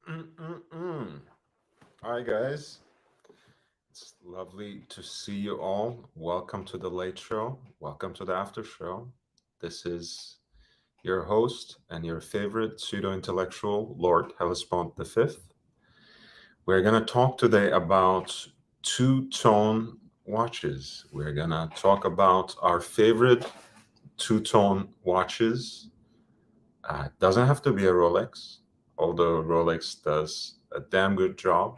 Mm-mm-mm. Hi, guys. It's lovely to see you all. Welcome to the late show. Welcome to the after show. This is your host and your favorite pseudo intellectual, Lord Hellespont V. We're going to talk today about two tone watches. We're going to talk about our favorite two tone watches. It doesn't have to be a Rolex, although Rolex does a damn good job.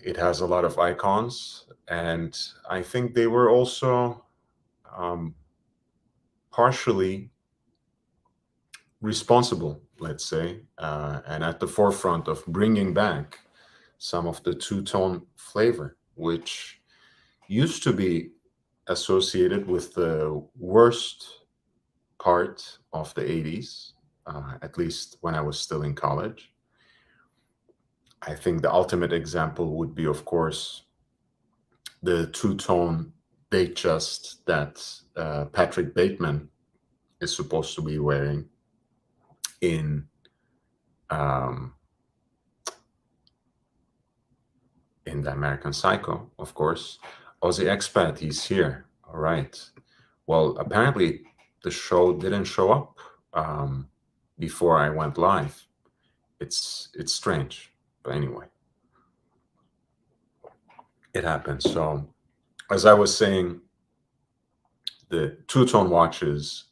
It has a lot of icons, and I think they were also um, partially responsible, let's say, and at the forefront of bringing back some of the two tone flavor, which used to be associated with the worst part of the 80s, at least when I was still in college. I think the ultimate example would be, of course, the two-tone Datejust that Patrick Bateman is supposed to be wearing in um, in the American Psycho, of course. Aussie Expat, he's here. All right. Well, apparently the show didn't show up before I went live. It's strange, but anyway, it happens. So, as I was saying, the two-tone watches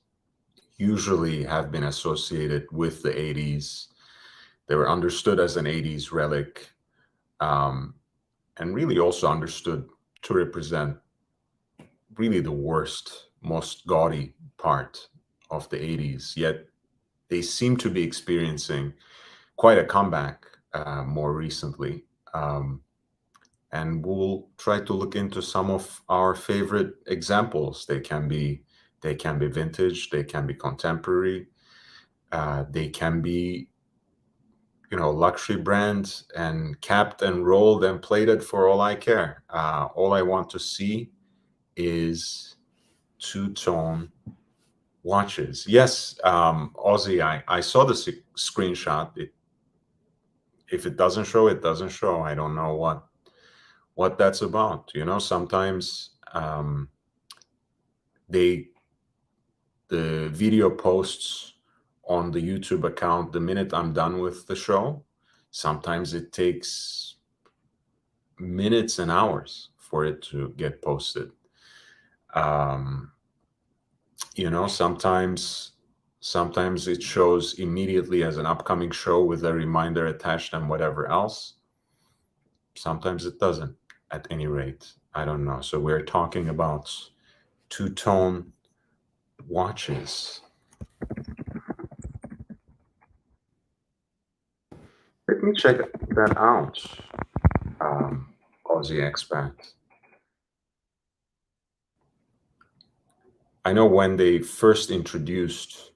usually have been associated with the 80s. They were understood as an 80s relic, um, and really also understood to represent really the worst, most gaudy part of the 80s. Yet they seem to be experiencing quite a comeback more recently. And we'll try to look into some of our favorite examples. They can be vintage, they can be contemporary, they can be luxury brands and capped and rolled and plated for all I care. All I want to see is two-tone watches. Yes, Aussie, I saw the screenshot. If it doesn't show, it doesn't show. I don't know what that's about. Sometimes they the video posts on the YouTube account the minute I'm done with the show. Sometimes it takes minutes and hours for it to get posted. Um, sometimes it shows immediately as an upcoming show with a reminder attached and whatever else. Sometimes it doesn't, at any rate. I don't know. So we're talking about two-tone watches. Let me check that out, Aussie Expat. I know when they first introduced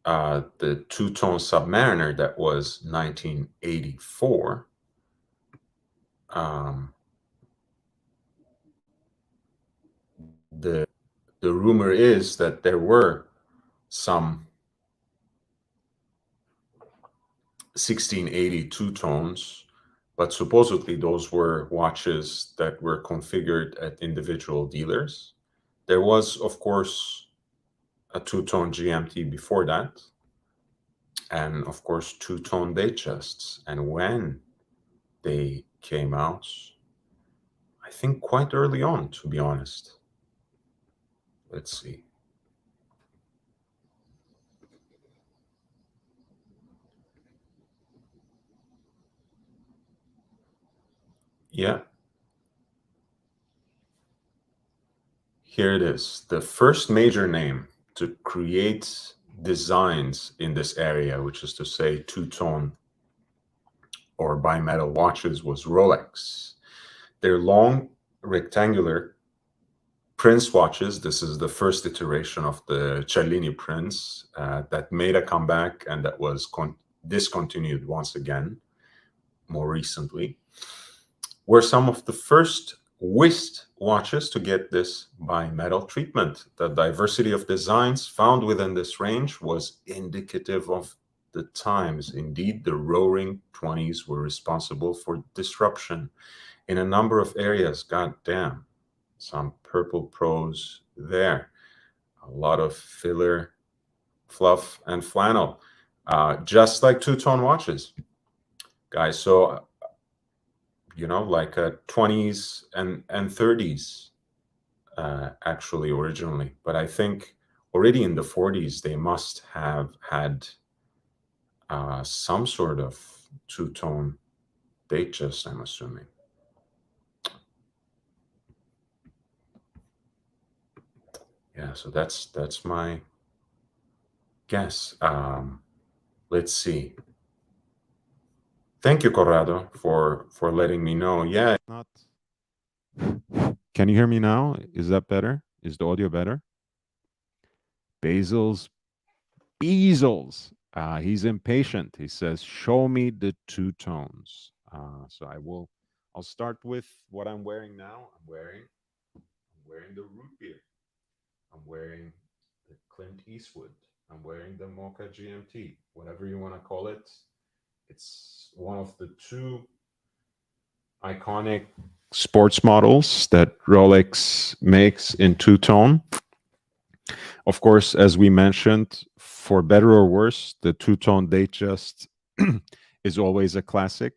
the two-tone Submariner, that was 1984. Um, the the rumor is that there were some 1680 two-tones, but supposedly those were watches that were configured at individual dealers. There was, of course, a two-tone GMT before that, and of course two-tone Datejusts. And when they came out, I think quite early on, to be honest. Let's see. Yeah, here it is. The first major name to create designs in this area, which is to say two-tone or bimetal watches, was Rolex. Their long rectangular Prince watches. This is the first iteration of the Cellini Prince that made a comeback and that was discontinued once again more recently, were some of the first whist watches to get this bimetal treatment. The diversity of designs found within this range was indicative of the times. Indeed, the roaring 20s were responsible for disruption in a number of areas. God damn, some purple prose there. A lot of filler, fluff, and flannel, just like two-tone watches, guys. So, like 20s and 30s, actually, originally. But I think already in the 40s, they must have had some sort of two-tone Datejust, I'm assuming. Yeah, so that's my guess. Let's see. Thank you, Corrado, for letting me know. Yeah, not. Can you hear me now? Is that better? Is the audio better? Basil's Bezels. He's impatient. He says, "Show me the two tones." So I'll start with what I'm wearing now. I'm wearing the root beer. I'm wearing the Clint Eastwood. I'm wearing the Mocha GMT, whatever you want to call it. It's one of the two iconic sports models that Rolex makes in two-tone. Of course, as we mentioned, for better or worse, the two-tone Datejust is always a classic.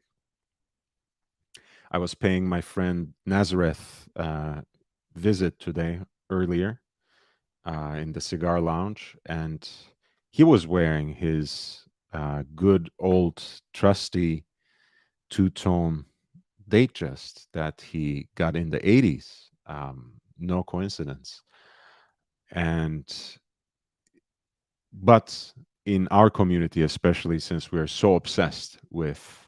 I was paying my friend Nazareth visit today earlier in the cigar lounge, and he was wearing his good old trusty two-tone Datejust that he got in the 80s. No coincidence. But in our community, especially since we're so obsessed with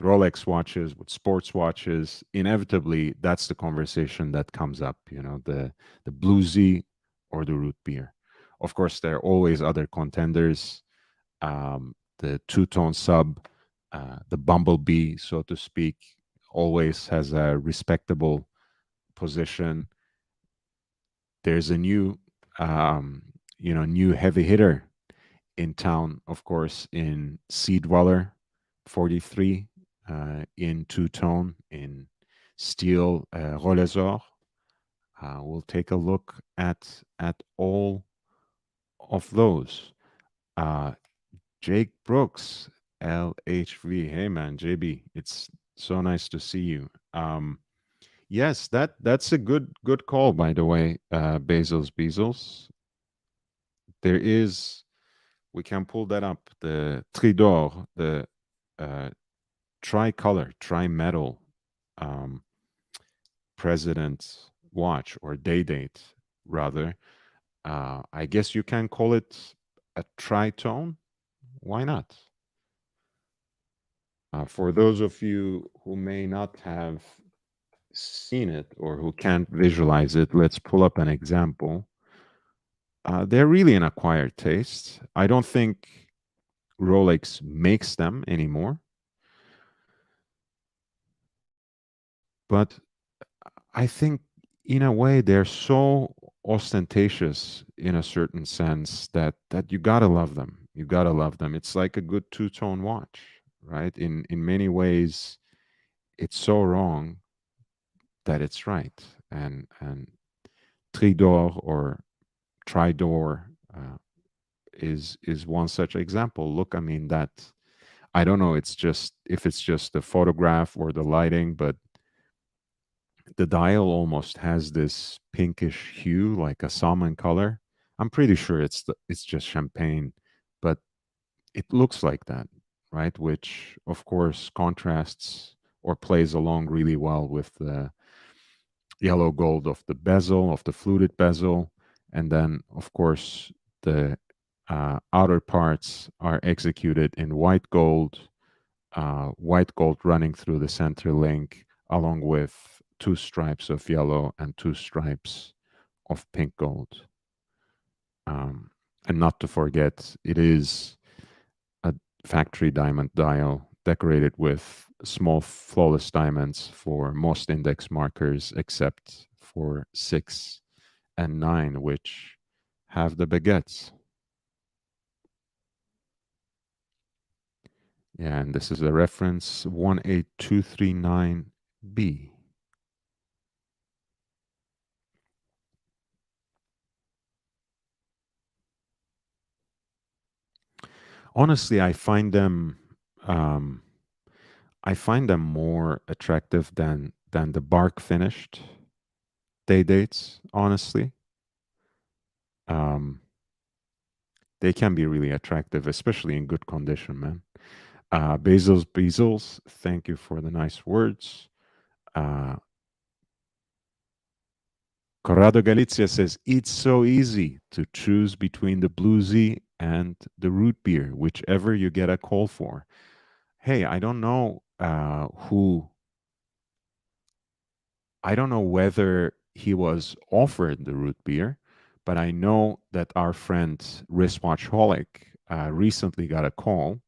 Rolex watches, with sports watches, inevitably that's the conversation that comes up. The Bluesy or the root beer. Of course, there are always other contenders. The two-tone sub, the Bumblebee, so to speak, always has a respectable position. There's a new heavy hitter in town, of course, in Sea Dweller 43, in two-tone, in steel Rolesor. We'll take a look at all of those. Jake Brooks, LHV. Hey man, JB, it's so nice to see you. Yes, that's a good call, by the way, Bezos. We can pull that up, the Tridor, the tricolor, tri-metal president's watch, or date, rather. I guess you can call it a tritone. Why not? For those of you who may not have seen it or who can't visualize it, let's pull up an example. They're really an acquired taste. I don't think Rolex makes them anymore, but I think in a way they're so ostentatious in a certain sense that you gotta love them. You gotta love them. It's like a good two-tone watch, right? In many ways, it's so wrong that it's right. And Tridor or Tridor is one such example. Look, I mean, that I don't know. If it's just the photograph or the lighting, but the dial almost has this pinkish hue, like a salmon color. I'm pretty sure it's just champagne, but it looks like that, right? Which of course contrasts or plays along really well with the yellow gold of the bezel, of the fluted bezel, and then of course the outer parts are executed in white gold running through the center link, along with two stripes of yellow and two stripes of pink gold. And not to forget, it is a factory diamond dial decorated with small flawless diamonds for most index markers except for 6 and 9, which have the baguettes. Yeah, and this is a reference 18239B. Honestly, um, I find them more attractive than the bark finished day dates. Honestly, um, they can be really attractive, especially in good condition, man. Bezos, thank you for the nice words. Uh, Corrado Galizia says it's so easy to choose between the Bluesy and the root beer, whichever you get a call for. Hey, I don't know whether he was offered the root beer, but I know that our friend Wristwatchholic recently got a call,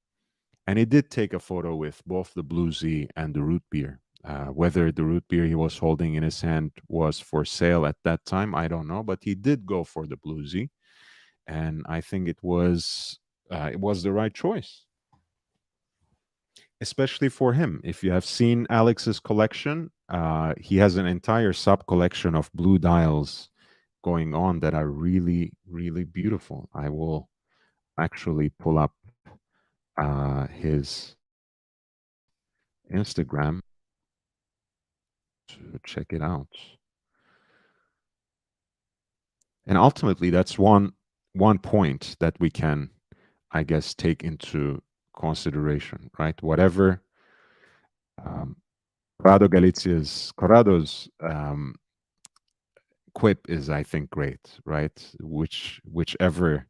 and he did take a photo with both the Bluesy and the root beer. Whether the root beer he was holding in his hand was for sale at that time, I don't know, but he did go for the Bluesy, and I think it was the right choice, especially for him. If you have seen Alex's collection, he has an entire sub collection of blue dials going on that are really, really beautiful. I will actually pull up his Instagram to check it out. And ultimately, that's one point that we can, I guess, take into consideration, right? Whatever um, Corrado's quip is, I think, great, right? Whichever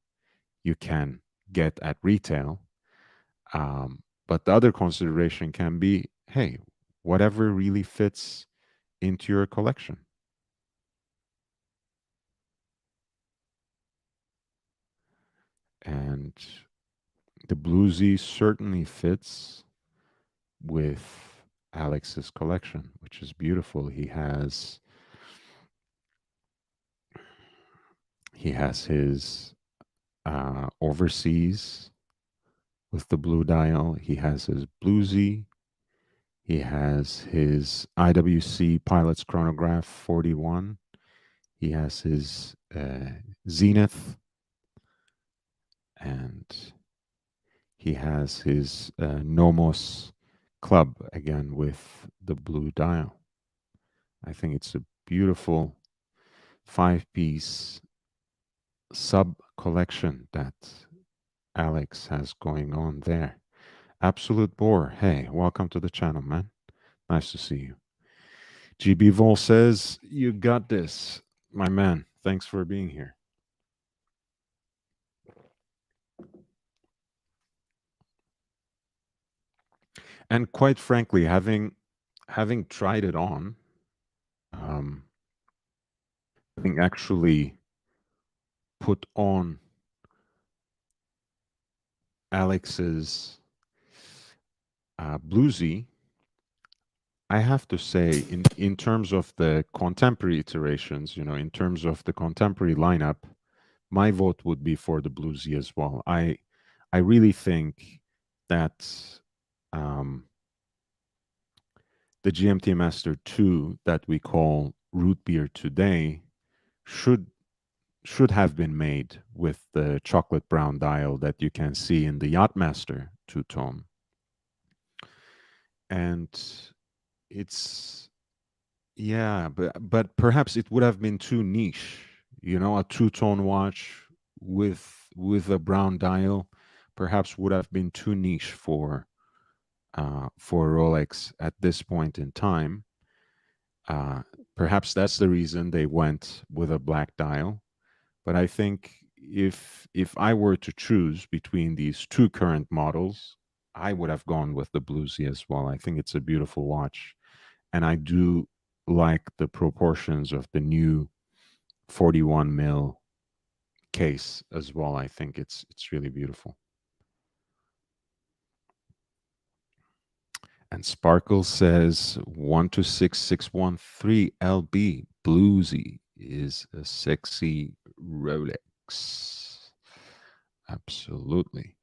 you can get at retail. But the other consideration can be, hey, whatever really fits into your collection. And the Bluesy certainly fits with Alex's collection, which is beautiful. He has his overseas with the blue dial. He has his Bluesy. He has his IWC Pilot's Chronograph 41. He has his Zenith, and he has his Nomos Club again with the blue dial. I think it's a beautiful 5-piece sub collection that Alex has going on there. Absolute bore. Hey, welcome to the channel, man. Nice to see you. GB Vol says, you got this, my man. Thanks for being here. And quite frankly, having tried it on, um, having actually put on Alex's Bluesy, I have to say, in terms of the contemporary iterations, in terms of the contemporary lineup, my vote would be for the Bluesy as well. I really think that um, the GMT Master 2 that we call root beer today should should have been made with the chocolate brown dial that you can see in the Yacht-Master two-tone. And it's yeah, but perhaps it would have been too niche, a two-tone watch with a brown dial perhaps would have been too niche for Rolex at this point in time. Uh, Perhaps that's the reason they went with a black dial. But I think if I were to choose between these two current models, I would have gone with the Bluesy as well. I think it's a beautiful watch, and I do like the proportions of the new 41 mil case as well. I think it's really beautiful. And Sparkle says 126613 LB Bluesy is a sexy Rolex. Absolutely.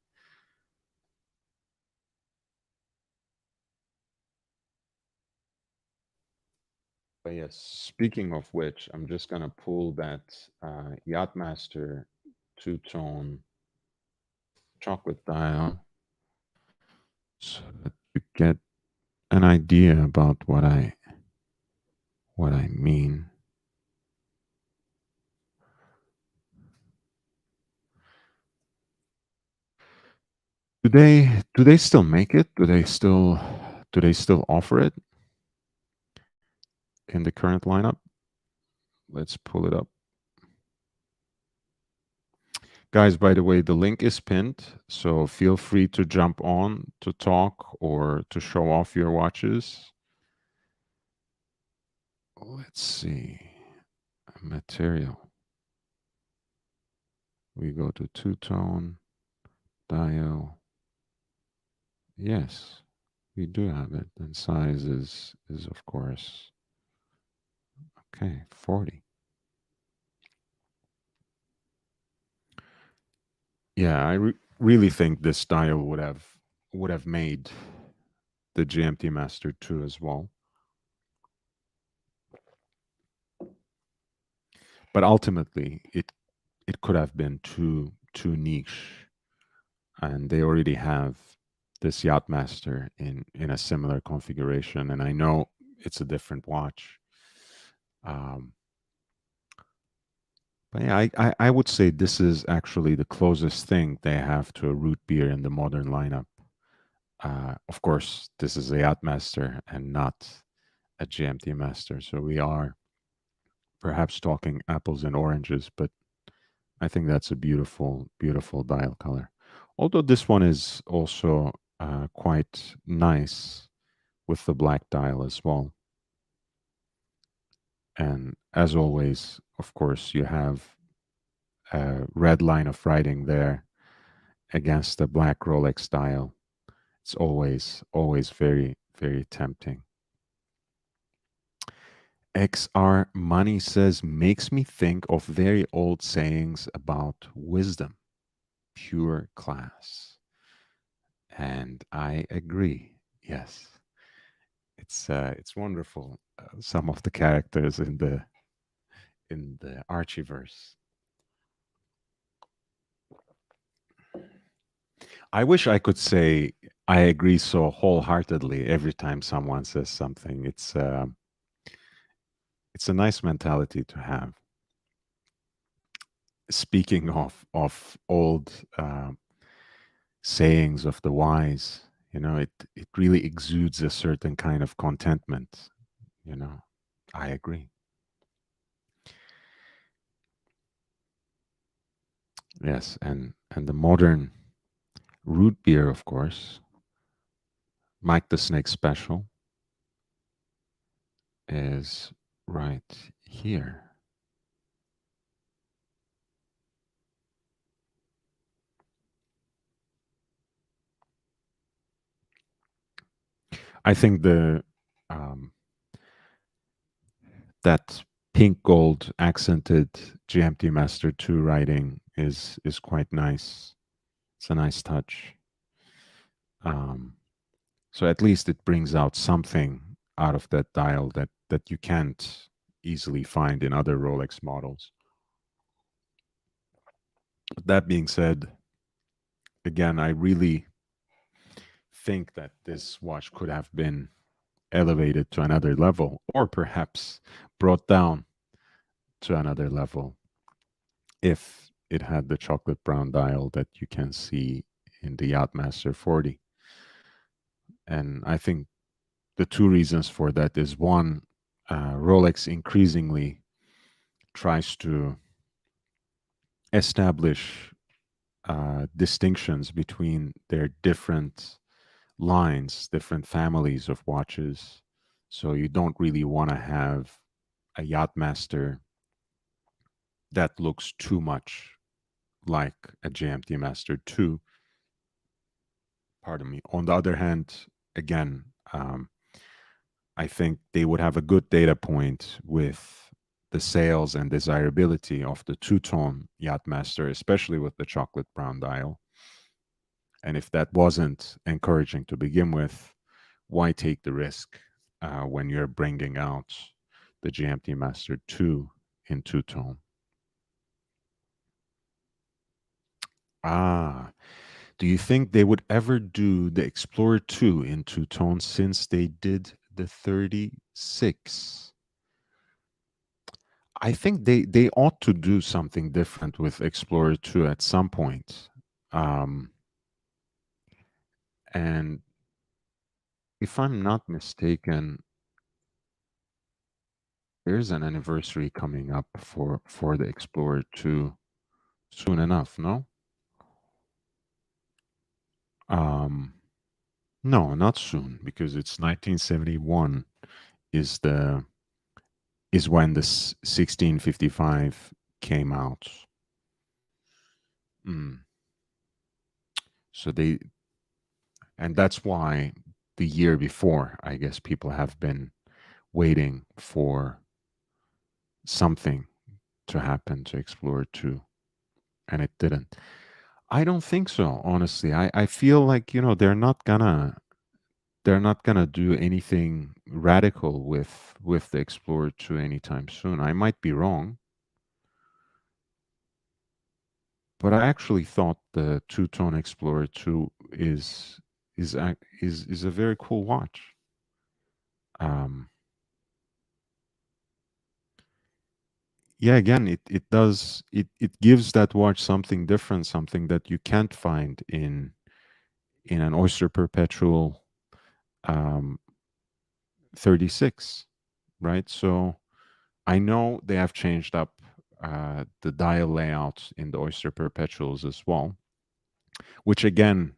But yes, speaking of which, I'm just gonna pull that Yacht-Master two-tone chocolate dial so that you get an idea about what I mean. Do they still make it? Do they still offer it in the current lineup? Let's pull it up. Guys, by the way, the link is pinned, so feel free to jump on to talk or to show off your watches. Let's see. Material. We go to two-tone, dial. Yes, we do have it. And size is of course, okay, 40. Yeah, I really think this dial would have made the GMT Master 2 as well. But ultimately, it could have been too niche, and they already have this Yacht-Master in a similar configuration. And I know it's a different watch, um, but yeah, I would say this is actually the closest thing they have to a root beer in the modern lineup. Of course, this is a Yacht-Master and not a GMT Master, so we are perhaps talking apples and oranges, but I think that's a beautiful, beautiful dial color. Although this one is also quite nice with the black dial as well. And as always, of course, you have a red line of writing there against the black Rolex dial. It's always very, very tempting. XR Money says, makes me think of very old sayings about wisdom, pure class. And I agree. Yes, it's wonderful. Some of the characters in the Archieverse. I wish I could say I agree so wholeheartedly every time someone says something. It's a nice mentality to have. Speaking of old sayings of the wise, it really exudes a certain kind of contentment. You know, I agree. Yes, and the modern root beer, of course, Mike the Snake Special, is right here. I think the um, that pink gold accented GMT Master 2 writing is quite nice. It's a nice touch. Um, so at least it brings out something out of that dial that you can't easily find in other Rolex models. But that being said, again, I really think that this watch could have been elevated to another level, or perhaps brought down to another level if it had the chocolate brown dial that you can see in the Yacht-Master 40. And I think the two reasons for that is one, Rolex increasingly tries to establish distinctions between their different lines, different families of watches. So you don't really want to have a Yacht-Master that looks too much like a JMT Master 2. Pardon me. On the other hand, again, I think they would have a good data point with the sales and desirability of the two-tone Yacht-Master, especially with the chocolate brown dial. And if that wasn't encouraging to begin with, why take the risk when you're bringing out the GMT Master 2 in two-tone. Ah, do you think they would ever do the Explorer 2 in two-tone since they did the 36? I think they ought to do something different with Explorer 2 at some point. Um, and if I'm not mistaken, there's an anniversary coming up for the Explorer 2 soon enough, no? Um, no, not soon, because it's 1971 is the is when the 1655 came out. Mm. So they, and that's why the year before, I guess people have been waiting for something to happen to Explorer 2, and it didn't. I don't think so, honestly. I feel like, they're not gonna do anything radical with the Explorer 2 anytime soon. I might be wrong, but I actually thought the two-tone Explorer 2 is a very cool watch. Um, yeah, again, it gives that watch something different, something that you can't find in an Oyster Perpetual um, 36, right? So I know they have changed up the dial layout in the Oyster Perpetuals as well, which again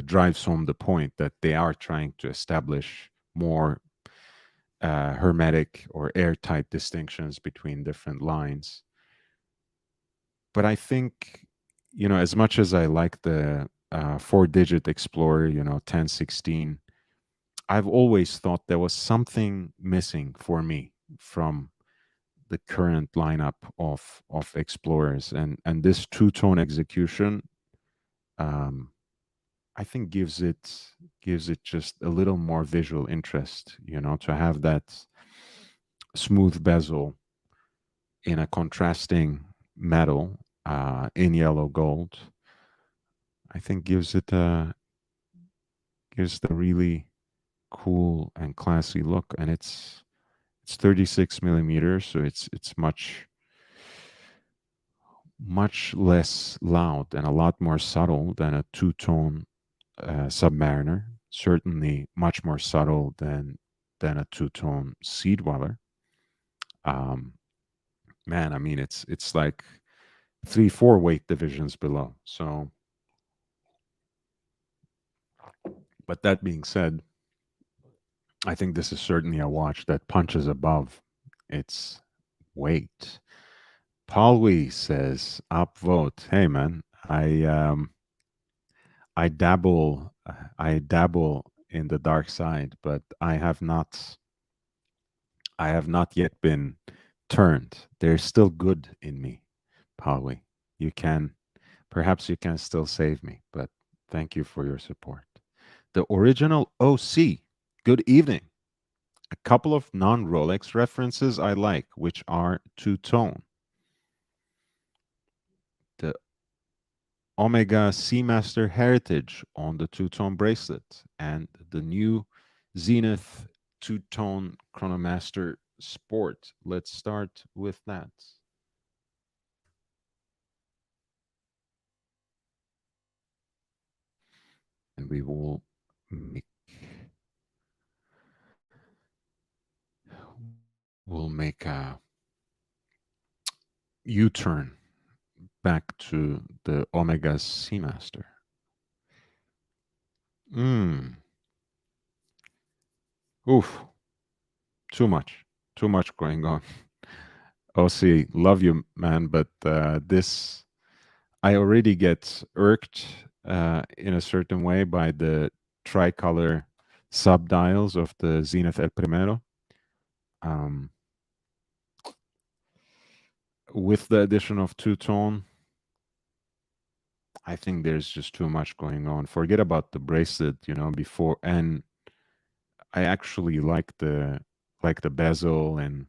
drives home the point that they are trying to establish more hermetic or airtight distinctions between different lines. But I think, as much as I like the four-digit Explorer, 1016, I've always thought there was something missing for me from the current lineup of Explorers, and this two-tone execution, um, I think gives it just a little more visual interest, to have that smooth bezel in a contrasting metal in yellow gold. I think gives the really cool and classy look, and it's 36 millimeters, so it's much less loud and a lot more subtle than a two-tone Submariner. Certainly, much more subtle than a two-tone Sea Dweller. Um, Man, I mean, it's like 3, 4 weight divisions below. So, but that being said, I think this is certainly a watch that punches above its weight. Paulwy says, upvote. Hey man, I dabble in the dark side, but I have not yet been turned. There's still good in me, Paulwy. You can Perhaps you can still save me, but thank you for your support. The original OC. Good evening. A couple of non-Rolex references I like, which are two-tone. The Omega Seamaster Heritage on the two-tone bracelet and the new Zenith two-tone Chronomaster Sport. Let's start with that. And we will make a U-turn back to the Omega Seamaster. Mm. Oof. Too much. Too much going on. OC, love you, man, but this, I already get irked in a certain way by the tricolor subdials of the Zenith El Primero. Um, with the addition of two-tone, I think there's just too much going on. Forget about the bracelet, before, and I actually like the bezel and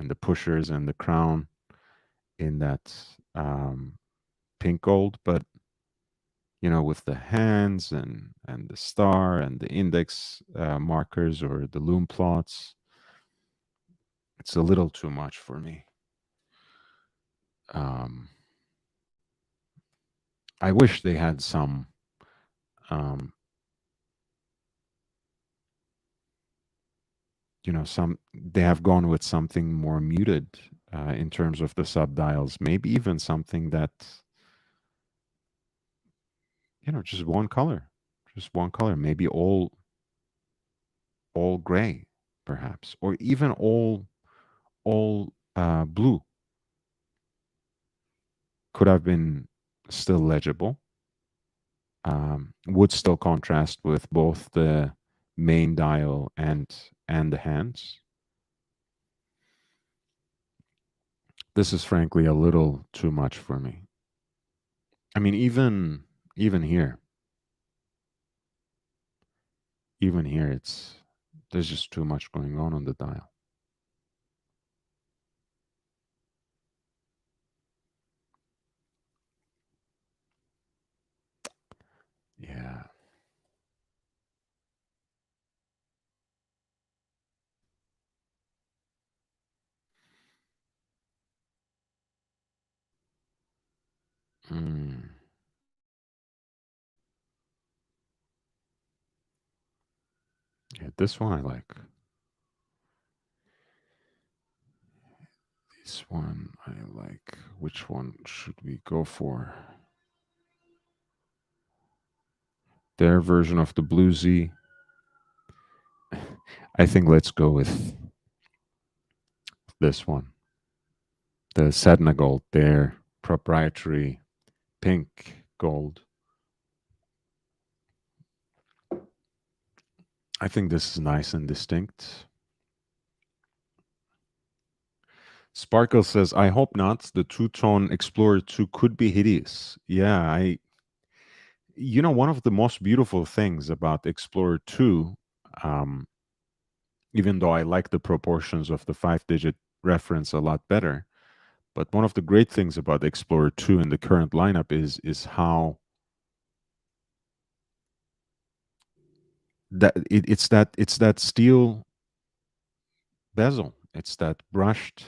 and the pushers and the crown in that pink gold, but with the hands and the star and the index markers or the loom plots, it's a little too much for me. Um, I wish they had um, they have gone with something more muted in terms of the subdials. Maybe even something that just one color, maybe all gray, perhaps, or even all blue could have been still legible. Would still contrast with both the main dial and the hands. This is frankly a little too much for me. I mean, even here, it's there's just too much going on the dial. Yeah. Mm. Yeah, this one I like. This one I like. Which one should we go for? Their version of the Bluesy. I think let's go with this one. The Sedna Gold, their proprietary pink gold. I think this is nice and distinct. Sparkle says, I hope not. The two-tone Explorer 2 could be hideous. Yeah, one of the most beautiful things about Explorer 2, um, even though I like the proportions of the 5-digit reference a lot better, but one of the great things about Explorer 2 in the current lineup is how it's that steel bezel. It's that brushed,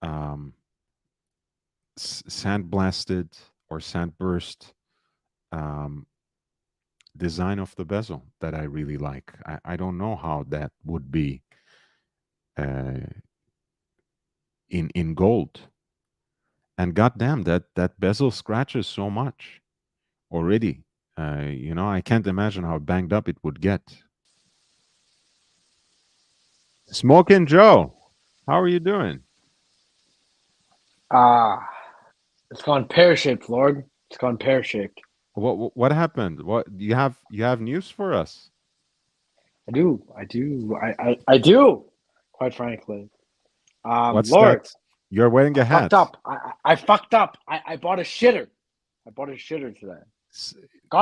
um, sandblasted or sandburst um, design of the bezel that I really like. I don't know how that would be uh, in gold. And goddamn, that bezel scratches so much already. I can't imagine how banged up it would get. Smoking Joe, how are you doing? Ah, it's gone pear-shaped, Lord. It's gone pear-shaped. What happened? What you have news for us? I do. Quite frankly, What's that? Lord, You're wearing I a fucked hat. up. I fucked up. I bought a shitter. I bought a shitter today. S-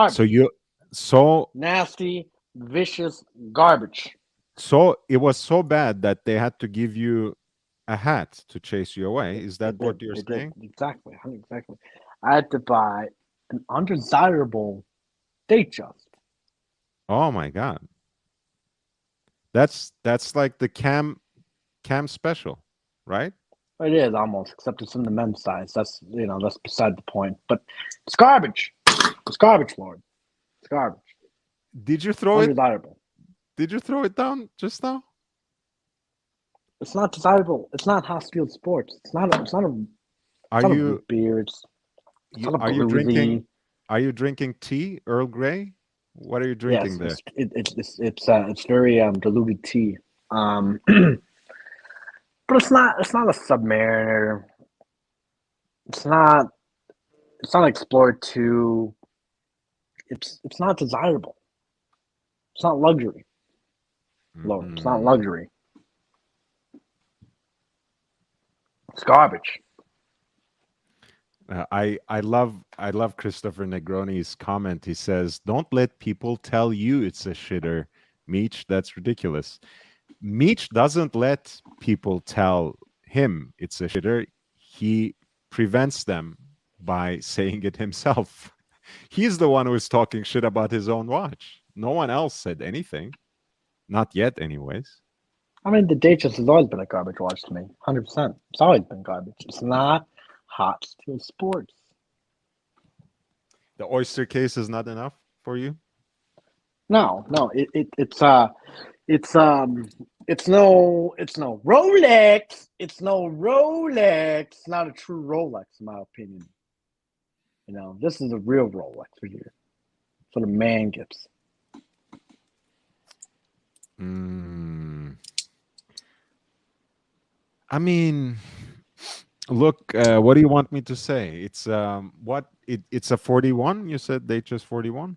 So Garbage, you so nasty, vicious garbage. so it was so bad that they had to give you a hat to chase you away. Is They that what did. you're They did saying? exactly. Exactly. I had to buy an undesirable date just. Oh my god. That's like the cam special, right? It is almost, except it's in the men's size. That's beside the point. But it's garbage. It's garbage, Lord. It's garbage. Did you throw it Undesirable. did you throw it down just now? It's not desirable. It's not Housefield Sports. Are It's not a you root beer. It's not a are you drinking bluesy. tea, Earl Grey? What are you drinking Yes, there? it's very diluted tea. But it's not a Submariner. It's not it's not Explorer 2. It's not desirable. It's not luxury, Lord. It's not Mm-mm. luxury. It's garbage. I love Christopher Negroni's comment. He says, "Don't let people tell you it's a shitter, Meech. That's ridiculous." Meech doesn't let people tell him it's a shitter, he prevents them by saying it himself. He's the one who is talking shit about his own watch. No one else said anything. Not yet, anyways. I mean, the Datejust has always been a garbage watch to me. 100%. It's always been garbage. It's not hot steel sports. The oyster case is not enough for you? No, it's no Rolex. It's no Rolex. It's not a true Rolex, in my opinion. You know, this is a real Rolex for you. That's what a man gets. I mean, look, what do you want me to say? It's it's a 41. You said they just 41.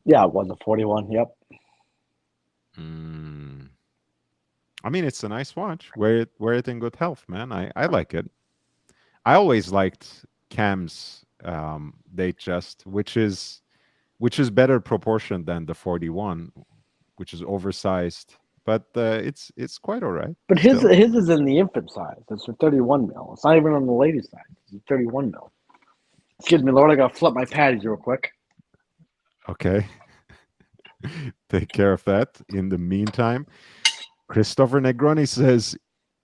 Yeah, it was a 41. Yep. I mean, it's a nice watch. Wear it in good health, man. I like it. I always liked Cam's Datejust, which is better proportioned than the 41, which is oversized. But it's quite all right. But his still. is in the infant size. It's a 31 mil. It's not even on the ladies' side. It's a 31 mil. Excuse me, Lord. I gotta flip my patties real quick. Okay. Take care of that. In the meantime, Christopher Negroni says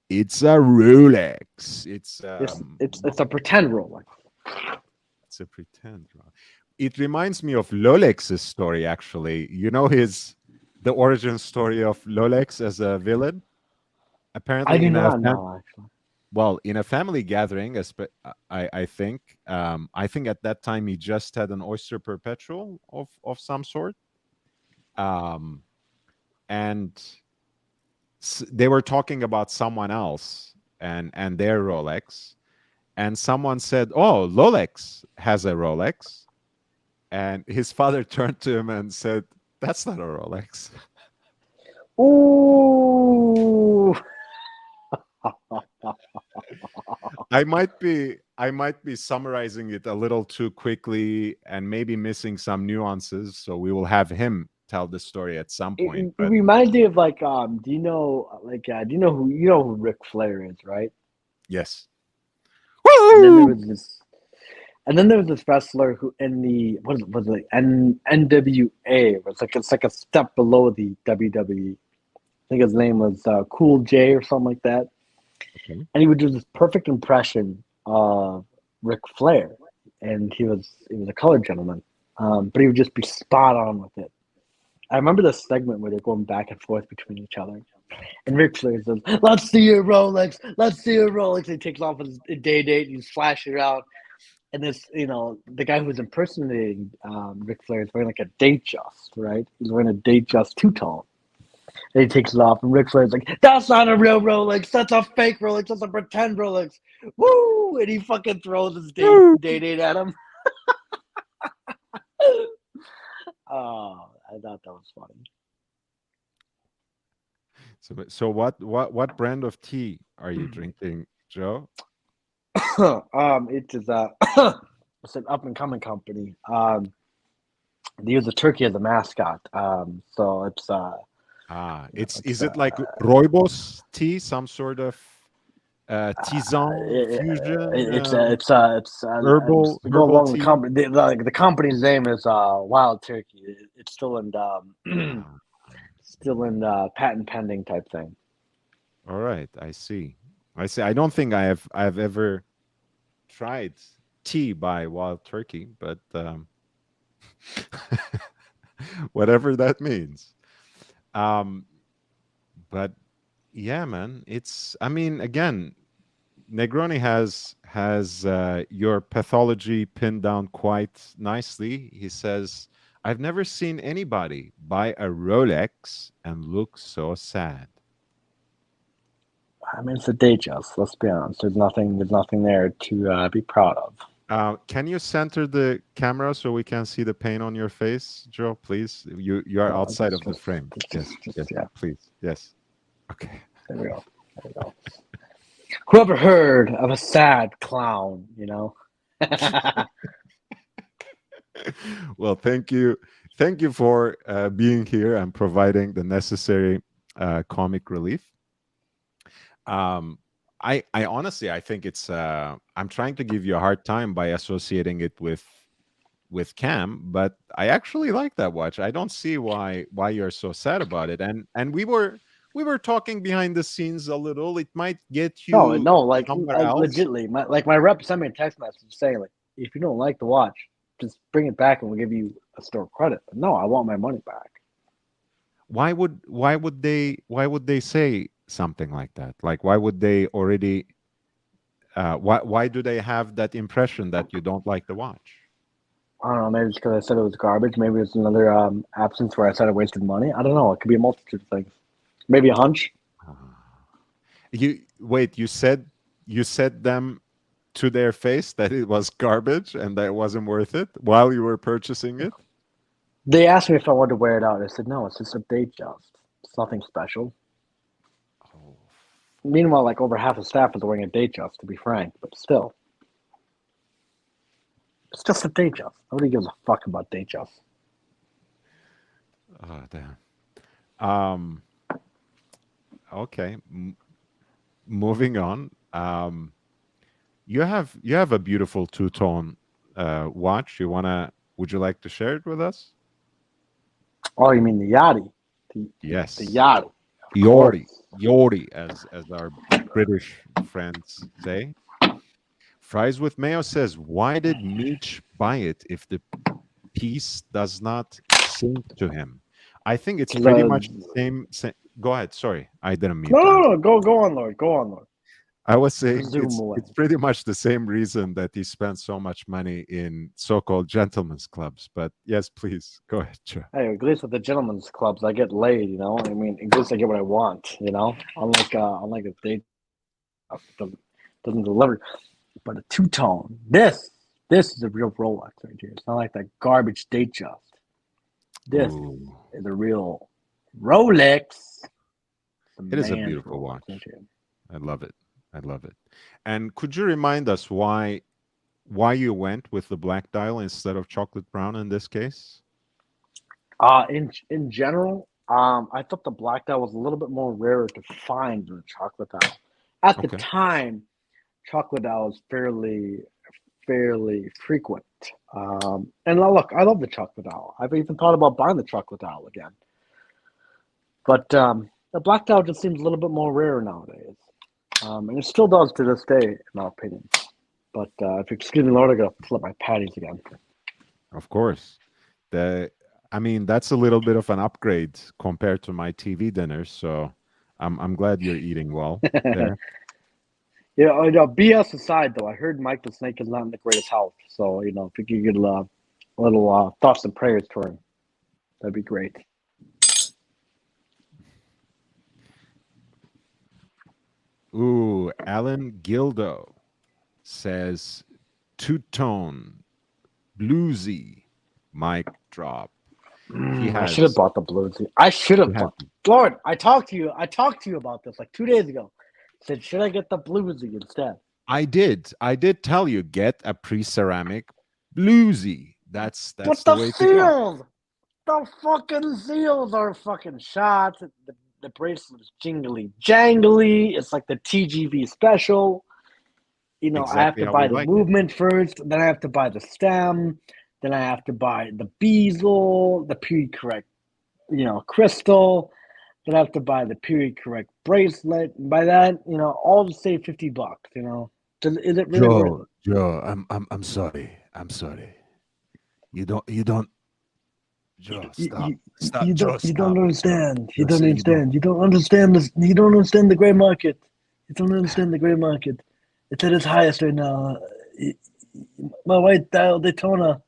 it's a Rolex. It's a pretend Rolex. It's a pretend. It reminds me of Lolex's story, actually. You know the origin story of Rolex as a villain? Apparently, I do not know, actually. Well, in a family gathering, I think at that time he just had an Oyster Perpetual of some sort, and they were talking about someone else and their Rolex, and someone said, "Oh, Rolex has a Rolex," and his father turned to him and said, "That's not a Rolex." Ooh. I might be summarizing it a little too quickly and maybe missing some nuances, so we will have him tell the story at some point. It reminds me of do you know who Ric Flair is, right? Yes. And then there was this wrestler who in the NWA it's like a step below the WWE. I think his name was Cool J or something like that. Okay. And he would do this perfect impression of Ric Flair, and he was a colored gentleman, but he would just be spot on with it. I remember the segment where they're going back and forth between each other, and Ric Flair says, "Let's see your Rolex. Let's see your Rolex." He takes off his day date and he's flashing around. And this, the guy who's impersonating Ric Flair is wearing like a Datejust, right? He's wearing a Datejust two-tone. And he takes it off, and Ric Flair's like, "That's not a real Rolex. That's a fake Rolex. That's a pretend Rolex." Woo! And he fucking throws his day date at him. Oh, I thought that was funny. So what brand of tea are you drinking, Joe? It is it's an up and coming company. They use a turkey as a mascot. So it's is it like Rooibos tea, some sort of tisane fusion? It's herbal tea? The company's name is Wild Turkey. It's still in patent pending type thing. All right, I see. I don't think I've ever tried tea by Wild Turkey, but whatever that means. But yeah, man, again, Negroni has your pathology pinned down quite nicely. He says, "I've never seen anybody buy a Rolex and look so sad." I mean, it's a Datejust. Let's be honest. There's nothing there to be proud of. Can you center the camera so we can see the pain on your face, Joe? Please. You are outside of the frame. Yes. Yeah. Please. Yes. Okay. There we go. Whoever heard of a sad clown? Well, thank you for being here and providing the necessary comic relief. I honestly, I think it's I'm trying to give you a hard time by associating it with Cam, but I actually like that watch. I don't see why you're so sad about it. And we were talking behind the scenes a little. It might get No, you no, like somewhere else. legitly, my rep sent me a text message saying like, if you don't like the watch, just bring it back and we'll give you a store credit. But no, I want my money back. Why would they say something like that? Like why would they already why do they have that impression that you don't like the watch? I don't know, maybe it's because I said it was garbage. Maybe it's another absence where I said I wasted money. I don't know. It could be a multitude of things. Maybe a hunch. You said them to their face that it was garbage and that it wasn't worth it while you were purchasing it? They asked me if I wanted to wear it out. I said no. It's just a date just. It's nothing special. Oh, Meanwhile, like over half the staff is wearing a date just. To be frank, but still, it's just a date just. Nobody gives a fuck about date just. oh damn. Um, okay. Moving on. You have a beautiful two-tone watch. Would you like to share it with us? Oh, you mean the Yachty? The Yes. Yachty. Of Yori. course. Yori, as our British friends say. Fries with Mayo says, why did Meech buy it if the piece does not sink to him? I think it's pretty much the same. Go ahead. Sorry, I didn't mean to. No. Go on, Lord. Go on, Lord. I was saying Zoom away. it's pretty much the same reason that he spent so much money in so-called gentlemen's clubs. But yes, please go ahead, Joe. Hey, at least with the gentlemen's clubs, I get laid. You know, I mean, at least I get what I want. You know, unlike a date doesn't deliver. But a two tone, this is a real Rolex right here. It's not like that garbage date just. This Ooh, is a real Rolex. it is a beautiful watch. I love it. I love it. And could you remind us why you went with the black dial instead of chocolate brown in this case? In general, I thought the black dial was a little bit more rarer to find than the chocolate dial. At the Okay. time, chocolate dial was fairly frequent. And now look, I love the chocolate dial. I've even thought about buying the chocolate dial again. But the black dial just seems a little bit more rare nowadays. And it still does to this day, in my opinion. But if you excuse me, Lord, I gotta flip my patties again. Of course. I mean, that's a little bit of an upgrade compared to my TV dinners. So I'm glad you're eating well there. BS aside, though, I heard Mike the Snake is not in the greatest health. So, if you could get a little thoughts and prayers for him, that'd be great. Ooh, Alan Gildo says two-tone bluesy mic drop. I should have bought the Bluesy. I should have bought. Lord, I talked to you about this like 2 days ago. Said, should I get the Bluesy instead? I did tell you, get a pre-ceramic bluesy. That's the way to go. The fucking seals are fucking shots. The bracelet is jangly. It's like the TGV special. I have Exactly to how buy we the like it. movement first, then I have to buy the stem, then I have to buy the bezel, the period correct, crystal. Then I have to buy the period correct bracelet. And by that, all to save $50. Is it really worth it? Joe, I'm sorry. I'm sorry. You don't. Joe, stop. Stop. You Joe, don't stop. understand. You Joe, don't say understand. You don't understand this. You don't understand the gray market. You don't understand the gray market. It's at its highest right now. My white dial Daytona,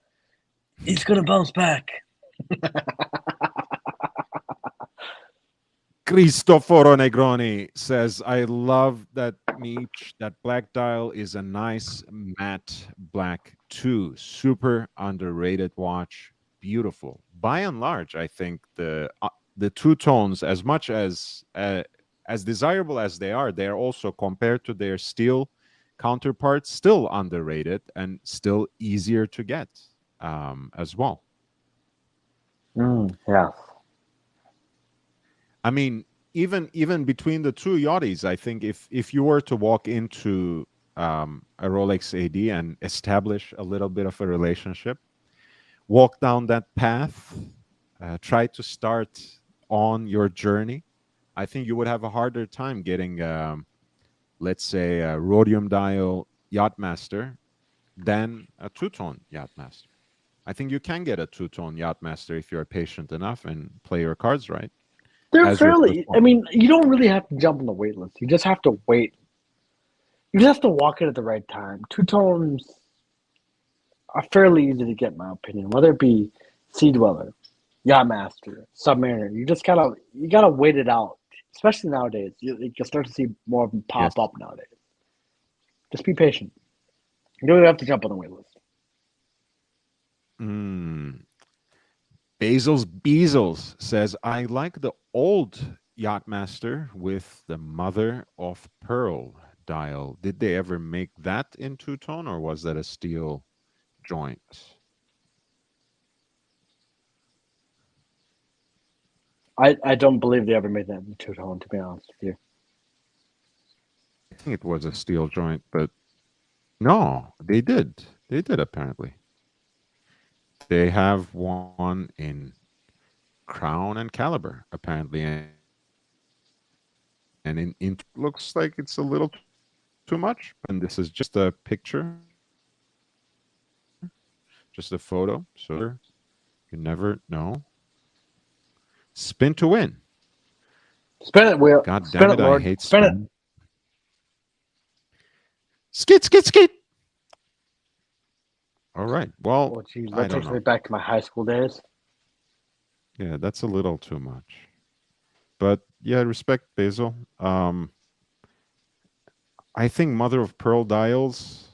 he's gonna bounce back. Cristoforo Negroni says, I love that Meech. That black dial is a nice matte black too. Super underrated watch. Beautiful. By and large, I think the two tones, as much as desirable as they're also compared to their steel counterparts, still underrated and still easier to get as well. Yeah. I mean, even between the two yachties, I think if you were to walk into a Rolex AD and establish a little bit of a relationship, walk down that path, try to start on your journey, I think you would have a harder time getting, let's say, a rhodium dial Yacht-Master than a two-tone Yacht-Master. I think you can get a two-tone Yacht-Master if you're patient enough and play your cards right. They're As your fairly. first one. I mean, you don't really have to jump on the wait list. You just have to wait. You just have to walk in at the right time. Two tones are fairly easy to get, in my opinion. Whether it be Sea Dweller, Yacht-Master, Submariner, you gotta wait it out. Especially nowadays, you can start to see more of them pop Yes. up nowadays. Just be patient. You don't have to jump on the wait list. Basil's Bezels says, I like the old Yacht-Master with the mother of pearl dial. Did they ever make that in two-tone, or was that a steel joint? I don't believe they ever made that in two tone, to be honest with you. I think it was a steel joint, but no, they did. They did, apparently. They have one in crown and caliber, apparently. And in looks like it's a little too much. And this is just a picture, just a photo. So you never know. Spin to win. Spin it, Will. God Spin damn it, it, I Lord. hate Spin it. spin. Skit, skit, skit. All right. Well, Oh, geez, I that don't takes know. me back to my high school days. Yeah, that's a little too much. But yeah, respect Basil. I think mother of pearl dials.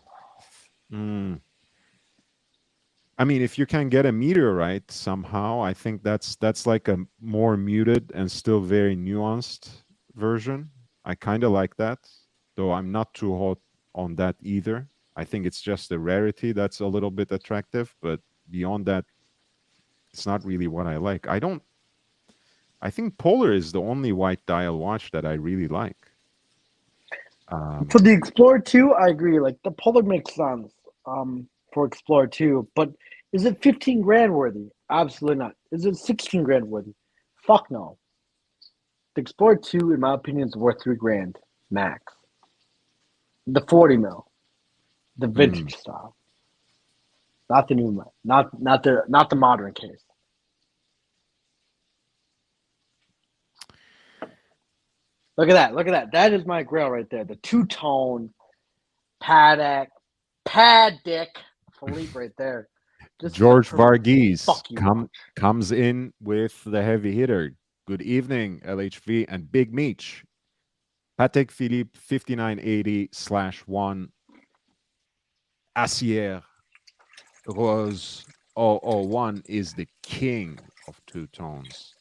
I mean, if you can get a meteorite somehow, I think that's like a more muted and still very nuanced version. I kind of like that, though I'm not too hot on that either. I think it's just a rarity that's a little bit attractive, but beyond that, it's not really what I like. I think Polar is the only white dial watch that I really like. For the Explorer 2, I agree. Like, the Polar makes sense for Explorer 2, but is it 15 grand worthy? Absolutely not. Is it 16 grand worthy? Fuck no. The Explorer 2, in my opinion, is worth 3 grand max. The 40 mil, the vintage style, not the new one, not the modern case. Look at that! Look at that! That is my grail right there. The two-tone Patek Philippe right there. This George is a perfect Varghese fucking watch. comes in with the heavy hitter. Good evening, LHV and Big Meech. Patek Philippe 5980/1 Acier Rose 001 is the king of two tones.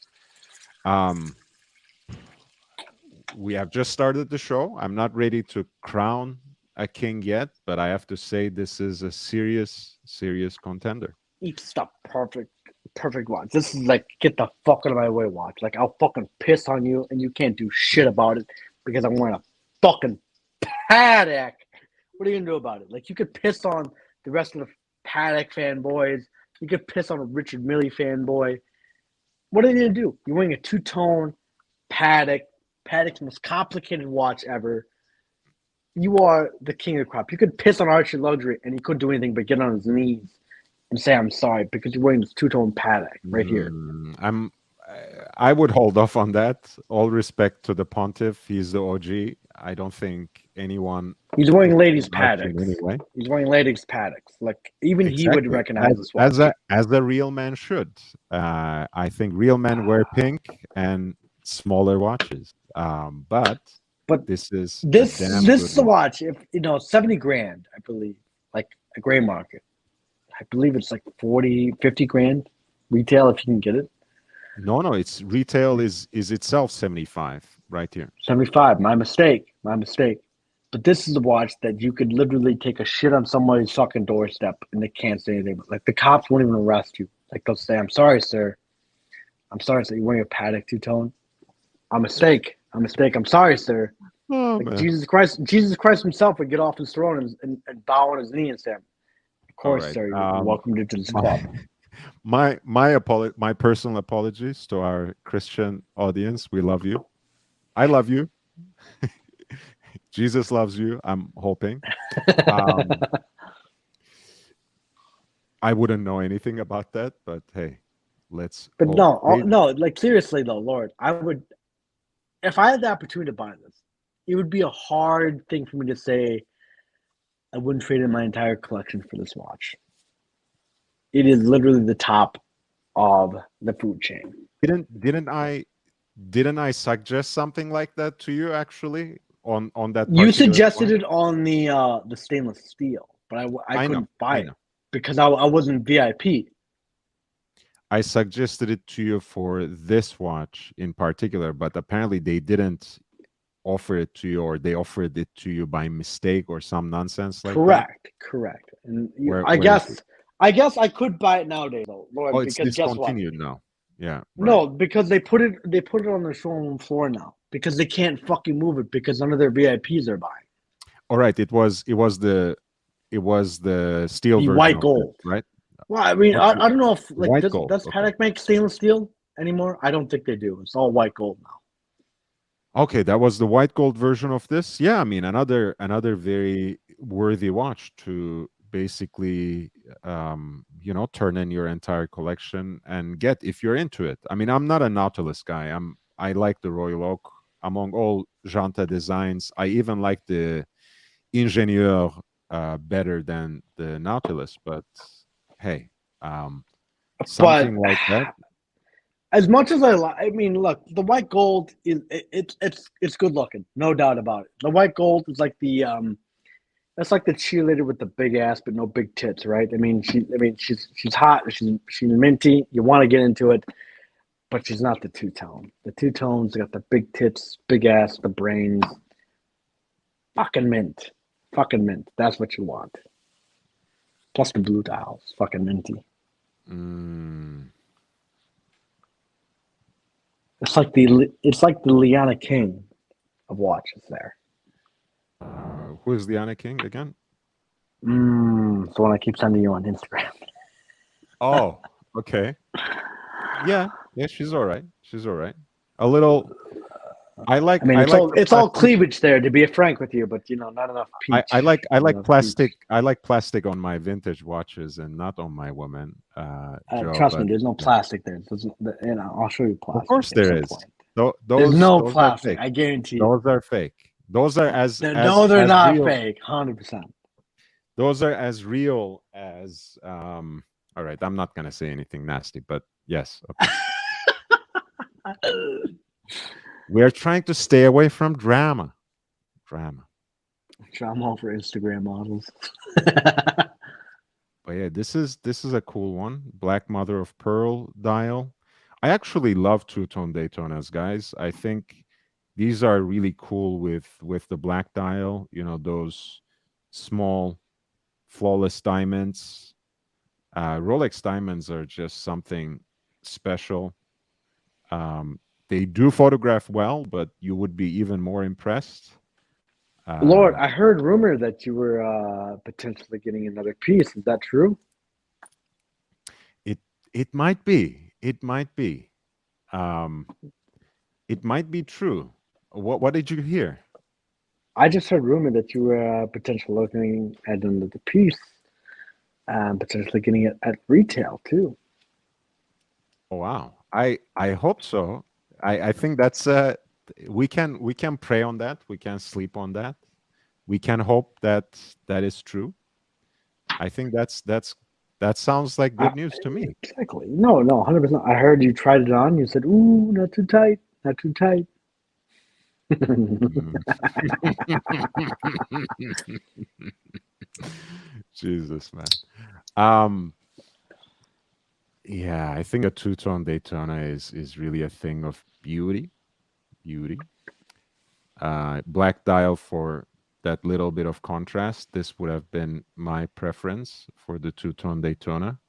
We have just started the show. I'm not ready to crown a king yet, but I have to say this is a serious contender. It's the perfect watch. This is like get the fuck out of my way watch. Like I'll fucking piss on you and you can't do shit about it because I'm wearing a fucking Patek. What are you gonna do about it? Like you could piss on the rest of the Patek fanboys. You could piss on a Richard Mille fanboy. What are you gonna do? You're wearing a two-tone Patek. Patek's most complicated watch ever. You are the king of the crop. You could piss on Archie Luxury and he couldn't do anything but get on his knees and say I'm sorry because you're wearing this two-tone Patek right here. I would hold off on that. All respect to the pontiff. He's the OG. I don't think anyone. He's wearing ladies' like him Pateks. anyway. He's wearing ladies' Pateks. Like even he would recognize this watch. As a real man should. I think real men wear pink and smaller watches. But this is this a damn is good a watch. If 70 grand, I believe, like a gray market. I believe it's like 40, 50 grand retail if you can get it. No, it's retail is itself 75 right here. 75. My mistake. But this is a watch that you could literally take a shit on somebody's fucking doorstep and they can't say anything. Like the cops won't even arrest you. Like they'll say, "I'm sorry, sir. I'm sorry, sir. You're wearing a Patek two-tone." A mistake. A mistake. I'm sorry, sir. Oh, Like man. Jesus Christ himself would get off his throne and bow on his knee and say, "Of course, right. sir. You're welcome to this club." My personal apologies to our Christian audience. We love you. I love you. Jesus loves you. I'm hoping. Um, I wouldn't know anything about that, but hey, let's But hope. no, like seriously though, Lord, I would, if I had the opportunity to buy this, it would be a hard thing for me to say I wouldn't trade in my entire collection for this watch. It is literally the top of the food chain. Didn't I suggest something like that to you actually on that You particular suggested point? it on the stainless steel, but I know, couldn't buy I it know. because I wasn't VIP. I suggested it to you for this watch in particular, but apparently they didn't offer it to you, or they offered it to you by mistake or some nonsense like that. Correct. And Where I is it? guess I could buy it nowadays, though, Lord, Oh, it's because guess what? discontinued now. Yeah, right. No, because they put it on their showroom floor now because they can't fucking move it because none of their VIPs are buying. All right, it was the steel The version white of gold. it, right? Well, I mean, Okay. I don't know if like White does gold, okay. Patek make stainless steel anymore? I don't think they do. It's all white gold now. Okay, that was the white gold version of this. Yeah, I mean another very worthy watch to basically turn in your entire collection and get if you're into it. I mean, I'm not a Nautilus guy. I like the Royal Oak among all Janta designs. I even like the Ingenieur better than the Nautilus, but hey, something But like that. as much as I mean, look, the white gold is it's good looking, no doubt about it. The white gold is like that's like the cheerleader with the big ass but no big tits, right? I mean, she's hot, she's minty. You want to get into it, but she's not the two tone. The two tones got the big tits, big ass, the brains. Fucking mint, That's what you want. Plus the blue dials, fucking minty. It's like the Liana King of watches there. Who is Liana King again? It's the one I keep sending you on Instagram. Oh, okay. Yeah, she's all right. A little. I like. I mean, it's all cleavage there. To be frank with you, but not enough peach. I like plastic. Peach. I like plastic on my vintage watches and not on my women. Joe, trust me, there's no plastic there. I'll show you plastic. Of course there is. There's no those plastic. I guarantee you. Those are fake. Those are no, they're not real. fake. 100%. Those are as real as. All right, I'm not gonna say anything nasty, but yes. Okay. We're trying to stay away from drama. Drama over Instagram models. But yeah, this is a cool one. Black mother of pearl dial. I actually love two-tone Daytonas, guys. I think these are really cool with the black dial. Those small, flawless diamonds. Rolex diamonds are just something special. They do photograph well, but you would be even more impressed. Lord, I heard rumor that you were potentially getting another piece. Is that true? It might be. It might be. It might be true. What did you hear? I just heard rumor that you were potentially looking at another piece, potentially getting it at retail too. Oh wow! I hope so. I think that's we can pray on that. We can sleep on that. We can hope that is true. I think that sounds like good news to me. Exactly. No, 100%. I heard you tried it on. You said, "Ooh, not too tight, not too tight." Jesus, man. Yeah, I think a two-tone Daytona is really a thing of beauty. Black dial for that little bit of contrast. This would have been my preference for the two-tone Daytona.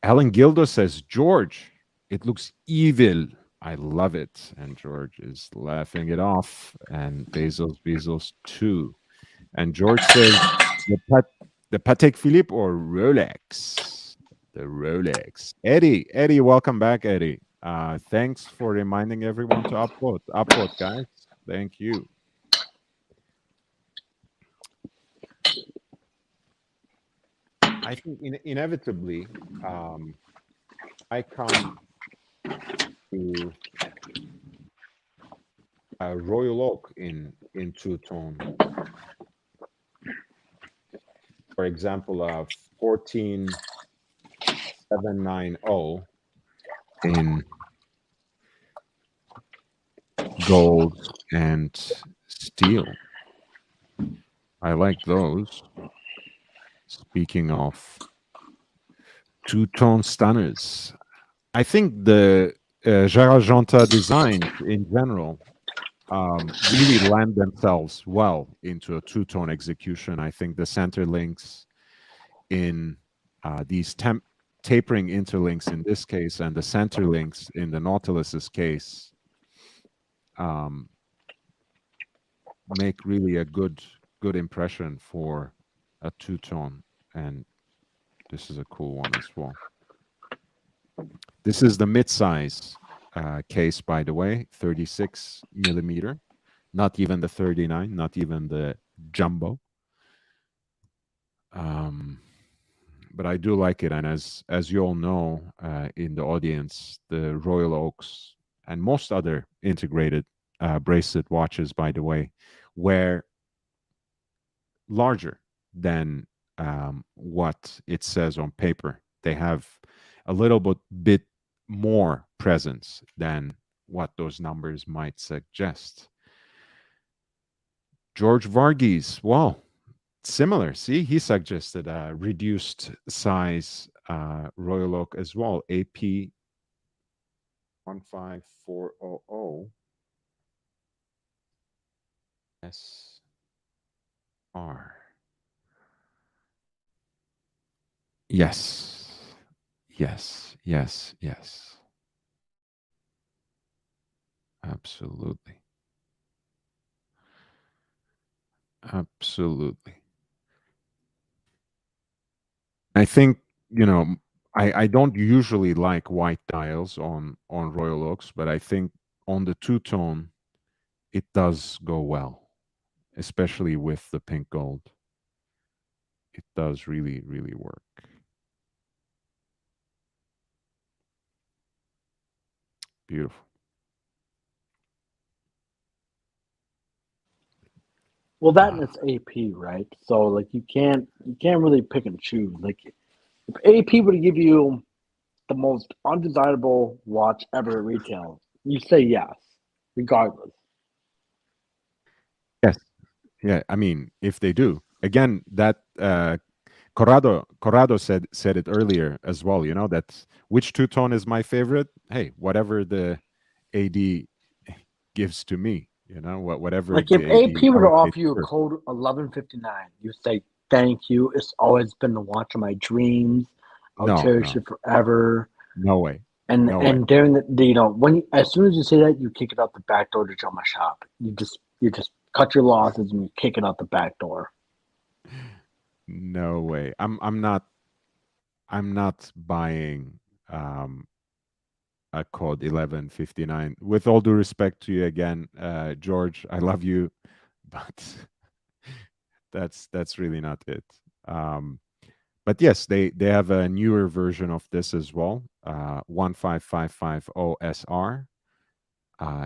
Alan Gildo says, George, it looks evil. I love it. And George is laughing it off. And Bezos too. And George says the Patek Philippe or Rolex. The Rolex. Eddie, welcome back, Eddie. Thanks for reminding everyone to upvote. Upvote, guys. Thank you. I think inevitably, I come to a Royal Oak in two-tone. For example, a 14790 in gold and steel. I like those. Speaking of two-tone stunners, I think the Gérard Jonta designs in general really lend themselves well into a two-tone execution. I think the center links in these tapering interlinks in this case and the center links in the Nautilus's case make really a good impression for a two-tone, and this is a cool one as well. This is the mid-size case, by the way, 36 millimeter, not even the 39, not even the jumbo. But I do like it, and as you all know, in the audience, the Royal Oaks and most other integrated bracelet watches, by the way, were larger than what it says on paper. They have a little bit more presence than what those numbers might suggest. George Varghese, well, similar. See, he suggested a reduced size Royal Oak as well. AP 15400 SR. Yes. Yes. Yes. Yes. Absolutely. Absolutely. I think, I don't usually like white dials on Royal Oaks, but I think on the two-tone, it does go well, especially with the pink gold. It does really, really work. Beautiful. Well, that and it's AP, right? So like you can't really pick and choose. Like if AP were to give you the most undesirable watch ever at retail, you say yes, regardless. Yes. Yeah. I mean, if they do, again, that Corrado said it earlier as well. That which two-tone is my favorite. Hey, whatever the AD gives to me. Whatever Like if the AD AP were to allocates offer you a first. code 1159, you say thank you. It's always been the watch of my dreams. I'll cherish it forever. No way. And No way. during when as soon as you say that, you kick it out the back door to my shop. You just cut your losses and you kick it out the back door. No way. I'm not buying a code 1159. With all due respect to you again, George, I love you, but that's really not it. But yes, they have a newer version of this as well, 15550 SR.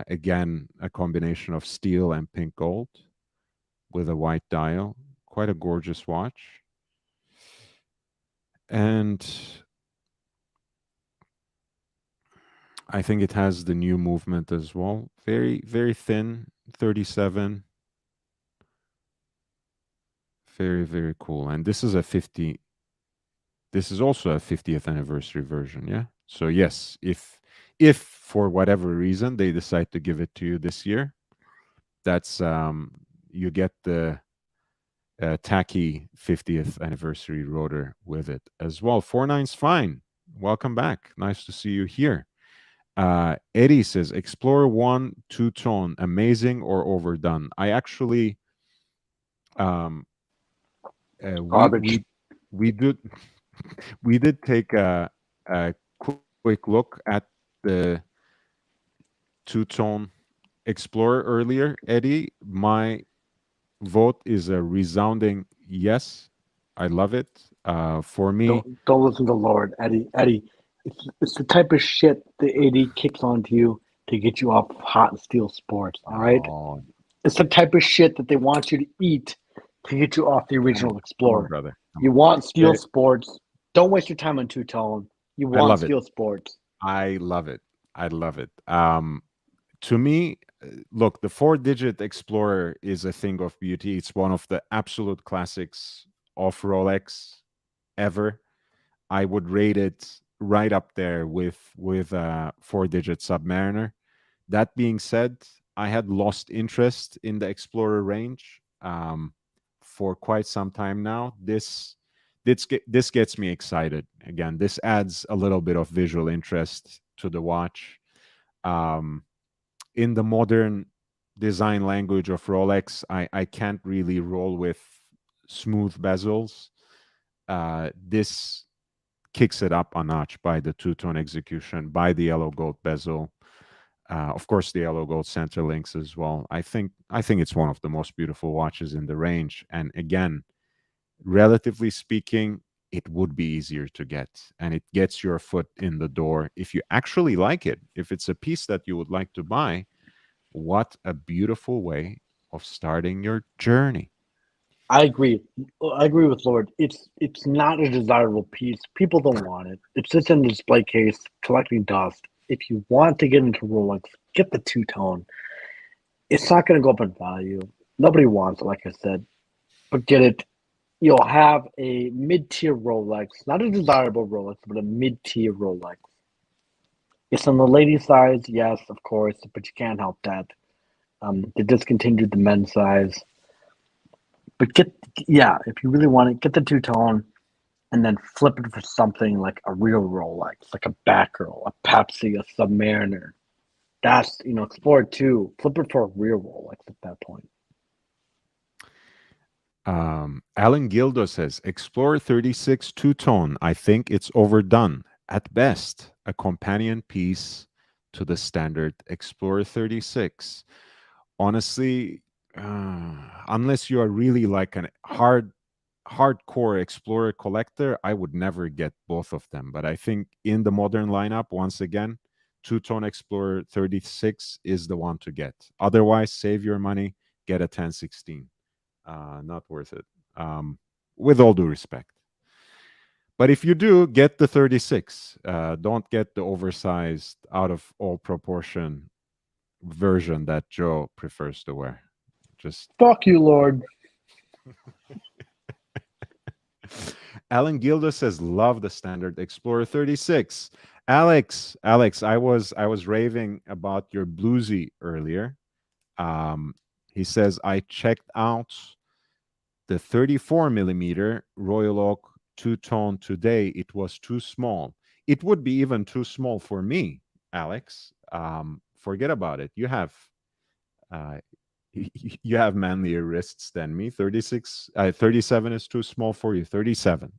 Again, a combination of steel and pink gold with a white dial. Quite a gorgeous watch. And I think it has the new movement as well. Very, very thin, 37. Very, very cool. And this is this is also a 50th anniversary version, yeah? So yes, if for whatever reason they decide to give it to you this year, that's you get the tacky 50th anniversary rotor with it as well. 49's fine. Welcome back. Nice to see you here. Eddie says, Explorer 1 two-tone, amazing or overdone? I actually, um, Garbage. we did we did take a quick look at the two-tone Explorer earlier. Eddie, my vote is a resounding yes. I love it. For me, Don't listen to Lord Eddie. Eddie, it's the type of shit the AD kicks onto you to get you off hot and steel sports. All right, no, it's the type of shit that they want you to eat to get you off the come on, original come on, Explorer. brother. Come You on. want steel Eh, sports. Don't waste your time on two tone. You I want love it. steel sports. I love it. I love it. To me, look, the four-digit Explorer is a thing of beauty. It's one of the absolute classics of Rolex ever. I would rate it right up there with four-digit Submariner. That being said, I had lost interest in the Explorer range for quite some time now. This gets me excited again. This adds a little bit of visual interest to the watch. Um, in the modern design language of Rolex, I can't really roll with smooth bezels. This kicks it up a notch by the two-tone execution, by the yellow gold bezel. Of course, the yellow gold center links as well. I think it's one of the most beautiful watches in the range. And again, relatively speaking, it would be easier to get, and it gets your foot in the door if you actually like it. If it's a piece that you would like to buy, what a beautiful way of starting your journey. I agree. I agree with Lord. It's not a desirable piece. People don't want it. It sits in the display case collecting dust. If you want to get into Rolex, get the two tone. It's not going to go up in value. Nobody wants it, like I said. But get it. You'll have a mid-tier Rolex, not a desirable Rolex, but a mid-tier Rolex. It's on the lady size, yes, of course, but you can't help that. They discontinued the men's size. But yeah, if you really want it, get the two tone and then flip it for something like a real Rolex, like a Batgirl, a Pepsi, a Submariner. That's, Explorer 2. Flip it for a real Rolex at that point. Alan Gildo says Explorer 36 two-tone. I think it's overdone. At best, a companion piece to the standard Explorer 36. Honestly, unless you are really like a hardcore Explorer collector, I would never get both of them. But I think in the modern lineup, once again, two-tone Explorer 36 is the one to get. Otherwise, save your money, get a 1016. Not worth it. With all due respect. But if you do, get the 36. Don't get the oversized, out of all proportion version that Joe prefers to wear. Just Fuck you, Lord. Alan Gilda says, love the standard Explorer 36. Alex, I was raving about your Bluesy earlier. He says, I checked out the 34 millimeter Royal Oak two-tone today. It was too small. It would be even too small for me, Alex. Forget about it. Uh, you have manlier wrists than me. 37 is too small for you. 37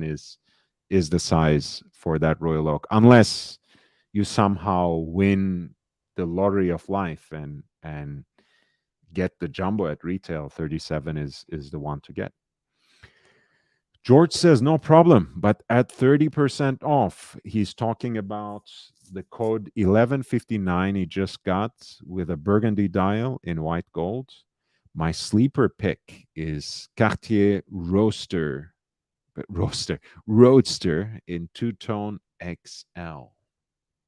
is the size for that Royal Oak, unless you somehow win the lottery of life and get the jumbo at retail. 37 is the one to get. George says no problem, but at 30% off. He's talking about the code 1159 he just got with a burgundy dial in white gold. My sleeper pick is Cartier Roadster in two-tone XL.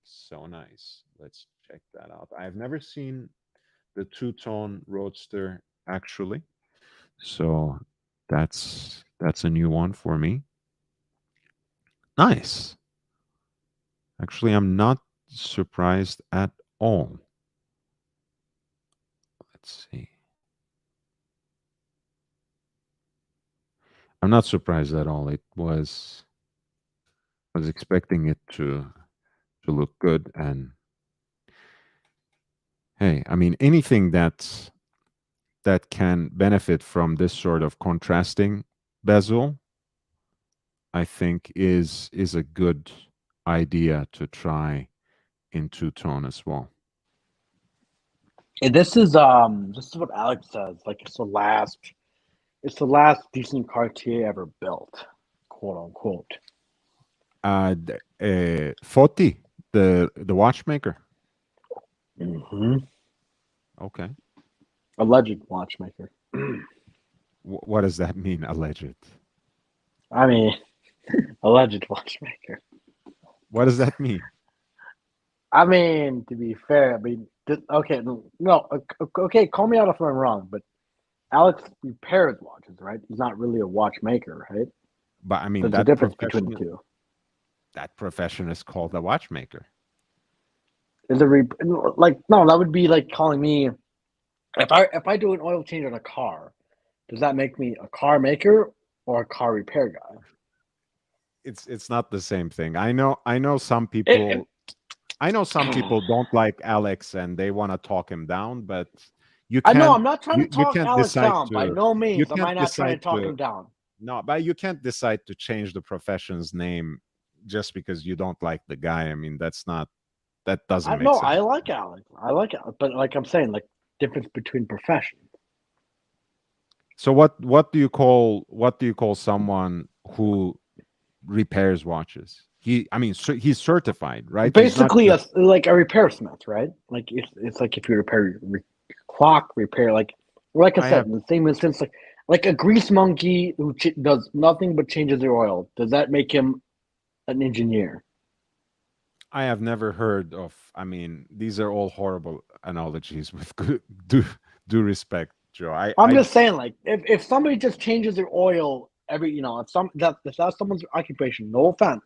So nice. Let's check that out. I've never seen the two-tone Roadster actually. So that's a new one for me. Nice. Actually, I'm not surprised at all. Let's see. I'm not surprised at all. I was expecting it to look good. And hey, I mean, anything that can benefit from this sort of contrasting bezel, I think is a good idea to try in two-tone as well. And this is what Alex says. Like it's the last decent Cartier ever built, quote unquote. Foti, the watchmaker. Mm-hmm. Okay. Alleged watchmaker. What does that mean, alleged? I mean, alleged watchmaker. What does that mean? I mean, to be fair, I mean, okay, no, okay, call me out if I'm wrong, but Alex repairs watches, right? He's not really a watchmaker, right? But I mean, There's a difference between the two. That profession is called a watchmaker. Is it like no? That would be like calling me if I do an oil change on a car. Does that make me a car maker or a car repair guy? It's not the same thing. I know some people. I know some people don't like Alex and they want to talk him down, but you can't. I know I'm not trying to talk can't Alex decide down. By no means am I not trying to talk him down. No, but you can't decide to change the profession's name just because you don't like the guy. I mean, that doesn't make sense. I like Alex. But like I'm saying, like difference between professions. So what do you call someone who repairs watches? He's certified, right? Basically, like a repair smith, right? Like it's like if you repair your clock, like I said, in the same instance, like a grease monkey who does nothing but changes the oil. Does that make him an engineer? I have never heard of. I mean, these are all horrible analogies. With due respect, Joe. I'm just saying, like if somebody just changes their oil every, if that's someone's occupation, no offense.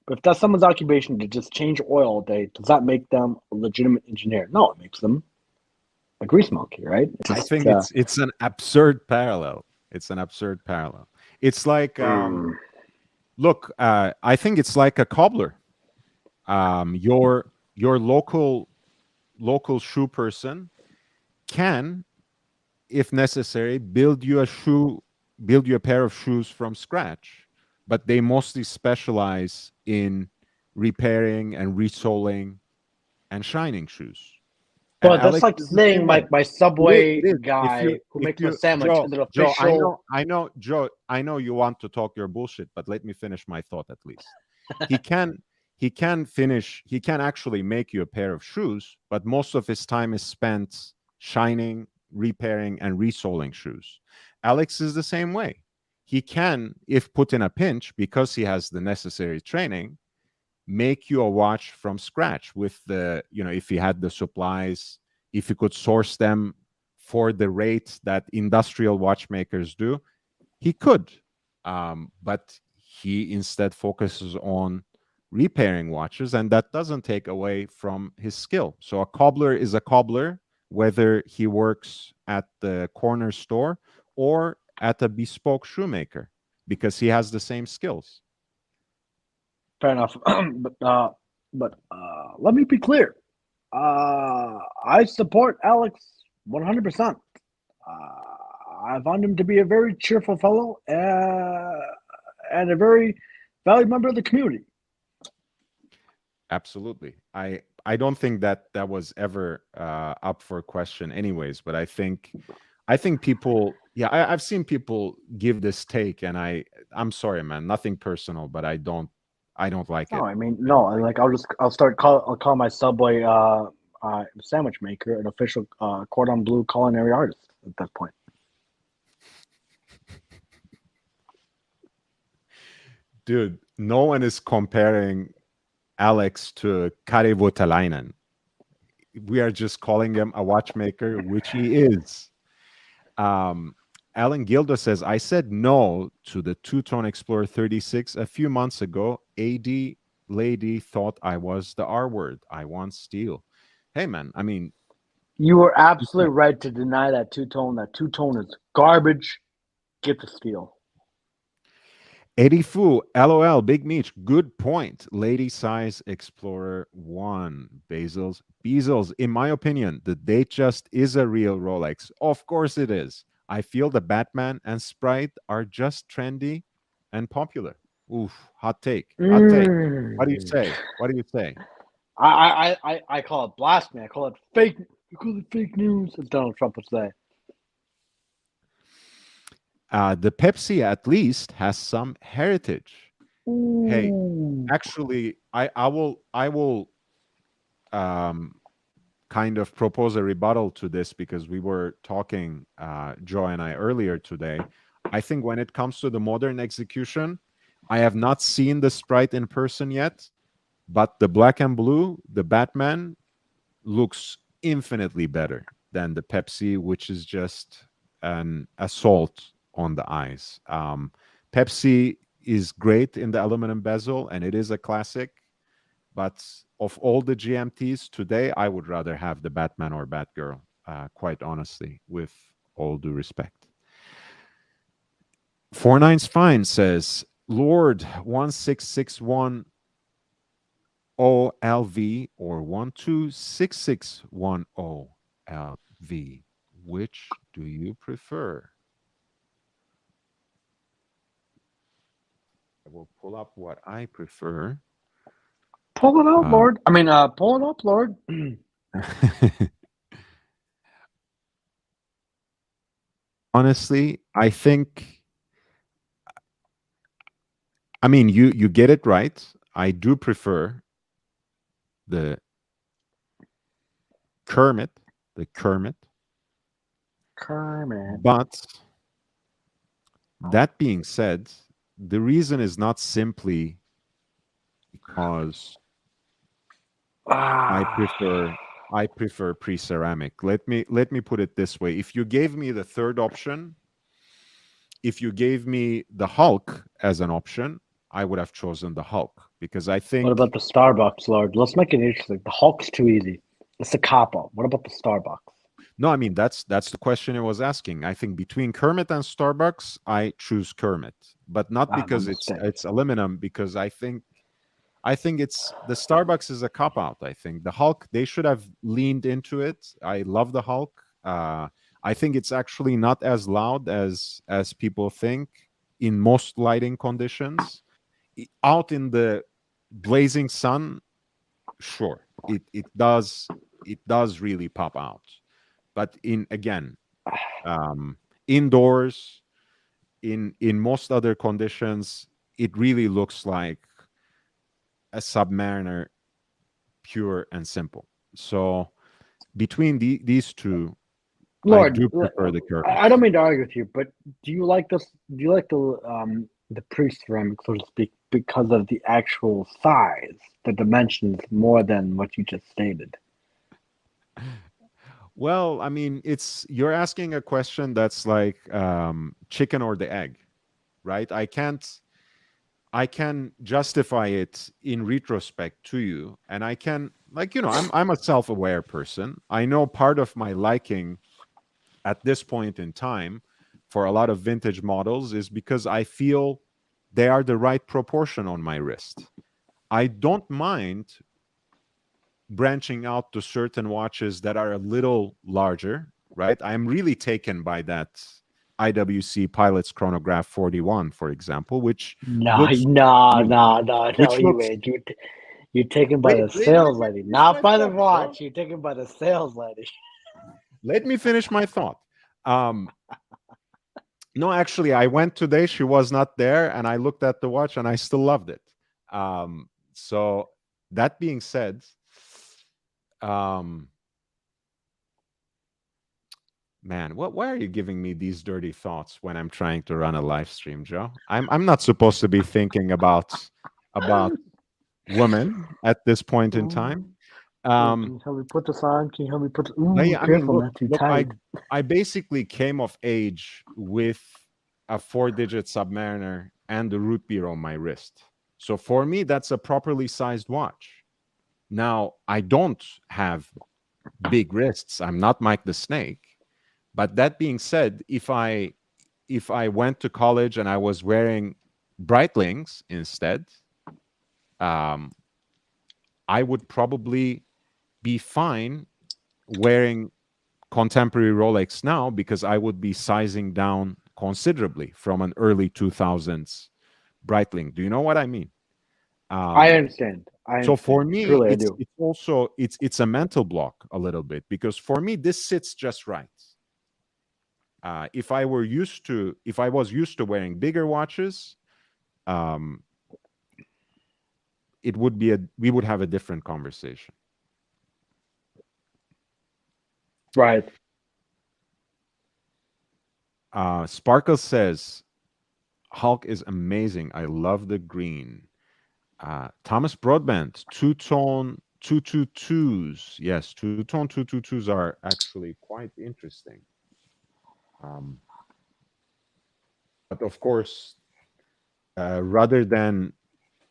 But if that's someone's occupation to just change oil all day, does that make them a legitimate engineer? No, it makes them a grease monkey, right? I think it's an absurd parallel. It's an absurd parallel. It's like, look, I think it's like a cobbler. Your local shoe person can, if necessary, build you a pair of shoes from scratch. But they mostly specialize in repairing and resoling and shining shoes. But that's like saying my Subway guy who makes a sandwich is an official. Joe, I know you want to talk your bullshit, but let me finish my thought at least. He can actually make you a pair of shoes, but most of his time is spent shining, repairing, and resoling shoes. Alex is the same way. He can, if put in a pinch, because he has the necessary training, make you a watch from scratch with if he had the supplies, if he could source them for the rate that industrial watchmakers do, he could. But he instead focuses on repairing watches, and that doesn't take away from his skill. So a cobbler is a cobbler, whether he works at the corner store or at a bespoke shoemaker, because he has the same skills. Fair enough. But let me be clear. I support Alex 100%. I find him to be a very cheerful fellow and a very valued member of the community. Absolutely. I don't think that was ever up for question anyways, but I think people, I've seen people give this take, and I'm sorry, man, nothing personal, but I don't like it. No, I mean, no, like I'll call my Subway sandwich maker an official cordon bleu culinary artist at that point. Dude, no one is comparing Alex to Kari Voutilainen. We are just calling him a watchmaker, which he is. Alan Gilda says, I said no to the two-tone Explorer 36 a few months ago. AD lady thought I was the R word. I want steel. Hey, man, I mean... You were absolutely right to deny that two-tone. That two-tone is garbage. Get the steel. Eddie Fu, LOL, Big Meech, good point. Lady Size Explorer 1, Bezos. In my opinion, the Datejust is a real Rolex. Of course it is. I feel the Batman and Sprite are just trendy and popular. Oof, hot take. Hot take. What do you say? What do you say? I call it blasphemy. I call it fake. You call it fake news, as Donald Trump would say. The Pepsi at least has some heritage. Hey, Ooh. actually, I will kind of propose a rebuttal to this because we were talking, Joe and I, earlier today. I think when it comes to the modern execution, I have not seen the Sprite in person yet, but the black and blue, the Batman, looks infinitely better than the Pepsi, which is just an assault on the eyes. Pepsi is great in the aluminum bezel, and it is a classic. But of all the GMTs today, I would rather have the Batman or Batgirl, quite honestly, with all due respect. 49's Fine says, Lord 16610 LV or 126610 LV. Which do you prefer? I will pull up what I prefer. Pull it out, Lord. I mean, pull it up, Lord. Honestly, I think, I mean, you get it right. I do prefer the Kermit. But that being said, the reason is not simply because I prefer pre-ceramic. Let me put it this way. If you gave me the third option, if you gave me the Hulk as an option, I would have chosen the Hulk because I think. What about the Starbucks, Lord? Let's make it interesting. The Hulk's too easy. It's a cop-out. What about the Starbucks? No, I mean that's the question I was asking. I think between Kermit and Starbucks, I choose Kermit, but not because it's aluminum. Because I think it's the Starbucks is a cop out. I think the Hulk, they should have leaned into it. I love the Hulk. I think it's actually not as loud as people think in most lighting conditions. Out in the blazing sun, sure, it does really pop out. But indoors, in most other conditions, it really looks like a Submariner, pure and simple. So between these two, Lord, I do prefer the Kermit. I don't mean to argue with you, but do you like this? Do you like the pre-ceramic, so to speak, because of the actual size, the dimensions, more than what you just stated? Well, I mean, you're asking a question that's like chicken or the egg, right? I can justify it in retrospect to you, and I can, like, I'm a self-aware person. I know part of my liking at this point in time for a lot of vintage models is because I feel they are the right proportion on my wrist. I don't mind branching out to certain watches that are a little larger, right? I'm really taken by that IWC Pilot's Chronograph 41, for example, which No, you looks, ain't. You're taken by the sales lady, not by the watch. You're taken by the sales lady. Let me finish my thought. No, actually, I went today. She was not there, and I looked at the watch, and I still loved it. So that being said, man, why are you giving me these dirty thoughts when I'm trying to run a live stream, Joe? I'm not supposed to be thinking about women at this point in time. Can you help me put this on? Can you help me put? Ooh, Yeah, I careful, mean, not too look, tight. I basically came of age with a 4-digit Submariner and the root beer on my wrist. So for me, that's a properly sized watch. Now, I don't have big wrists. I'm not Mike the Snake. But that being said, if I went to college and I was wearing Breitlings instead, um, I would probably be fine wearing contemporary Rolex now because I would be sizing down considerably from an early 2000s Breitling. Do you know what I mean? I Um, understand. I so for understand. me, Truly, I it's do. it's also it's a mental block a little bit because for me this sits just right. If I was used to wearing bigger watches, um, it would be we would have a different conversation. Right. Sparkle says Hulk is amazing. I love the green. Thomas Broadbent, two-tone 222s. Yes, two-tone 222s are actually quite interesting. Um, but of course, rather than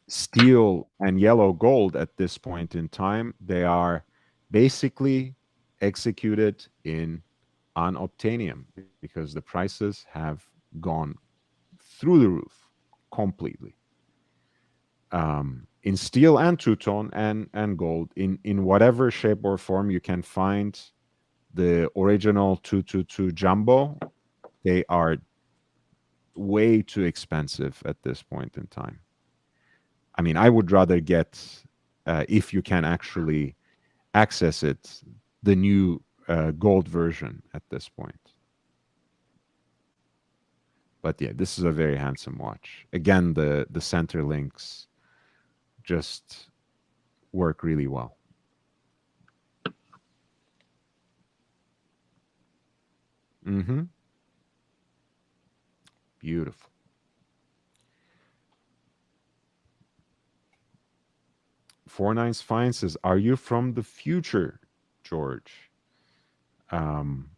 steel and yellow gold at this point in time, they are basically executed in unobtainium because the prices have gone through the roof completely. In steel and two-tone and gold in whatever shape or form you can find the original 222 jumbo, they are way too expensive at this point in time. I mean, I would rather get, if you can actually access it, the new gold version at this point. But yeah, this is a very handsome watch. Again, the center links just work really well. Mm-hmm. Beautiful. Four Nines Fine says, "Are you from the future, George?" Um,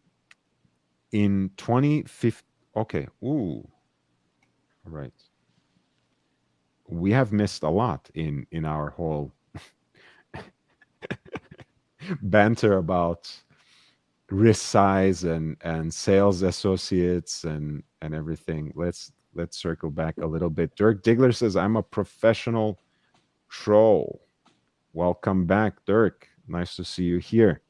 in 2015. Okay. Ooh. All right. We have missed a lot in our whole banter about wrist size and sales associates and everything. Let's circle back a little bit. Dirk Diggler says, "I'm a professional troll." Welcome back, Dirk. Nice to see you here.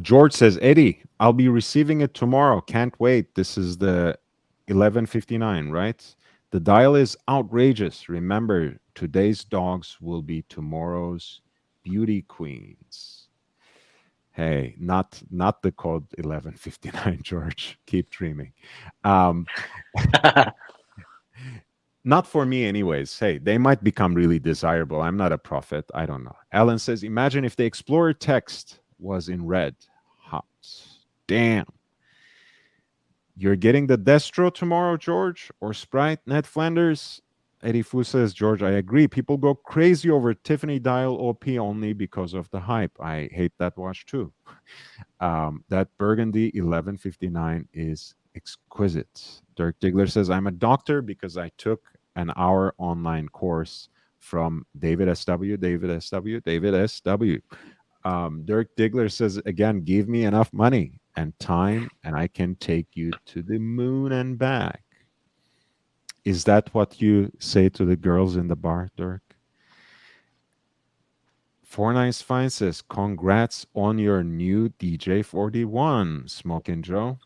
George says, "Eddie, I'll be receiving it tomorrow. Can't wait. This is the 11:59, right? The dial is outrageous. Remember, today's dogs will be tomorrow's beauty queens." Hey, not the code 11:59, George. Keep dreaming. Um, not for me, anyways. Hey, they might become really desirable. I'm not a prophet. I don't know. Alan says, "Imagine if the Explorer text was in red." Hot. Damn. You're getting the Destro tomorrow, George? Or Sprite? Ned Flanders? Eddie Fu says, "George, I agree. People go crazy over Tiffany dial OP only because of the hype. I hate that watch too." That Burgundy 1159 is exquisite. Dirk Diggler says, "I'm a doctor because I took an hour online course from David SW, David SW, David SW." Dirk Diggler says, "Again, give me enough money and time, and I can take you to the moon and back." Is that what you say to the girls in the bar, Dirk? Four Nice Fine says, "Congrats on your new DJ41, Smokin' Joe."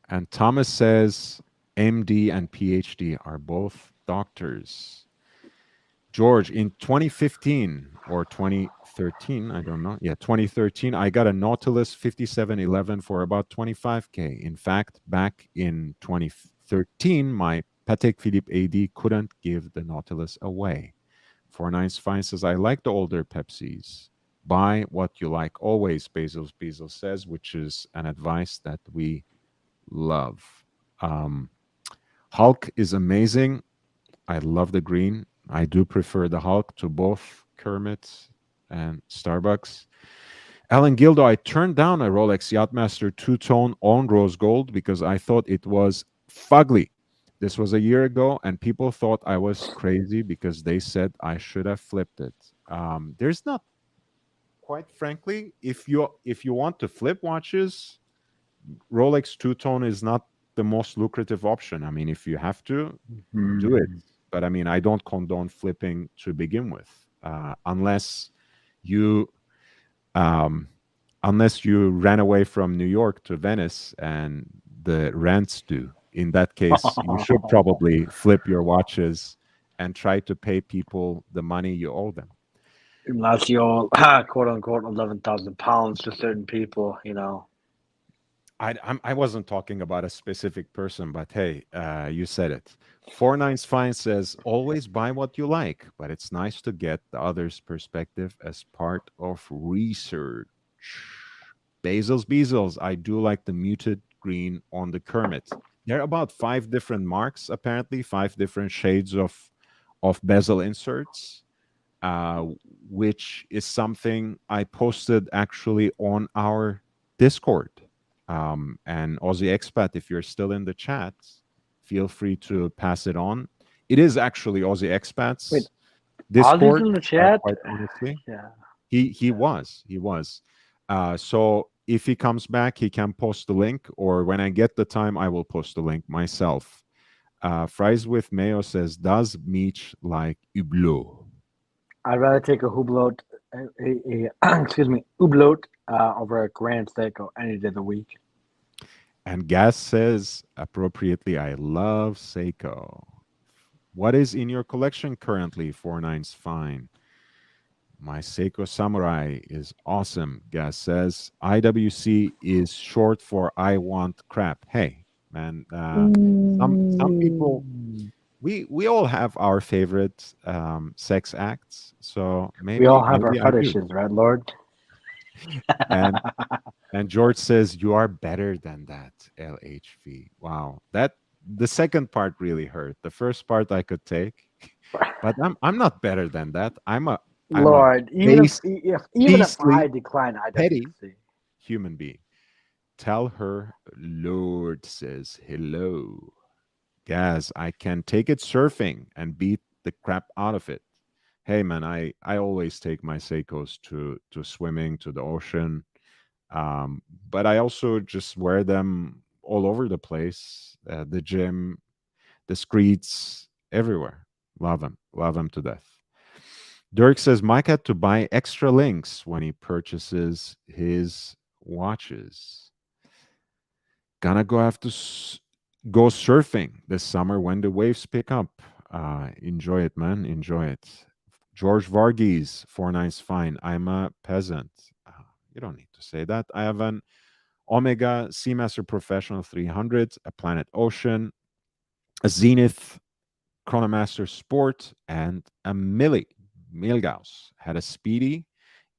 And Thomas says, "MD and PhD are both doctors." George, in 2015 or 2013, I don't know. Yeah, 2013, I got a Nautilus 5711 for about 25K. In fact, back in 2013, my Patek Philippe AD couldn't give the Nautilus away. Four Nines Fine says, "I like the older Pepsis. Buy what you like always," Bezos says, which is an advice that we love. Um, Hulk is amazing. I love the green. I do prefer the Hulk to both Kermit and Starbucks. Alan Gildo, I turned down a Rolex Yacht-Master two-tone on rose gold because I thought it was fugly. This was a year ago, and people thought I was crazy because they said I should have flipped it. There's not, quite frankly, if you want to flip watches, Rolex two-tone is not the most lucrative option. I mean, if you have to, do it. Mhm. But I mean, I don't condone flipping to begin with, unless you um, unless you ran away from New York to Venice and the rents due. In that case, you should probably flip your watches and try to pay people the money you owe them. Unless you're quote unquote 11,000 pounds to certain people, you know. I wasn't talking about a specific person, but hey, you said it. Four Nines Fine says always buy what you like, but it's nice to get the other's perspective as part of research. Bezels, I do like the muted green on the Kermit. There are about five different marks, apparently, five different shades of bezel inserts, uh, which is something I posted actually on our Discord. And Aussie Expat, if you're still in the chat, feel free to pass it on. It is actually Aussie Wait, Expat's Ozzy's Discord, in the chat? quite honestly. Yeah. He was. So if he comes back, he can post the link, or when I get the time, I will post the link myself. Fries with Mayo says, "Does Meech like Hublot?" I'd rather take a hublot, excuse me, hublot over a Grand Seiko any day of the week. And Gas says, appropriately, "I love Seiko." What is in your collection currently? 49's fine. My Seiko Samurai is awesome, Gas says. IWC is short for I want crap. Hey, man, some people, Mm. we all have our favorite sex acts. So We all maybe have our I do. fetishes, right, Lord? And and George says, "You are better than that, LHV." Wow, that the second part really hurt. The first part I could take, but I'm not better than that. I'm a Lord, base, even if I beastly, decline petty IWC, human being. Tell her, Lord says hello. Gaz, I can take it surfing and beat the crap out of it. Hey man, I always take my Seikos to swimming, to the ocean. But I also just wear them all over the place, the gym, the streets, everywhere. Love them to death. Dirk says Mike had to buy extra links when he purchases his watches. Gonna go have to go surfing this summer when the waves pick up. Enjoy it, man. Enjoy it. George Varghese, 49's fine. I'm a peasant. You don't need to say that. I have an Omega Seamaster Professional 300, a Planet Ocean, a Zenith Chronomaster Sport, and a Milgauss. Had a Speedy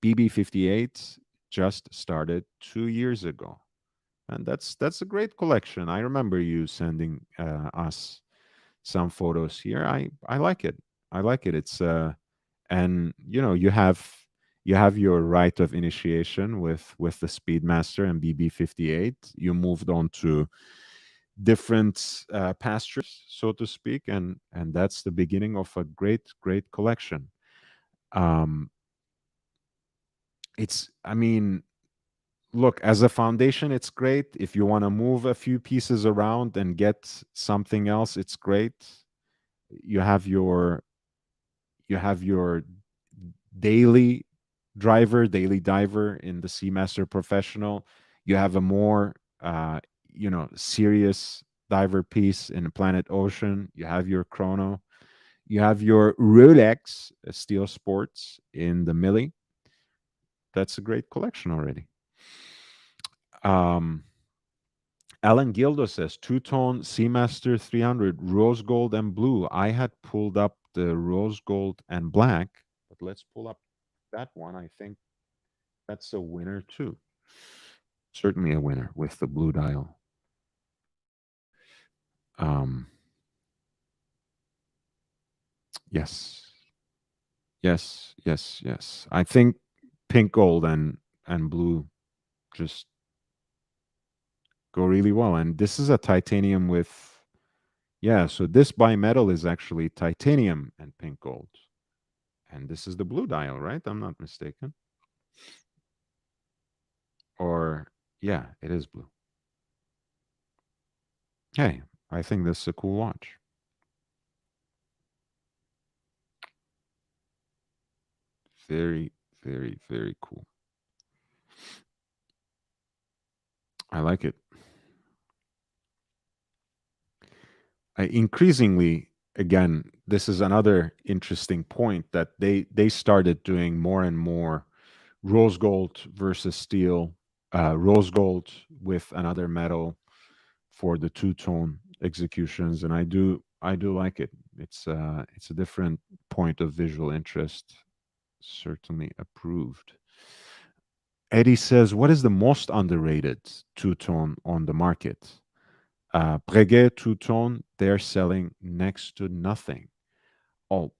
BB58, just started 2 years ago. And that's a great collection. I remember you sending us some photos here. I like it. I like it. It's and you have your rite of initiation with the Speedmaster and BB58. You moved on to different pastures, so to speak, and that's the beginning of a great collection. Um, it's I mean, look, as a foundation, it's great. If you want to move a few pieces around and get something else, it's great. You have your daily daily diver in the Seamaster Professional. You have a more serious diver piece in the Planet Ocean. You have your chrono. You have your Rolex Steel Sports in the Millie. That's a great collection already. Um, Alan Gildo says two-tone Seamaster 300 rose gold and blue. I had pulled up the rose gold and black, but let's pull up that one. I think that's a winner too. Certainly a winner with the blue dial. Um, yes, yes. I think pink, gold, and blue just go really well. And this is a titanium with, yeah. So this bimetal is actually titanium and pink gold, and this is the blue dial, right? I'm not mistaken. Or yeah, it is blue. Hey, I think this is a cool watch. Very, very, very cool. I like it. Increasingly, again, this is another interesting point that they started doing more and more rose gold versus steel, rose gold with another metal for the two-tone executions, and I do like it. It's a different point of visual interest. Certainly approved. Eddie says, "What is the most underrated two-tone on the market?" Breguet two-tone, they're selling next to nothing. Oh,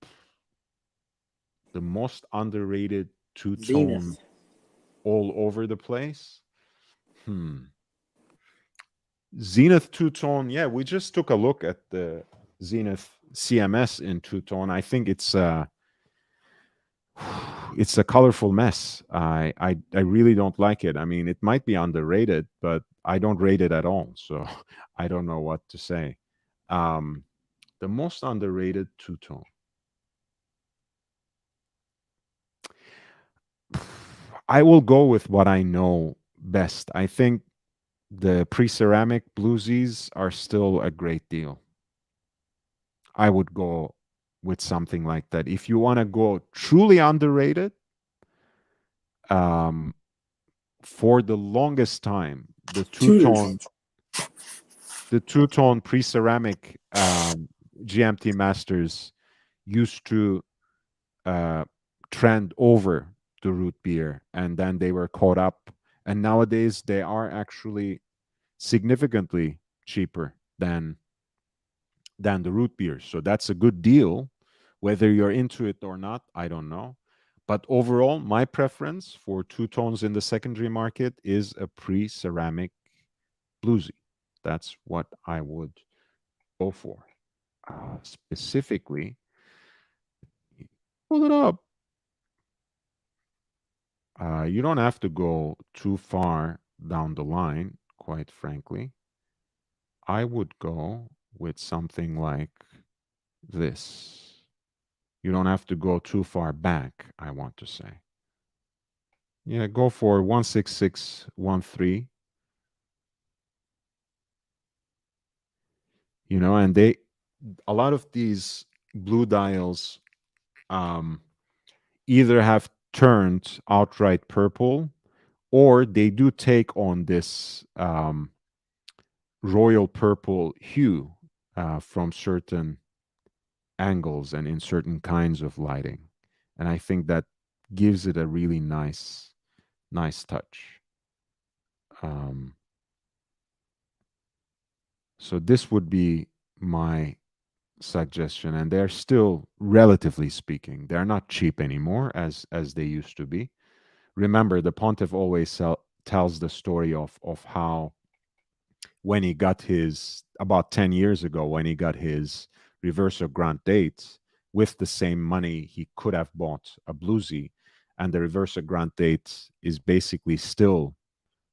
the most underrated two-tone Zenith. all over the place. Hmm. Zenith two-tone. Yeah, we just took a look at the Zenith CMS in two-tone. I think it's a colorful mess. I really don't like it. I mean, it might be underrated, but I don't rate it at all. So I don't know what to say. Um, the most underrated two-tone. I will go with what I know best. I think the pre-ceramic bluesies are still a great deal. I would go with something like that. If you want to go truly underrated, um, for the longest time, Tudors. the two-tone pre-ceramic GMT Masters used to uh, trend over the root beer, and then they were caught up. And nowadays, they are actually significantly cheaper than the root beers. So that's a good deal. Whether you're into it or not, I don't know. But overall, my preference for two tones in the secondary market is a pre ceramic bluesy. That's what I would go for. Specifically, pull it up. You don't have to go too far down the line, quite frankly. I would go with something like this. You don't have to go too far back, I want to say. Yeah, go for 16613. And a lot of these blue dials um, either have turned outright purple or they do take on this royal purple hue from certain angles and in certain kinds of lighting. And I think that gives it a really nice touch. Um, so this would be my suggestion, and they're still, relatively speaking, they're not cheap anymore as they used to be. Remember, the Pontiff always tells the story of how when he got his about 10 years ago when he got his reverso grant date, with the same money he could have bought a bluesy, and the reverso grant date is basically still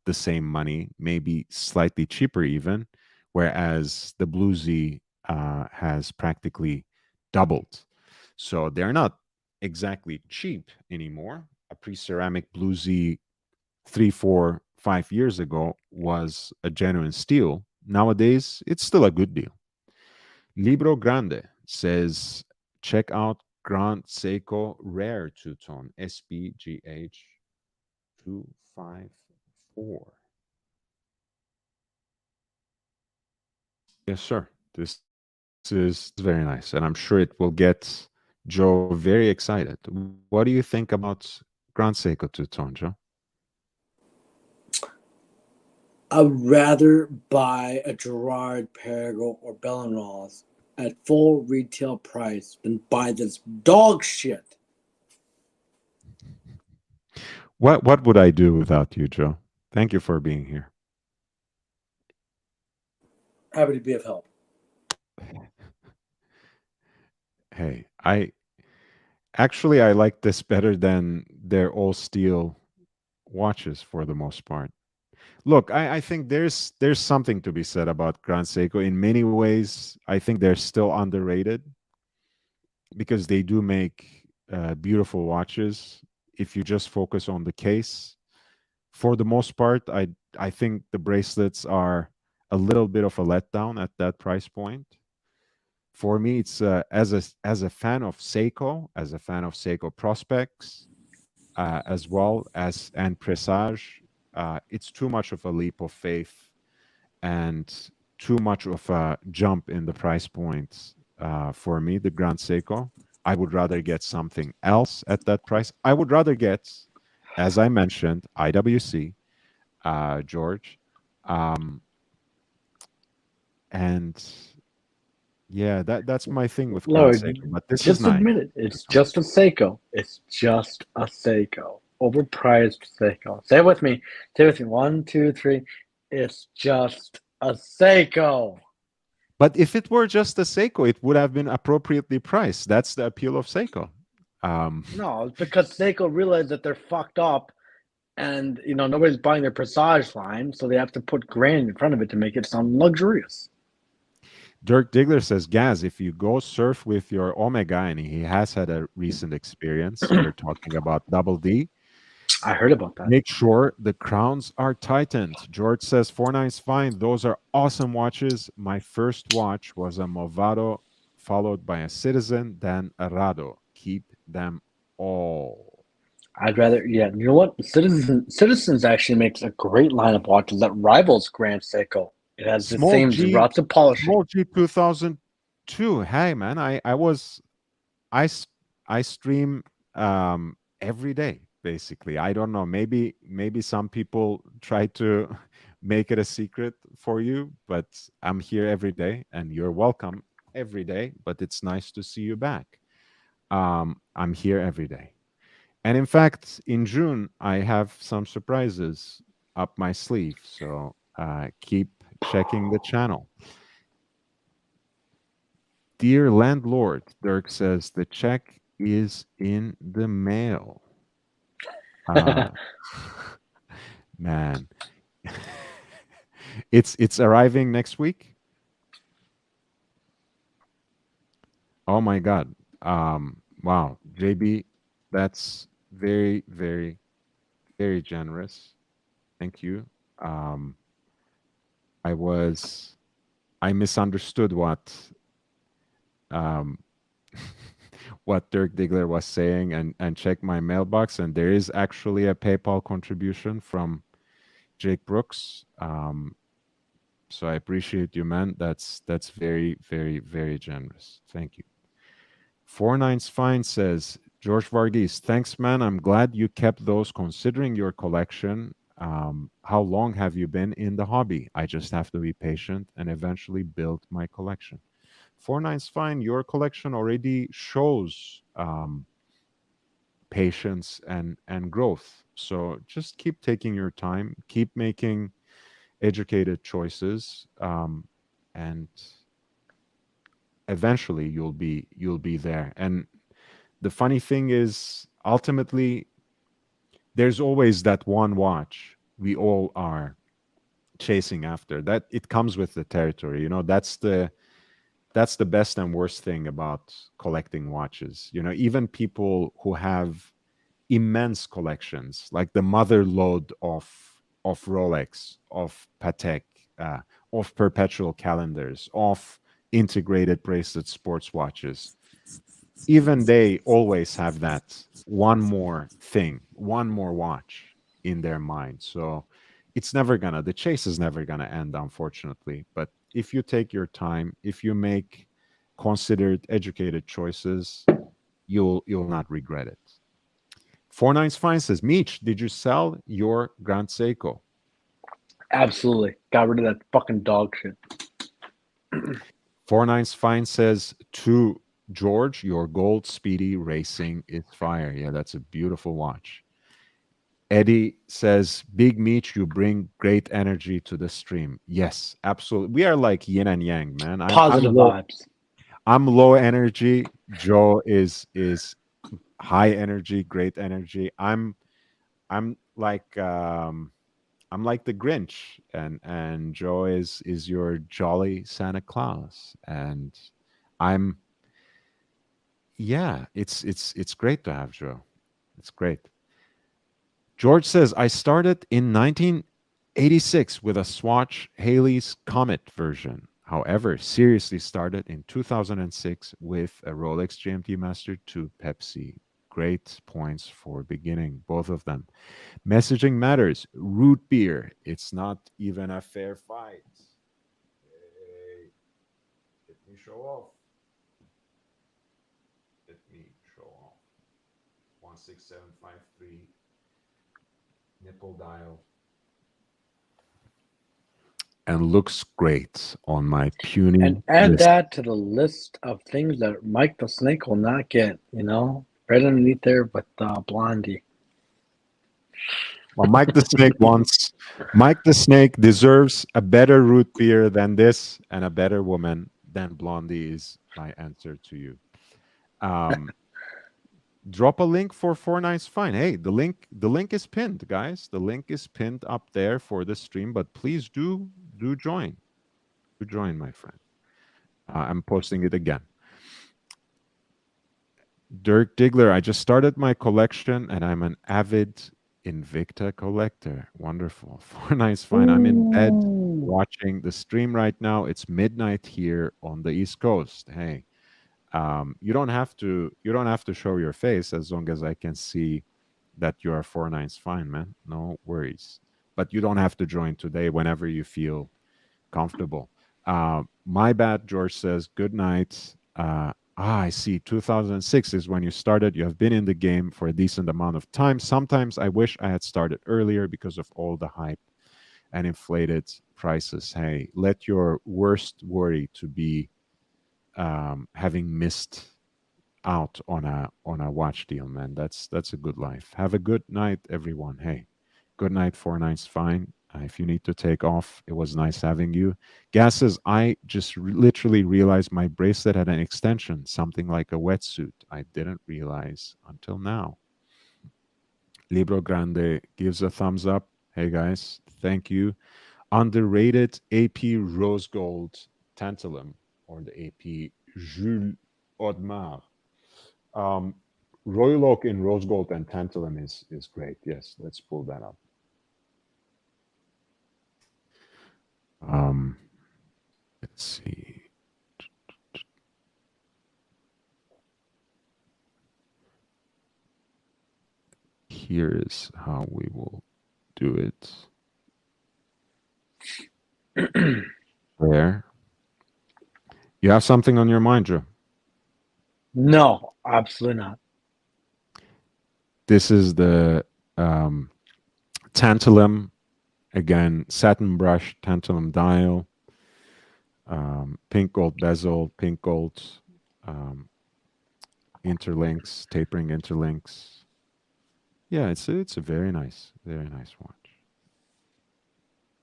the same money, maybe slightly cheaper even, whereas the bluesy has practically doubled. So they're not exactly cheap anymore. A pre-ceramic bluesy 3, 4, 5 years ago was a genuine steal. Nowadays, it's still a good deal. Libro Grande says, check out Grand Seiko Rare Two-Tone SPGH 254. Yes, sir. This is very nice, and I'm sure it will get Joe very excited. What do you think about Grand Seiko Two-Tone, Joe? I would rather buy a Gerard, Perigal, or Bell & Ross at full retail price than buy this dog shit. What would I do without you, Joe? Thank you for being here. Happy to be of help. Hey, I like this better than their all steel watches for the most part. Look, I think there's something to be said about Grand Seiko. In many ways, I think they're still underrated because they do make beautiful watches. If you just focus on the case, for the most part, I think the bracelets are a little bit of a letdown at that price point. For me, it's as a fan of Seiko, as a fan of Seiko prospects, as well as and Presage, it's too much of a leap of faith and too much of a jump in the price points for me. The Grand Seiko, I would rather get something else at that price. I would rather get, as I mentioned, IWC, George, um, and yeah, that's my thing with Grand Lord, Seiko. But this is just nice. admit it. It's just a Seiko. It's just a Seiko. Overpriced Seiko. Say it with me. Say it with me. 1, 2, 3. It's just a Seiko. But if it were just a Seiko, it would have been appropriately priced. That's the appeal of Seiko. No, it's because Seiko realized that they're fucked up and nobody's buying their Presage line, so they have to put grand in front of it to make it sound luxurious. Dirk Diggler says, Gaz, if you go surf with your Omega, and he has had a recent experience, we're talking about Double D, I heard about that. make sure the crowns are tightened. George says, 49 is fine. Those are awesome watches. My first watch was a Movado, followed by a Citizen, then a Rado. Keep them all. I'd rather, yeah. You know what? Citizens actually makes a great line of watches that rivals Grand Seiko. It has the Small same G, lots of polishing. Small G 2002. Hey, man, I stream every day basically. I don't know, maybe some people try to make it a secret for you, but I'm here every day and you're welcome every day, but it's nice to see you back. I'm here every day. And in fact, in June I have some surprises up my sleeve, so keep checking the channel. Dear landlord, Dirk says the check is in the mail. Man, it's arriving next week. Oh my God! Wow, JB, that's very, very, very generous. Thank you. Um, I misunderstood um, what Dirk Diggler was saying and checked my mailbox, and there is actually a PayPal contribution from Jake Brooks. So I appreciate you, man. That's very, very, very generous. Thank you. 49's Fine says, George Varghese, thanks, man. I'm glad you kept those considering your collection. How long have you been in the hobby? I just have to be patient and eventually build my collection. 49's Fine, your collection already shows patience and growth. So just keep taking your time, keep making educated choices, and eventually you'll be there. And the funny thing is, ultimately, there's always that one watch we all are chasing after. That it comes with the territory. That's the best and worst thing about collecting watches. Even people who have immense collections, like the mother lode of Rolex, of Patek, of perpetual calendars, of integrated bracelet sports watches, even they always have that one more thing, one more watch in their mind. So the chase is never gonna end, unfortunately. But if you take your time, if you make considered, educated choices, you'll not regret it. 49's Fine says, Meech, did you sell your Grand Seiko? Absolutely. Got rid of that fucking dog shit. 49's Fine says, to George, your gold Speedy Racing is fire. Yeah, that's a beautiful watch. Eddie says, Big Meech, you bring great energy to the stream. Yes, absolutely. We are like yin and yang, man. Positive vibes. I'm low energy. Joe is high energy, great energy. I'm like I'm like the Grinch, and Joe is your jolly Santa Claus, and I'm yeah. It's great to have Joe. It's great. George says I started in 1986 with a Swatch Halley's Comet version. However, seriously started in 2006 with a Rolex GMT Master 2 Pepsi. Great points for beginning, both of them. Messaging matters. Root beer. It's not even a fair fight. Hey, let me show off. Let me show off. 16753 nipple dial. And looks great on my puny. And add wrist. that to the list of things that Mike the Snake will not get, right underneath there with Blondie. Well, Mike the Snake deserves a better root beer than this and a better woman than Blondie is my answer to you. Drop a link for Four Nights Fine. Hey, the link is pinned, guys. The link is pinned up there for the stream, but please do join. Do join, my friend. I'm posting it again. Dirk Diggler, I just started my collection and I'm an avid Invicta collector. Wonderful. Four Nights Fine. I'm in bed watching the stream right now. It's midnight here on the East Coast. Hey, you don't have to show your face as long as I can see that you are Four Nights Fine, man. No worries. But you don't have to join today whenever you feel comfortable. My bad, George says, good night. I see. 2006 is when you started. You have been in the game for a decent amount of time. Sometimes I wish I had started earlier because of all the hype and inflated prices. Hey, let your worst worry to be having missed out on a watch deal, man. That's a good life. Have a good night, everyone. Hey, good night. 4 nights fine. If you need to take off, it was nice having you. Gas says, I just literally realized my bracelet had an extension, something like a wetsuit. I didn't realize until now. Libro Grande gives a thumbs up. Hey, guys, thank you. Underrated AP Rose Gold Tantalum, or the AP Jules Audemars. Royal Oak in Rose Gold and Tantalum is great. Yes, let's pull that up. Let's see. Here is how we will do it. There. You have something on your mind, Joe? No, absolutely not. This is the tantalum, again, satin brush, tantalum dial, pink gold bezel, pink gold interlinks, tapering interlinks. Yeah, it's a very nice watch.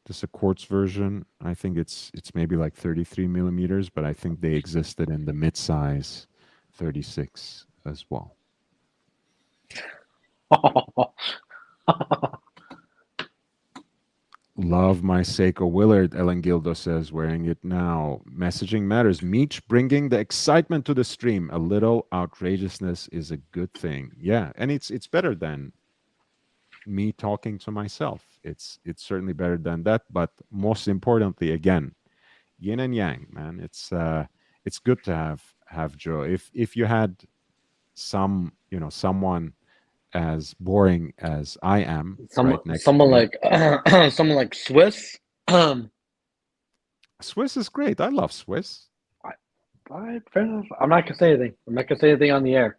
This is a quartz version. I think it's maybe like 33 millimeters, but I think they existed in the mid-size 36 as well. Love my Seiko Willard, Ellen Gildo says, wearing it now. Messaging matters. Meech bringing the excitement to the stream. A little outrageousness is a good thing. Yeah, and it's better than me talking to myself. It's certainly better than that, but most importantly, again, yin and yang, man. It's good to have Joe. If you had someone as boring as I am, someone right like someone like Swiss. Swiss is great. I love Swiss. All right, fair enough. I'm not gonna say anything. I'm not gonna say anything on the air.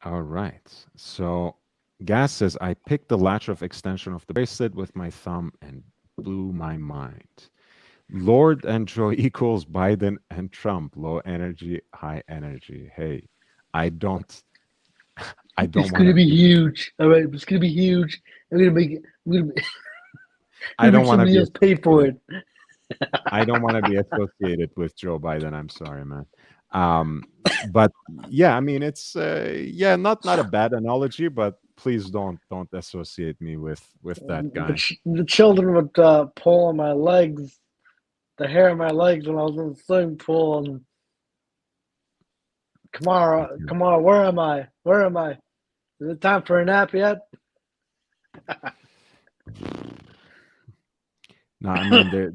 All right. So Gas says, I picked the latch of extension of the bracelet with my thumb and blew my mind. Lord and Joe equals Biden and Trump. Low energy, high energy. Hey, I don't It's gonna be huge. All right, it's gonna be huge. I'm gonna make it. I don't want to somebody be else pay for it. I don't want to be associated with Joe Biden. I'm sorry, man. But yeah, I mean, it's yeah, not a bad analogy, but please don't associate me with that guy. The children would pull on my legs, the hair on my legs when I was in the swimming pool. And come on, where am I? Where am I? Is it time for a nap yet? No, I mean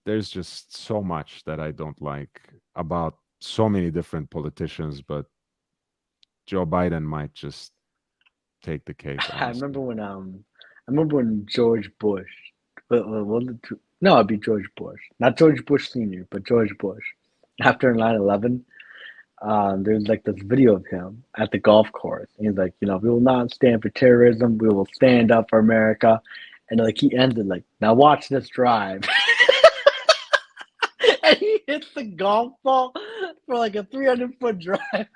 there's just so much that I don't like about so many different politicians, but Joe Biden might just take the cake. I Honestly. remember when George Bush, no, it'd be George Bush, not George Bush Senior, but George Bush. After 9/11, there's like this video of him at the golf course. And he's like, we will not stand for terrorism. We will stand up for America. And like he ends it like, now watch this drive. And he hits the golf ball for like a 300-foot drive.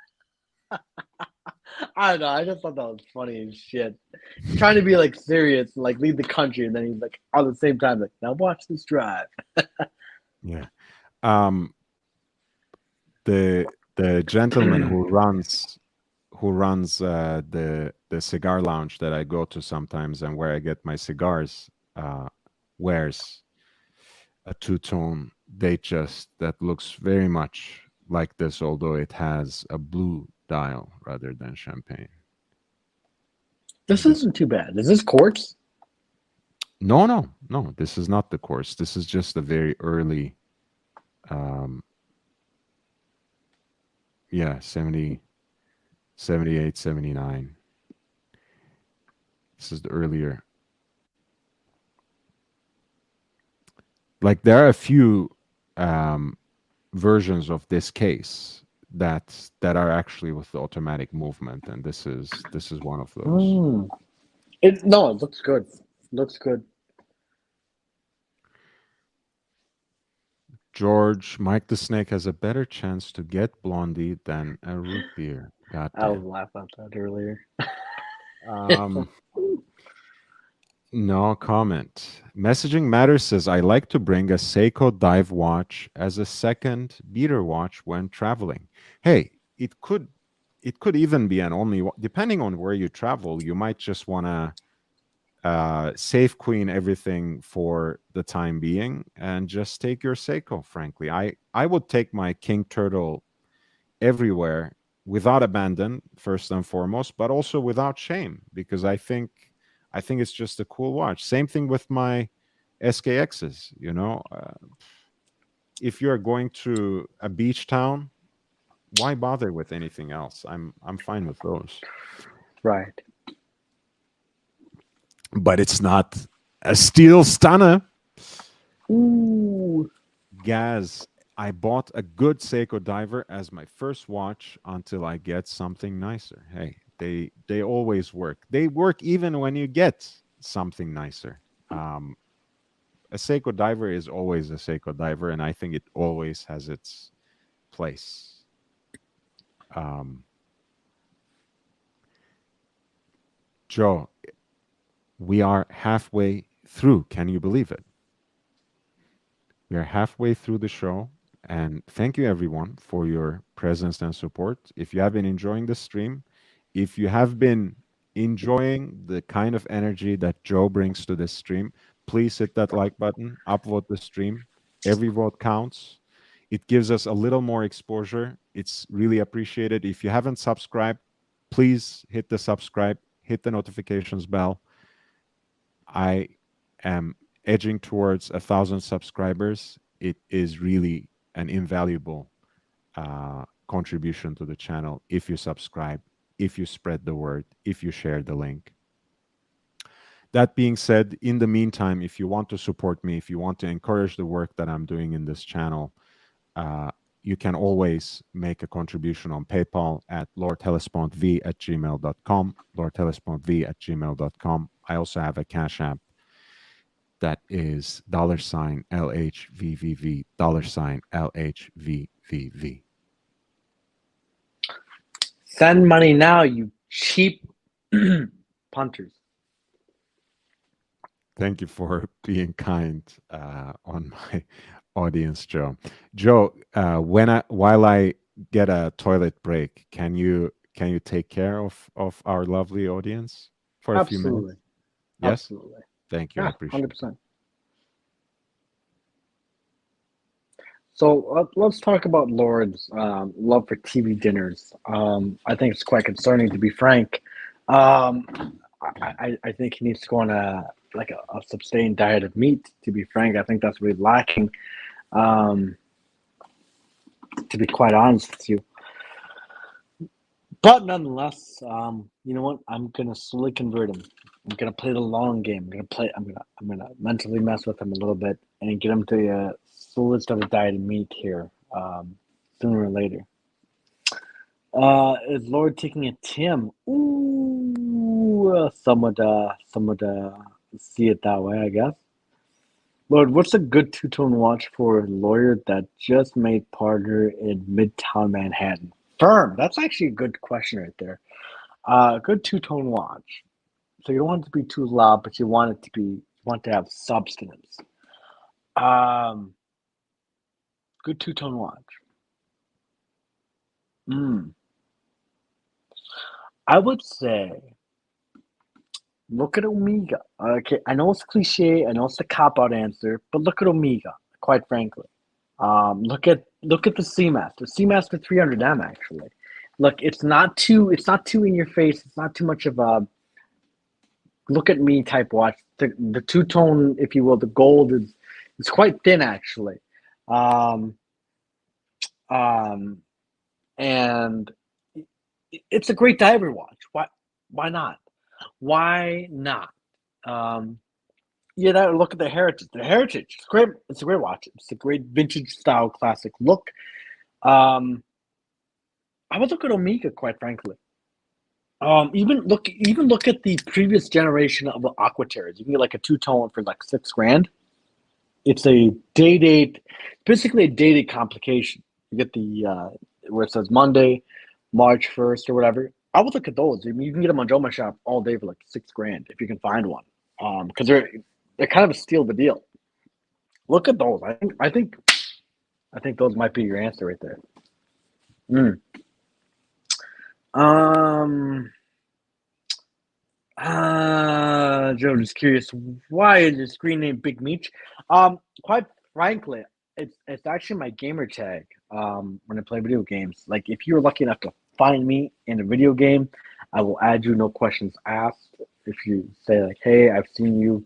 I don't know. I just thought that was funny as shit. He's trying to be like serious, like lead the country, and then he's like at the same time like, now watch this drive. Yeah. The gentleman who runs the cigar lounge that I go to sometimes and where I get my cigars wears a two-tone Datejust that looks very much like this, although it has a blue dial rather than champagne. This isn't too bad. Is this quartz? No. This is not the quartz. This is just a very early, 70, 78, 79. This is the earlier. Like there are a few versions of this case that are actually with the automatic movement, and this is one of those. It looks good. Looks good. George, Mike the Snake has a better chance to get Blondie than a root beer. God I was damn. laughing at that earlier. No comment. Messaging Matters says, I like to bring a Seiko dive watch as a second beater watch when traveling. Hey, it could even be an only, depending on where you travel, you might just want to safe queen everything for the time being and just take your Seiko, frankly. I would take my King Turtle everywhere without abandon, first and foremost, but also without shame, because I think it's just a cool watch. Same thing with my SKXs, if you're going to a beach town, why bother with anything else? I'm fine with those. Right. But it's not a steel stunner. Ooh. Gaz, I bought a good Seiko diver as my first watch until I get something nicer. Hey, they always work. They work even when you get something nicer. A Seiko diver is always a Seiko diver, and I think it always has its place. Joe, we are halfway through. Can you believe it? We are halfway through the show, and thank you everyone for your presence and support. If you have been enjoying the stream, if you have been enjoying the kind of energy that Joe brings to this stream, please hit that like button, upvote the stream. Every vote counts. It gives us a little more exposure. It's really appreciated. If you haven't subscribed, please hit the subscribe, hit the notifications bell. I am edging towards 1,000 subscribers. It is really an invaluable contribution to the channel if you subscribe, if you spread the word, if you share the link. That being said, in the meantime, if you want to support me, if you want to encourage the work that I'm doing in this channel, you can always make a contribution on PayPal at lordhellespontv@gmail.com, lordhellespontv@gmail.com. I also have a Cash App that is $LHVVV, $LHVVV. Send money now, you cheap punters. Thank you for being kind on my audience, Joe. Joe, while I get a toilet break, can you take care of our lovely audience for a few minutes? Absolutely. Yes. Absolutely. Thank you. I Yeah, appreciate 100%. So let's talk about Lord's love for TV dinners. I think it's quite concerning, to be frank. Um, I think he needs to go on a sustained diet of meat. To be frank, I think that's really lacking. Um, to be quite honest with you, but nonetheless, you know what? I'm gonna slowly convert him. I'm gonna play the long game. I'm gonna mentally mess with him a little bit and get him to slowly start a diet of meat here, sooner or later. Is Lord taking a Tim? Ooh, some would see it that way, I guess. Lord, what's a good two-tone watch for a lawyer that just made partner in Midtown Manhattan? Firm. That's actually a good question right there. Good two-tone watch. So you don't want it to be too loud, but you want it to be want to have substance. Um, Good two-tone watch. Mm. I would say look at Omega. Okay, I know it's cliche, I know it's the cop-out answer, but look at Omega, quite frankly. Look at the Seamaster. Seamaster 300M actually. Look, it's not too in your face. It's not too much of a look at me type watch. The two tone, if you will, the gold is it's quite thin actually. Um, um, and it's a great diver watch. Why not? Why not? Um, yeah, that look at the heritage. The heritage, it's great. It's a great watch. It's a great vintage style classic look. Um, I would look at Omega, quite frankly. Even look at the previous generation of the Aquaterras. You can get like a two tone for like 6 grand. It's a dated, basically a dated complication. You get the where it says Monday, March 1st or whatever. I would look at those. I mean, you can get them on Joma Shop all day for like 6 grand if you can find one. Because they're kind of a steal of a deal. Look at those. I think those might be your answer right there. Mm. Um. Joe, just curious, why is your screen name Big Meech? Quite frankly, it's actually my gamer tag. When I play video games, like if you're lucky enough to find me in a video game, I will add you, no questions asked. If you say like, "Hey, I've seen you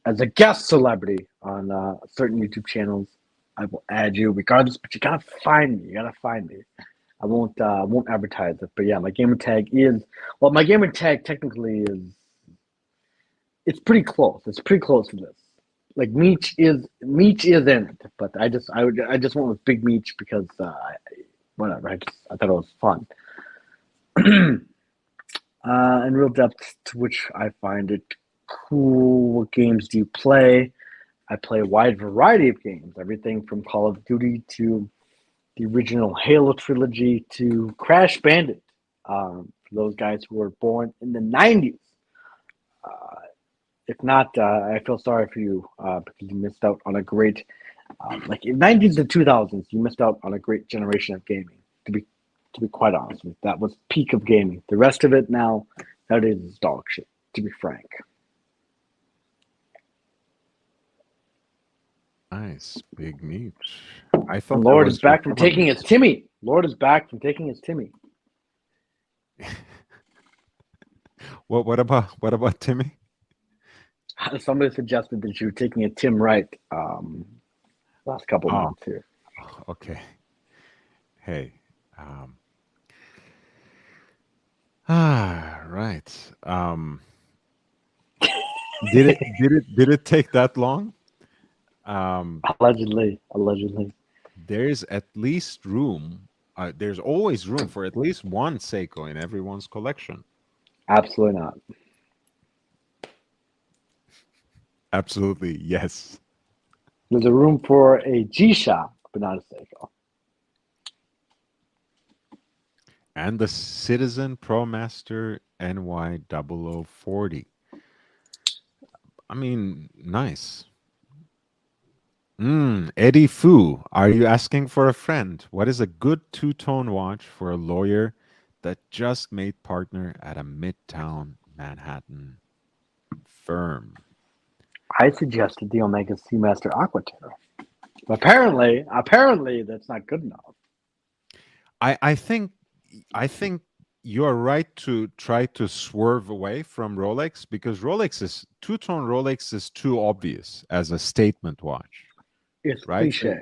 as a guest celebrity on certain YouTube channels," I will add you regardless. But you gotta find me. You gotta find me. I won't advertise it, but yeah, my gamer tag technically is it's pretty close. It's pretty close to this. Like Meech is in it, but I just went with Big Meech because whatever. I thought it was fun. In real depth, to which I find it cool. What games do you play? I play a wide variety of games, everything from Call of Duty to the original Halo trilogy to Crash Bandit. For those guys who were born in the 90s. Uh, if not, I feel sorry for you because you missed out on a great, like in 90s to 2000s, you missed out on a great generation of gaming. To be quite honest with you, that was peak of gaming. The rest of it nowadays is dog shit. To be frank. Nice, Big Meech. I thought And that Lord is was your back from former taking his name. Timmy. Lord is back from taking his Timmy. What about Timmy? Somebody suggested that you were taking a Tim Wright last couple Oh, months here. okay. Hey. Um, right. Did it take that long? Allegedly. There's at least room. There's always room for at least one Seiko in everyone's collection. Absolutely not. Absolutely, yes. There's a room for a G-Shock, but not a Seiko. And the Citizen ProMaster NY0040. I mean, nice. Eddie Fu, are you asking for a friend? What is a good two-tone watch for a lawyer that just made partner at a midtown Manhattan firm? I suggested the Omega Seamaster Aquaterra. Apparently, that's not good enough. I think you're right to try to swerve away from Rolex because Rolex is two-tone Rolex is too obvious as a statement watch, It's right? So, cliche.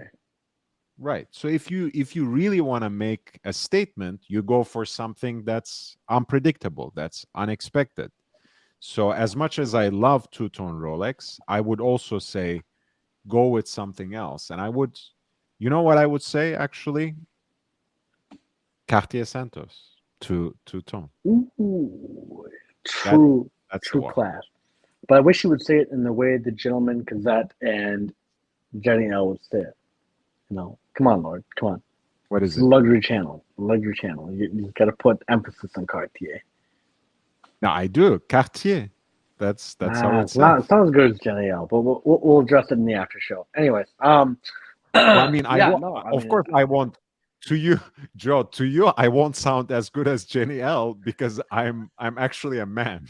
right. So if you really want to make a statement, you go for something that's unpredictable, that's unexpected. So as much as I love two-tone Rolex, I would also say go with something else. And I would, you know what I would say actually? Cartier Santos, two-tone. Ooh, That true, that's the true watch. class. But I wish you would say it in the way the Gentleman Gazette and Jenny L would say it. You know, come on, Lord, come on. What It's is a it? luxury channel. Luxury channel. You got to put emphasis on Cartier. No, I do. Cartier. That's how it's said. It's not as good as Jenny L, but we'll address it in the after show. Anyways, Well, I mean, yeah, no, I of mean, course, I want to you, Joe. To you, I won't sound as good as Jenny L because I'm actually a man,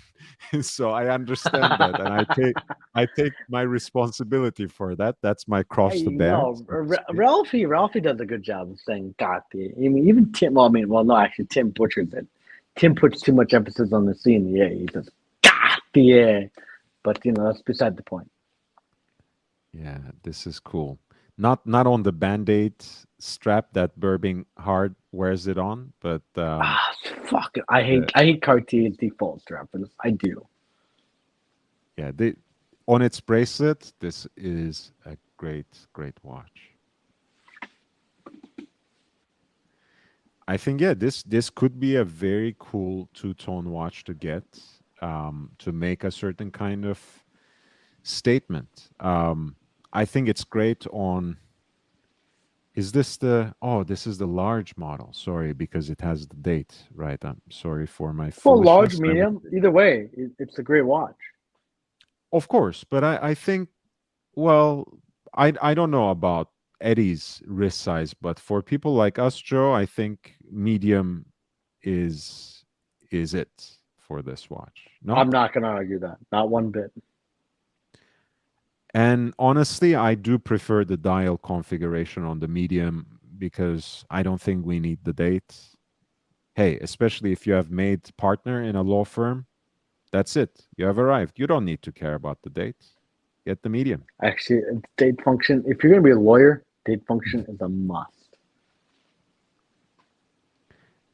so I understand that, and I take my responsibility for that. That's my cross hey, to bear. no, So to speak. Ralphie does a good job of saying Cartier. I mean, even Tim. Well, no, actually, Tim butchers it. Tim puts too much emphasis on the C and the A. He says Cartier, but that's beside the point. Yeah, this is cool. Not on the Band-Aid strap that Burbank Hard wears it on, but Fuck it. I the, hate Cartier's default strap for this. I do. yeah, on its bracelet, this is a great watch. I think yeah, this could be a very cool two-tone watch to get to make a certain kind of statement. I think it's great on. Is this the? Oh, this is the large model. Sorry, because it has the date. Right. I'm sorry for my Well, large, foolishness. medium, either way, it's a great watch. Of course, but I think well, I don't know about Eddie's wrist size, but for people like us, Joe, I think medium is it for this watch. No? I'm not going to argue that. Not one bit. And honestly, I do prefer the dial configuration on the medium because I don't think we need the date. Hey, especially if you have made partner in a law firm, that's it. You have arrived. You don't need to care about the date. Get the medium. Actually, date function, if you're going to be a lawyer, date function is a must.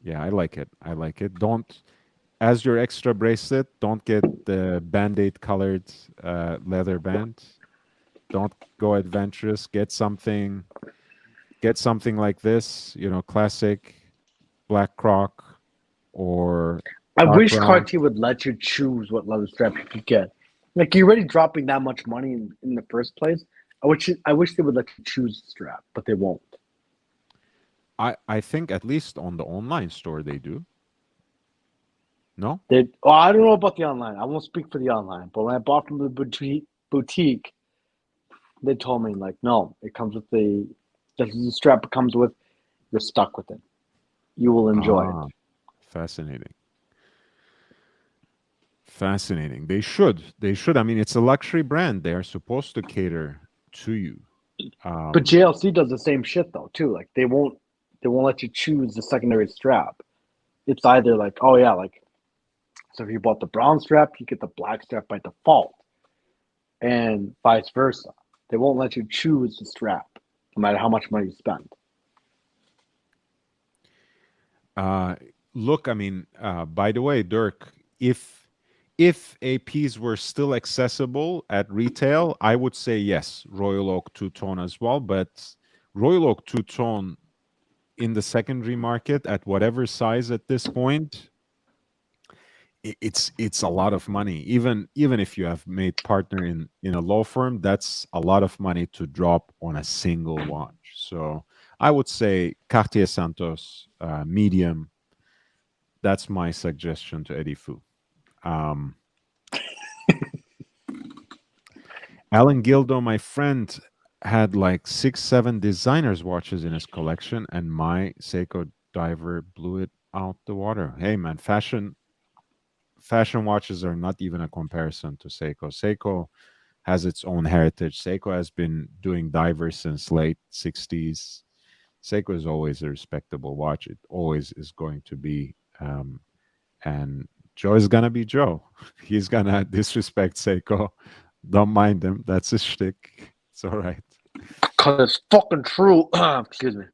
Yeah, I like it. I like it. Don't, as your extra bracelet, don't get the Band-Aid colored leather band. Don't go adventurous. Get something like this, classic black croc or I dark wish brown. Cartier would let you choose what leather strap you could get. Like, you're already dropping that much money in the first place. I wish they would let you choose the strap, but they won't. I think at least on the online store they do. No? I don't know about the online. I won't speak for the online, but when I bought from the boutique, they told me like, no, it comes with this is the strap it comes with. You're stuck with it. You will enjoy it. Fascinating. Fascinating. They should. They should. I mean, it's a luxury brand. They are supposed to cater to you. But JLC does the same shit though too. Like they won't let you choose the secondary strap. It's either like, oh yeah, like so if you bought the brown strap, you get the black strap by default, and vice versa. They won't let you choose the strap, no matter how much money you spend. Look, I mean, by the way, Dirk, if APs were still accessible at retail, I would say yes, Royal Oak two-tone as well. But Royal Oak two-tone in the secondary market at whatever size at this point, it's a lot of money. Even if you have made partner in a law firm, that's a lot of money to drop on a single watch. So I would say Cartier Santos medium. That's my suggestion to Eddie Fu. Alan Gildo, my friend, had like 6, 7 designers watches in his collection, and my Seiko diver blew it out the water. Hey man, fashion watches are not even a comparison to Seiko. Seiko has its own heritage. Seiko has been doing divers since late 60s. Seiko is always a respectable watch. It always is going to be. And Joe is gonna be Joe. He's gonna disrespect Seiko. Don't mind him. That's his shtick. It's all right. Because it's fucking true. Excuse me.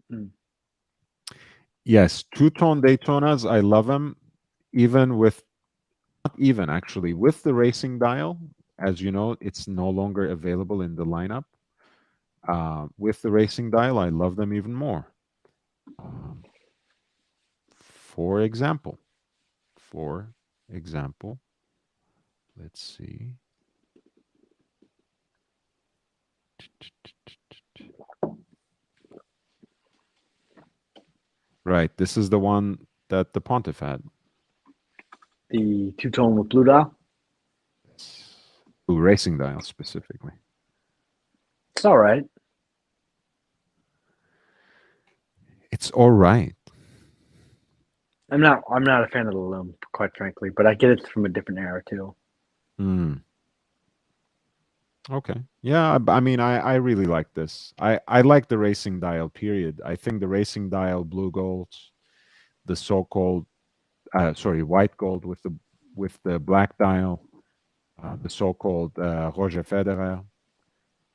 Yes, two-tone Daytonas. I love them. Even with, not even actually, with the racing dial. As you know, it's no longer available in the lineup. With the racing dial, I love them even more. For example, let's see. Right, this is the one that the Pontiff had. The two-tone with blue dial. Ooh, racing dial specifically. It's all right. It's all right. I'm not a fan of the loom, quite frankly, but I get it from a different era too. Okay. Yeah, I mean, I really like this. I like the racing dial, period. I think the racing dial blue gold, the so-called white gold with the black dial, the so-called Roger Federer.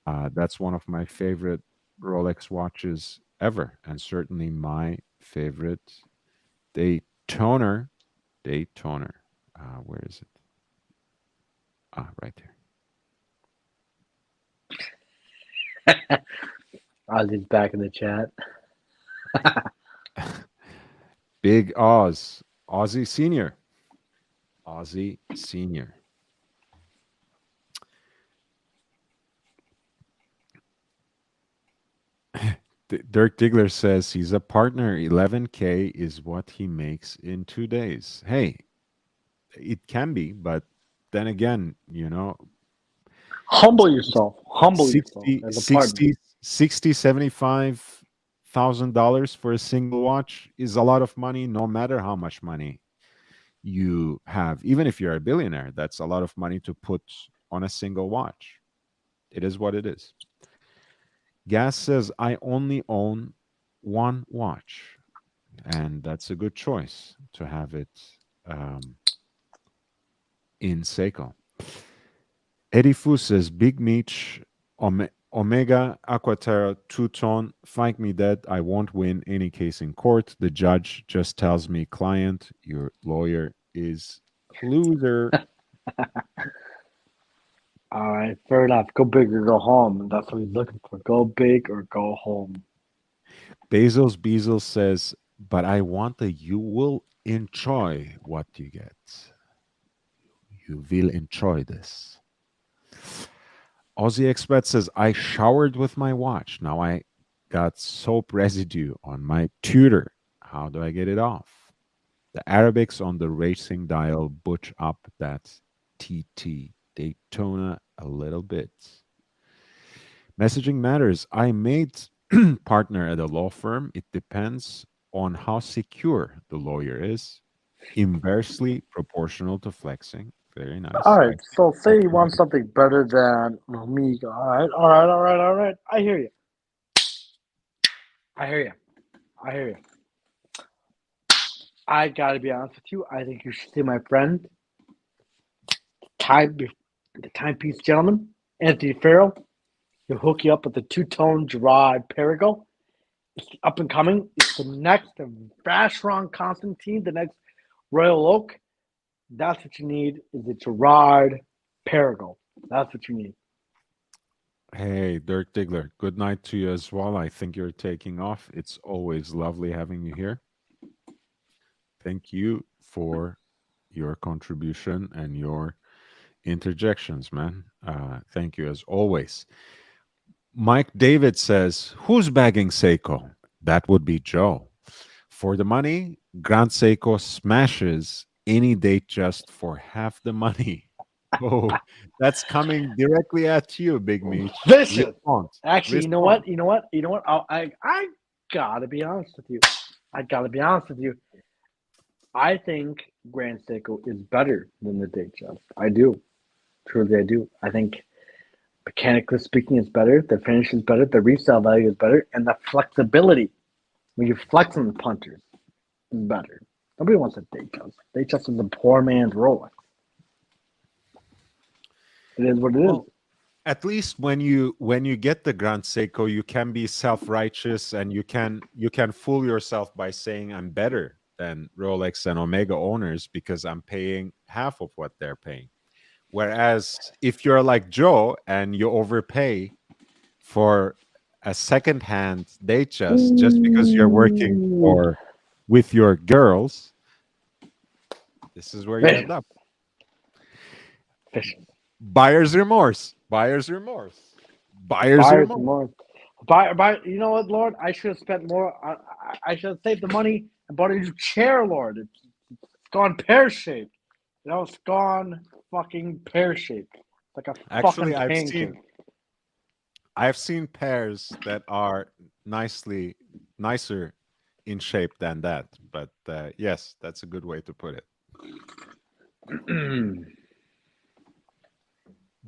That's one of my favorite Rolex watches ever, and certainly my favorite Daytoner. Where is it? Right there. Ozzy's back in the chat. Big Aussie Senior. Aussie Senior. Dirk Diggler says he's a partner. 11K is what he makes in 2 days. Hey, it can be, but then again, you know, Humble yourself. Humble 60, yourself as a partner. 60 $75,000 for a single watch is a lot of money, no matter how much money you have. Even if you're a billionaire, that's a lot of money to put on a single watch. It is what it is. Gas says, I only own one watch, and that's a good choice to have it in Seiko. Eddie Fu says, Big Meech, Omega, Aquaterra, two-tone, find me dead. I won't win any case in court. The judge just tells me, client, your lawyer is loser. All right, fair enough. Go big or go home. That's what he's looking for. Go big or go home. Bezos says, but I want that you will enjoy what you get. You will enjoy this. Aussie Expert says, I showered with my watch. Now I got soap residue on my Tudor. How do I get it off? The Arabics on the racing dial butch up that TT Daytona a little bit. Messaging matters. I made partner at a law firm. It depends on how secure the lawyer is. Inversely proportional to flexing. Very nice. All right, so say you want something better than me. All right. I hear you. I gotta be honest with you. I think you should see my friend, the timepiece gentleman, Anthony Farrell. He'll hook you up with the two-tone Gerard Perigo. It's up and coming. It's the next Vacheron Constantine, the next Royal Oak. That's what you need, is the Gerard Perigo. That's what you need. Hey, Dirk Diggler, good night to you as well. I think you're taking off. It's always lovely having you here. Thank you for your contribution and your interjections, man. Thank you as always. Mike David says, who's bagging Seiko? That would be Joe. For the money, Grand Seiko smashes any date just for half the money. Oh, that's coming directly at you, Big Meech. Listen, Respond. actually, you know Respond. what? You know what? You know what? I gotta be honest with you. I gotta be honest with you. I think Grand Seiko is better than the Datejust. I do. Truly, I do. I think mechanically speaking, it's better. The finish is better. The resale value is better, and the flexibility when you flex on the punters is better. Nobody wants a Datejust. Datejust is a poor man's Rolex. It is what it is. Well, at least when you get the Grand Seiko, you can be self-righteous and you can fool yourself by saying I'm better than Rolex and Omega owners because I'm paying half of what they're paying. Whereas if you're like Joe and you overpay for a second-hand Datejust just because you're working with your girls, this is where you end up. Fishing. Buyer's remorse. Buyer's remorse. Buyer's Buyer's remorse. remorse. You know what, Lord? I should have spent more. I should have saved the money and bought a new chair, Lord. It's gone pear-shaped. You know, it's gone fucking pear-shaped. Like a Actually, fucking pancake. I've seen pairs that are nicer in shape than that. But yes, that's a good way to put it.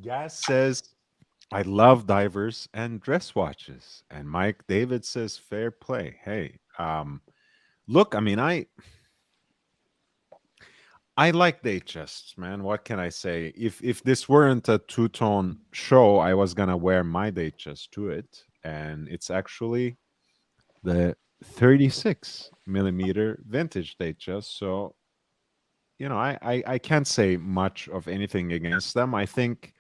Gas says, I love divers and dress watches. And Mike David says, fair play. Hey, look, I mean, I like Datejusts, man. What can I say? If this weren't a two-tone show, I was gonna wear my Datejust to it, and it's actually the 36 millimeter vintage Datejust. So, you know, I can't say much of anything against them. I think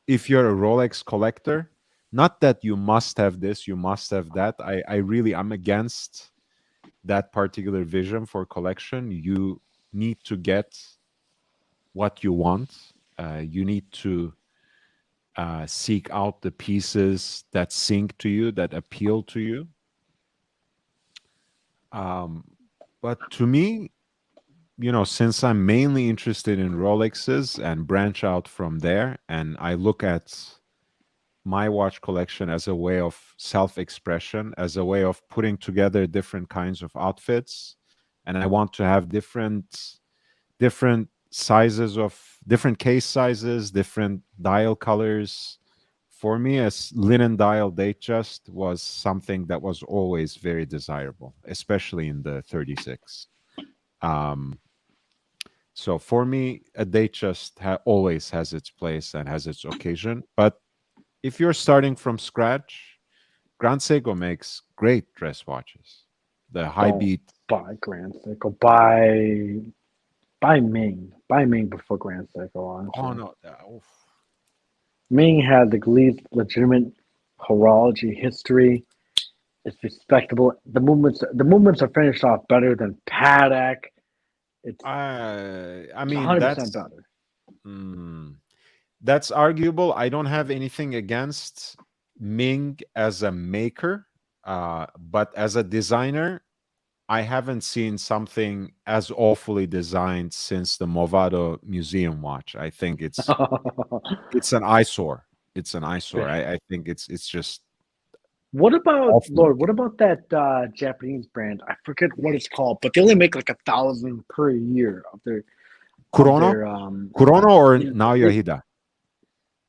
if you're a Rolex collector, not that you must have this, you must have that. I'm against that particular vision for collection. You need to get what you want. You need to seek out the pieces that sink to you, that appeal to you. But to me, you know, since I'm mainly interested in Rolexes and branch out from there, and I look at my watch collection as a way of self-expression, as a way of putting together different kinds of outfits, and I want to have different sizes of different case sizes, different dial colors. For me, a linen dial Datejust was something that was always very desirable, especially in the 36. So for me, a Datejust always has its place and has its occasion. But if you're starting from scratch, Grand Seiko makes great dress watches. The high beat. Buy Grand Seiko. Buy Ming. Buy Ming before Grand Seiko, honestly. Oh no. Ming had the least legitimate horology history. It's respectable. The movements are finished off better than Patek. It's I mean 100% better. That's arguable. I don't have anything against Ming as a maker, but as a designer, I haven't seen something as awfully designed since the Movado Museum watch. I think it's an eyesore. It's an eyesore. I think it's just. What about Lord? What about that Japanese brand? I forget what it's called, but they only make like 1,000 per year of their Kurono. Kurono or Naoya Hida?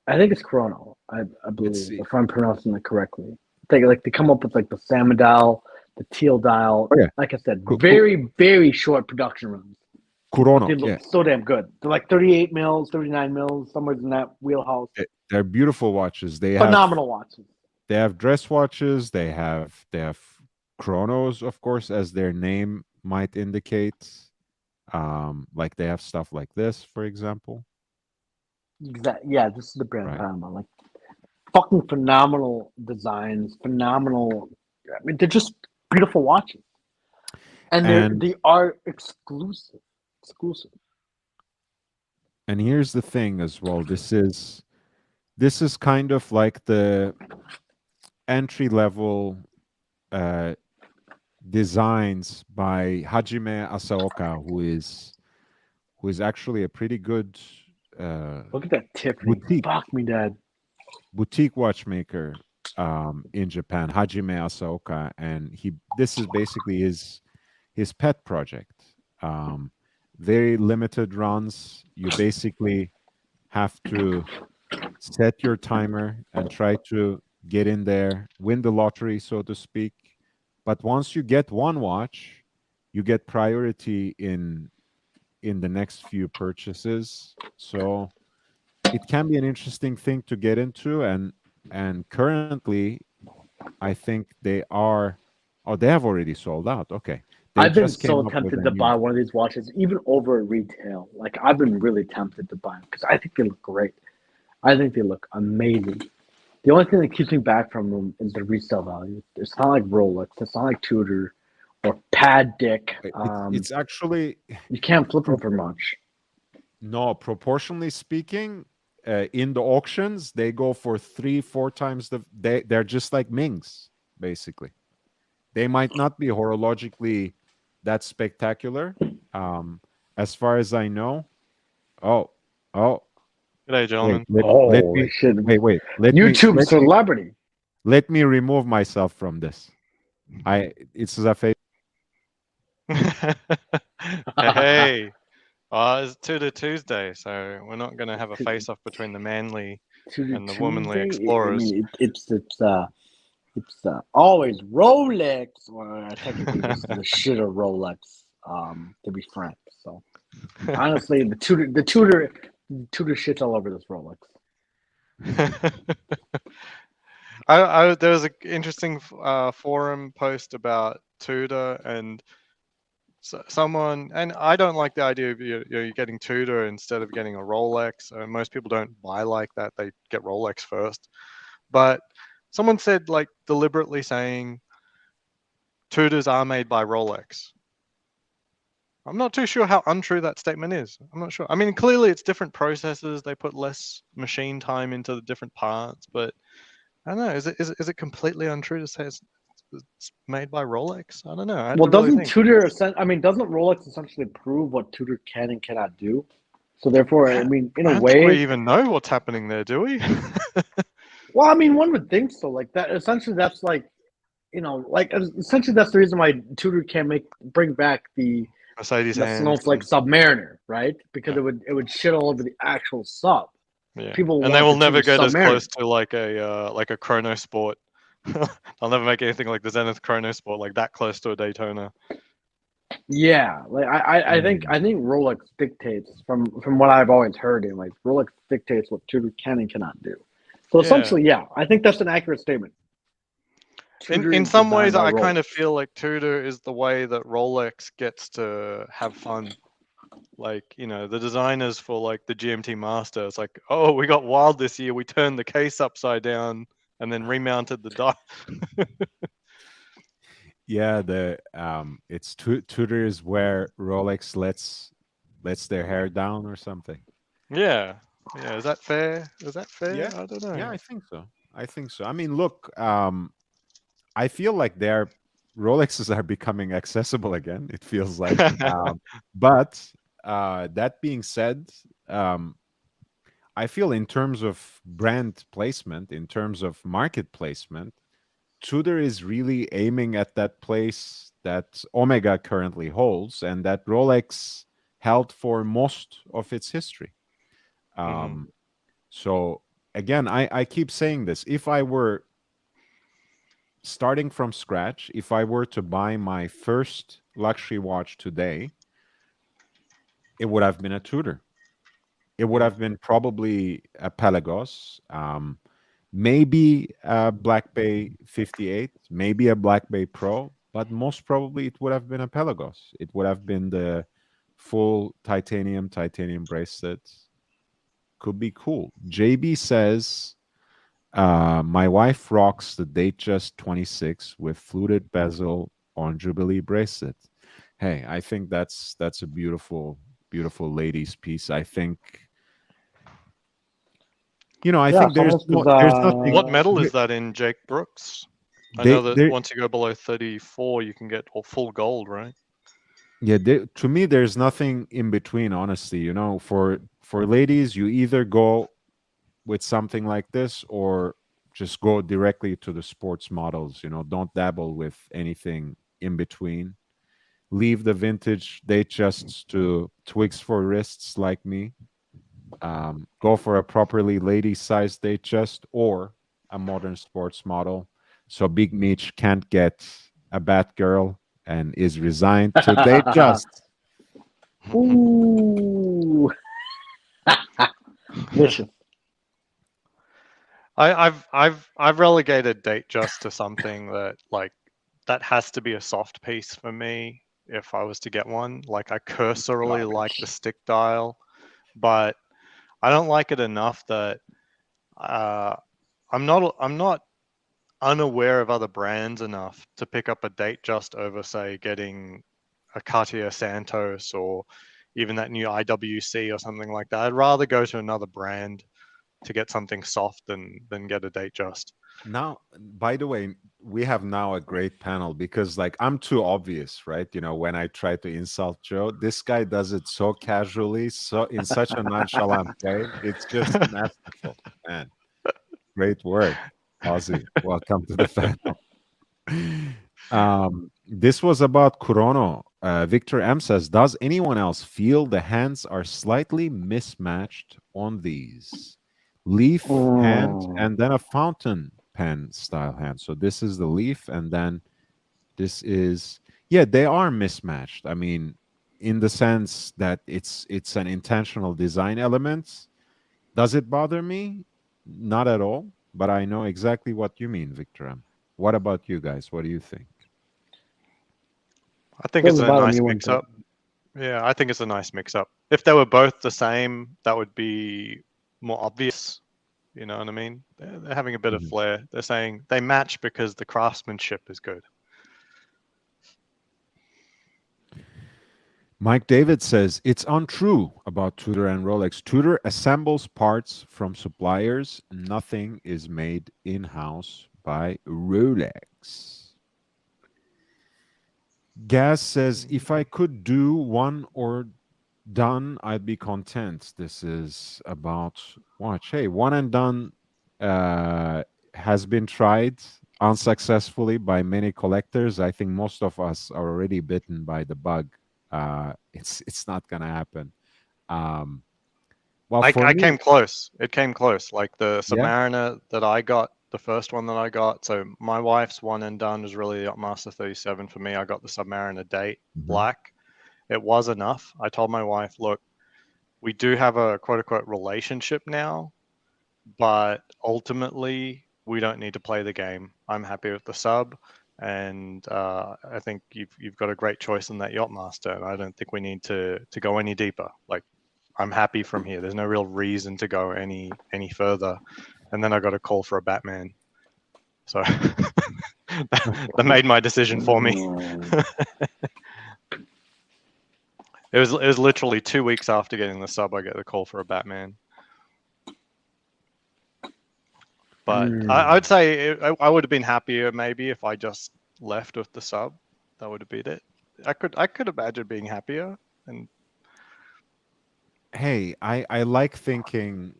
I think it's Kurono. I believe, if I'm pronouncing it correctly. They come up with like the salmon dial, the teal dial. Oh, yeah. Like I said, very, very short production runs. Kurono, they look so damn good. They're like 38 mils, 39 mils, somewhere in that wheelhouse. They're beautiful watches. They phenomenal watches. They have dress watches. They have chronos, of course, as their name might indicate. Like they have stuff like this, for example. Exactly. Yeah, this is the brand I'm talking about. Like fucking phenomenal designs, phenomenal. I mean, they're just beautiful watches, and they are exclusive. And here's the thing as well. This is kind of like the entry level designs by Hajime Asaoka, who is actually a pretty good Look at that Tiffany. boutique Fuck me, Dad. boutique watchmaker in Japan, Hajime Asaoka, and this is basically his pet project. Very limited runs. You basically have to set your timer and try to get in there, win the lottery, so to speak. But once you get one watch, you get priority in the next few purchases. So it can be an interesting thing to get into, and currently I think they have already sold out. Okay. They I've been just came so up with tempted a to new buy one of these watches, even over at retail. Like, I've been really tempted to buy them because I think they look great. I think they look amazing. The only thing that keeps me back from them is the resale value. It's not like Rolex. It's not like Tudor or Patek. it's actually You can't flip them for much. no, proportionally speaking, in the auctions, they go for 3-4 times they're just like Mings, basically. They might not be horologically that spectacular. As far as I know. Oh, G'day, wait, gentlemen. let Holy me shit. wait. YouTube celebrity. Let me remove myself from this. It's a face. Hey, it's Tudor Tuesday, so we're not going to have a face-off between the manly Tudor and the womanly Tuesday? explorers. I mean, it's always Rolex, or technically just the shit of Rolex, to be frank. So honestly, the Tudor shit's all over this Rolex. There was an interesting forum post about Tudor, and someone, and I don't like the idea of you're getting Tudor instead of getting a Rolex. Most people don't buy like that; they get Rolex first. But someone said, like, deliberately saying Tudors are made by Rolex. I'm not too sure how untrue that statement is. I'm not sure. I mean, clearly it's different processes. They put less machine time into the different parts, but I don't know. Is it completely untrue to say it's made by Rolex? I don't know. I Well, really doesn't think. Tudor? Doesn't Rolex essentially prove what Tudor can and cannot do? So therefore, I mean, in I a don't think we way, even know what's happening there, do we? well, I mean, one would think so. Like that. Essentially, that's like, essentially that's the reason why Tudor can't bring back the Mercedes hands. Snowflake Submariner, right? Because Yeah. it would shit all over the actual sub. Yeah. People and they want will the never Tudor get as Submariner. close to like a Chrono Sport. They'll never make anything like the Zenith Chrono Sport, like that close to a Daytona. Yeah, like I think Rolex dictates from what I've always heard, and like Rolex dictates what Tudor can and cannot do. So essentially, yeah, I think that's an accurate statement. Tudor In is some designed ways, by I kind of Rolex. feel like Tudor is the way that Rolex gets to have fun. Like, the designers for like the GMT Master, it's like, oh, we got wild this year. We turned the case upside down and then remounted the die. Yeah, it's Tudor is where Rolex lets their hair down or something. Yeah. Is that fair? Is that fair? Yeah. I don't know. Yeah, I think so. I mean, look, I feel like Rolexes are becoming accessible again. It feels like, but that being said, I feel in terms of brand placement, in terms of market placement, Tudor is really aiming at that place that Omega currently holds and that Rolex held for most of its history. So again, I keep saying this. If I were starting from scratch, if I were to buy my first luxury watch today, it would have been a Tudor. It would have been probably a Pelagos, maybe a Black Bay 58, maybe a Black Bay Pro, but most probably it would have been a Pelagos. It would have been the full titanium bracelet. Could be cool. JB says, my wife rocks the Datejust 26 with fluted bezel on Jubilee bracelet. Hey, I think that's a beautiful ladies piece. I think I think there's nothing. What metal is that in, Jake Brooks? I know that once you go below 34, you can get full gold, right? Yeah, to me, there's nothing in between. Honestly, for for ladies, you either go with something like this or just go directly to the sports models. Don't dabble with anything in between. Leave the vintage Datejusts to twigs for wrists like me. Go for a properly lady-sized Datejust or a modern sports model. So Big Meech can't get a Batgirl and is resigned to Datejust. Ooh. Vicious. I've relegated Datejust to something that that has to be a soft piece for me if I was to get one. Like I cursorily like the stick dial, but I don't like it enough that I'm not unaware of other brands enough to pick up a Datejust over, say, getting a Cartier Santos or even that new IWC or something like that. I'd rather go to another brand to get something soft than get a Datejust. Now, by the way, we have now a great panel because I'm too obvious, right? When I try to insult Joe, this guy does it so casually, so in such a nonchalant way. It's just masterful, man. Great work, Ozzy. Welcome to the panel. This was about Kurono. Victor M says, does anyone else feel the hands are slightly mismatched on these? Leaf hand and then a fountain pen style hand. So this is the leaf and then this is, yeah, they are mismatched. I mean, in the sense that it's an intentional design element. Does it bother me? Not at all, but I know exactly what you mean, Victor M. What about you guys? What do you think? I think it's Doesn't a bother nice me one mix up. Yeah, I think it's a nice mix up. If they were both the same, that would be more obvious. You know what I mean? They're having a bit of flair. They're saying they match because the craftsmanship is good. Mike David says, it's untrue about Tudor and Rolex. Tudor assembles parts from suppliers. Nothing is made in-house by Rolex. Gaz says, if I could do one or done, I'd be content. This is about watch. Hey, one and done has been tried unsuccessfully by many collectors. I think most of us are already bitten by the bug. It's not gonna happen. Well, I for me, came close. It came close. Like the yeah. Submariner that I got, the first one that I got. So my wife's one and done was really the Yacht-Master 37 for me. I got the Submariner Date black. It was enough. I told my wife, look, we do have a quote unquote relationship now, but ultimately we don't need to play the game. I'm happy with the sub, and I think you've got a great choice in that Yacht-Master, and I don't think we need to go any deeper. Like, I'm happy from here. There's no real reason to go any further. And then I got a call for a Batman, so that made my decision for me. It was literally 2 weeks after getting the sub, I get the call for a Batman. But I would say I would have been happier maybe if I just left with the sub. That would have been it. I could imagine being happier. And hey, I like thinking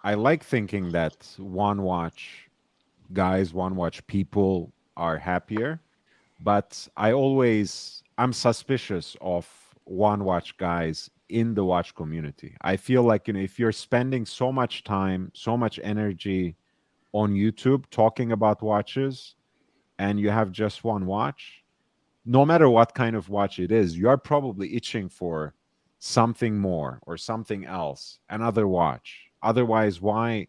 that one watch guys, one watch people are happier, but I'm suspicious of one watch guys in the watch community. I feel like, if you're spending so much time, so much energy on YouTube talking about watches and you have just one watch, no matter what kind of watch it is, you are probably itching for something more or something else, another watch. Otherwise, why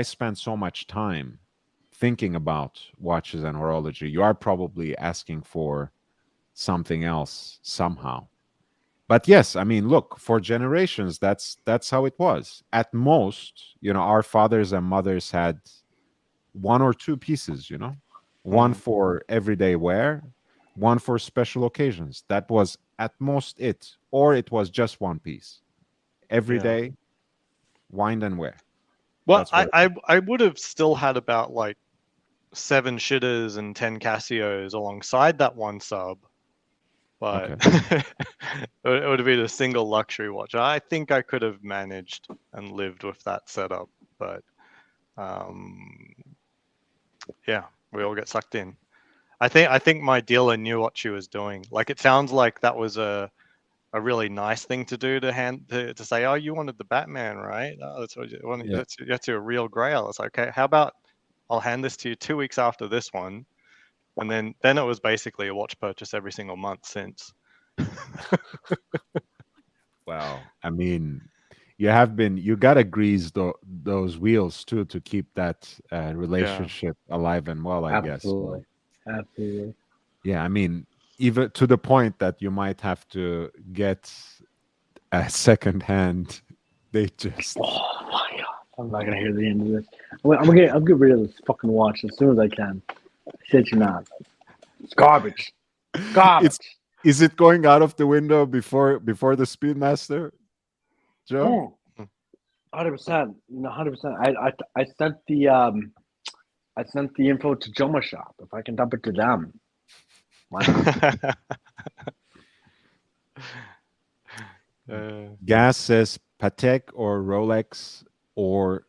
spend so much time thinking about watches and horology? You are probably asking for something else somehow. But yes, I mean, look, for generations, that's how it was. At most, our fathers and mothers had one or two pieces, one for everyday wear, one for special occasions. That was at most it, or it was just one piece. Every day, wind and wear. well, I would have still had about like 7 Shitters and 10 Casios alongside that one sub. but Okay. it would have been a single luxury watch. I think I could have managed and lived with that setup, but yeah, we all get sucked in. I think my dealer knew what she was doing. Like, it sounds like that was a really nice thing to do to say, oh, you wanted the Batman, right? Oh, that's what you wanted. Yeah. That's your real grail. It's like, okay, how about I'll hand this to you 2 weeks after this one, and then it was basically a watch purchase every single month since. Wow. I mean, you gotta grease those wheels too to keep that relationship alive and well, I guess. So, Absolutely. yeah, I mean, even to the point that you might have to get a second hand. They just Oh my god! I'm not gonna hear the end of this. I'm gonna get rid of this fucking watch as soon as I can. Shit you not. It's garbage. Garbage. Is it going out of the window before the Speedmaster, Joe? 100%. 100%. I sent the info to Joma Shop. If I can dump it to them. Why not? Gas says Patek or Rolex or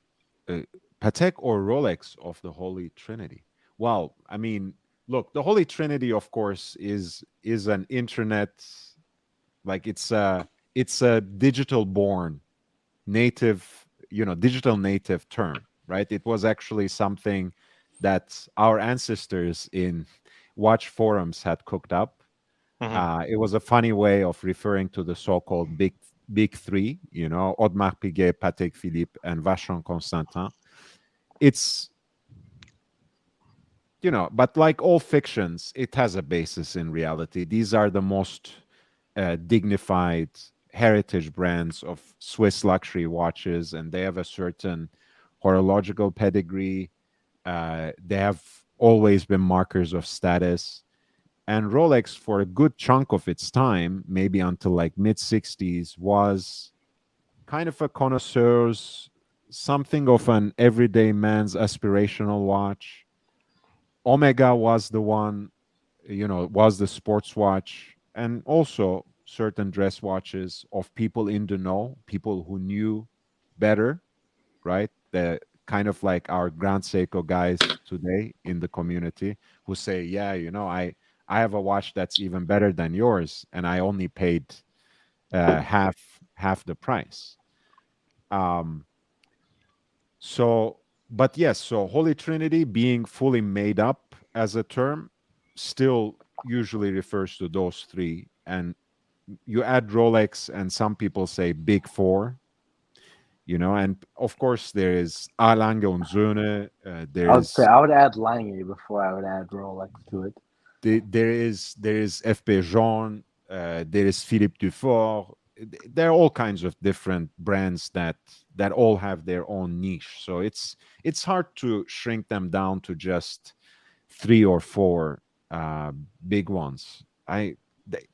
Patek or Rolex of the Holy Trinity. Well, I mean, look, the Holy Trinity, of course, is an internet, like it's a digital born native, digital native term, right? It was actually something that our ancestors in watch forums had cooked up. It was a funny way of referring to the so-called big three, Audemars Piguet, Patek Philippe, and Vacheron Constantin. It's, but like all fictions, it has a basis in reality. These are the most dignified heritage brands of Swiss luxury watches, and they have a certain horological pedigree. They have always been markers of status. And Rolex, for a good chunk of its time, maybe until like mid 60s, was kind of a connoisseur's, something of an everyday man's aspirational watch. Omega was the one, was the sports watch, and also certain dress watches of people in the know, people who knew better, right? The kind of like our Grand Seiko guys today in the community who say, yeah, I have a watch that's even better than yours, and I only paid half the price. So, but yes, so Holy Trinity being fully made up as a term still usually refers to those three. And you add Rolex, and some people say Big Four, and of course there is A. Lange und Söhne. I would add Lange before I would add Rolex to it. There is F.P. Jean, there is Philippe Dufort. There are all kinds of different brands that all have their own niche. So it's hard to shrink them down to just 3 or 4 big ones. I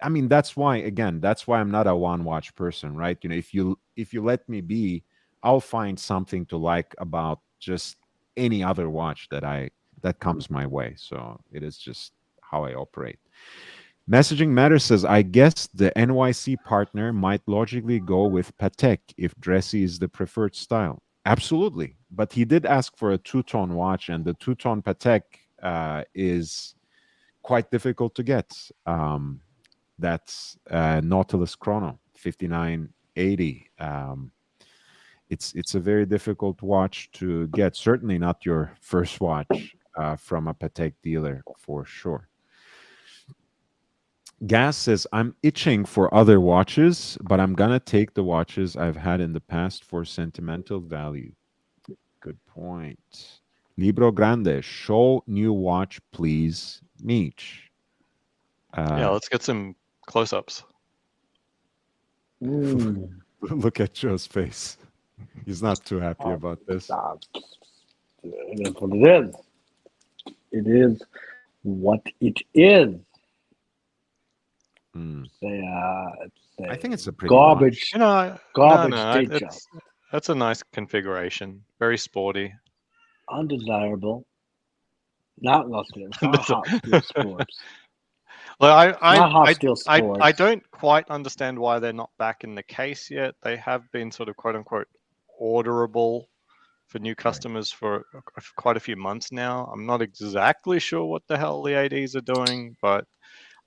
mean, that's why I'm not a one watch person, right? If you let me be, I'll find something to like about just any other watch that comes my way. So it is just how I operate. Messaging Matter says, I guess the NYC partner might logically go with Patek if dressy is the preferred style. Absolutely. But he did ask for a two-tone watch, and the two-tone Patek is quite difficult to get. That's Nautilus Chrono 5980. It's a very difficult watch to get. Certainly not your first watch from a Patek dealer, for sure. Gas says, I'm itching for other watches, but I'm going to take the watches I've had in the past for sentimental value. Good point. Libro Grande, show new watch, please, Meech. Yeah, let's get some close-ups. Look at Joe's face. He's not too happy about this. It is what it is. It is what it is. I think it's a pretty garbage. Garbage. That's a nice configuration. Very sporty. Undesirable. Not luxury. Not hot sports. Well, Not Hot Steel I Sports. don't quite understand why they're not back in the case yet. They have been sort of quote unquote orderable for new customers for quite a few months now. I'm not exactly sure what the hell the ADs are doing, but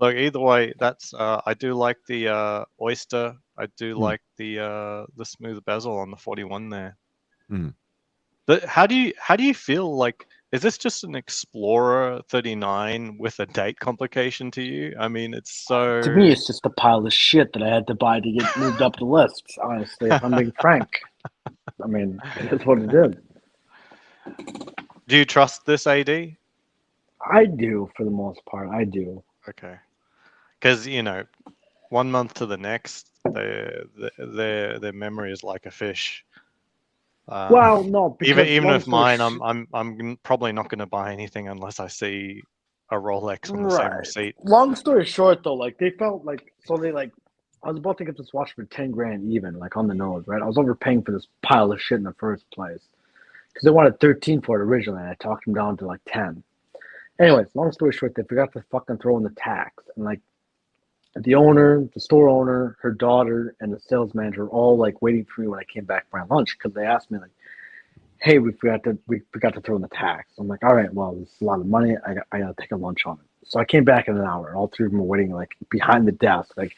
look, either way, that's I do like the Oyster. I do like the smooth bezel on the 41 there. Mm. But how do you feel like? Is this just an Explorer 39 with a date complication to you? I mean, it's so. To me, it's just a pile of shit that I had to buy to get moved up the list. Honestly, if I'm being frank, I mean, that's what it is. Do you trust this AD? I do, for the most part. I do. Okay, because 1 month to the next, their memory is like a fish. Well, no, because even long if story mine, I'm probably not going to buy anything unless I see a Rolex on the same Right. receipt. Long story short, though, like they felt like I was about to get this watch for 10 grand even, like on the nose, right? I was overpaying for this pile of shit in the first place because they wanted 13 for it originally, and I talked them down to like 10. Anyways, long story short, they forgot to fucking throw in the tax, and like the owner, the store owner, her daughter, and the sales manager were all like waiting for me when I came back for my lunch because they asked me like, "Hey, we forgot to throw in the tax." I'm like, "All right, well, it's a lot of money. I gotta take a lunch on it." So I came back in an hour. All three of them were waiting like behind the desk. Like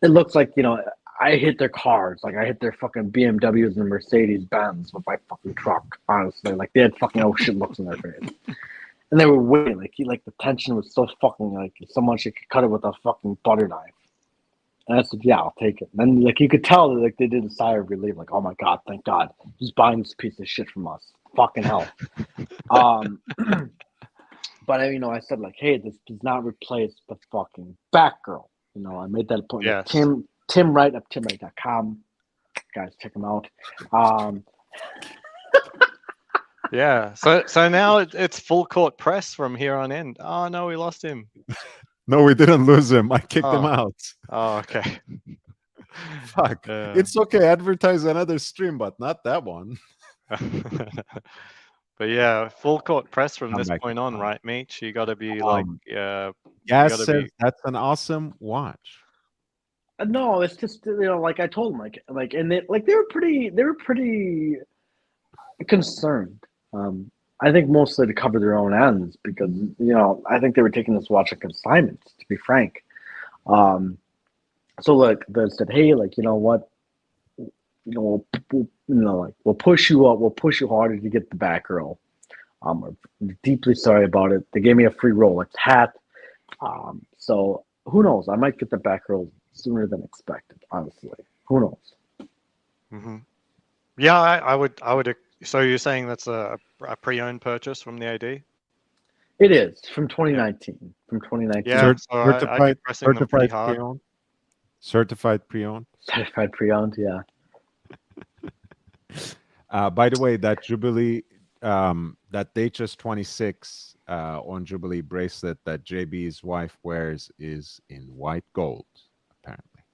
it looks like I hit their cars. Like I hit their fucking BMWs and Mercedes Benz with my fucking truck. Honestly, like they had fucking oh shit looks in their face. And they were waiting, like the tension was so fucking like someone she could cut it with a fucking butter knife. And I said, yeah, I'll take it. And then like you could tell that like they did a sigh of relief, like, oh my god, thank God, he's buying this piece of shit from us. Fucking hell. But I said like, hey, this does not replace the fucking Batgirl. I made that point. Yes. Like, Tim Wright of timwright.com. Guys, check him out. Yeah. So now it's full court press from here on in. Oh no, we lost him. No, we didn't lose him. I kicked him Oh. out. Oh, okay. Fuck. Yeah. It's okay. Advertise another stream, but not that one. But yeah, full court press from Come this back. point on, right, Meech? You got to be like, Gas gotta says be- that's an awesome watch. No, it's just like I told them, like, and they were pretty concerned. I think mostly to cover their own ends because I think they were taking this watch on consignment. To be frank, so like they said, hey, like what, we'll push you up, we'll push you harder to get the Batgirl. We're deeply sorry about it. They gave me a free Rolex hat. So who knows? I might get the Batgirl sooner than expected. Honestly, who knows? Mm-hmm. Yeah, I would. So you're saying that's a pre-owned purchase from the AD? It is from 2019. From 2019. Yeah, so I'd be pressing them pretty hard. pre-owned. Certified pre-owned. Certified pre-owned. Yeah. By the way, that Jubilee, that Datejust 26 on Jubilee bracelet that JB's wife wears is in white gold, apparently.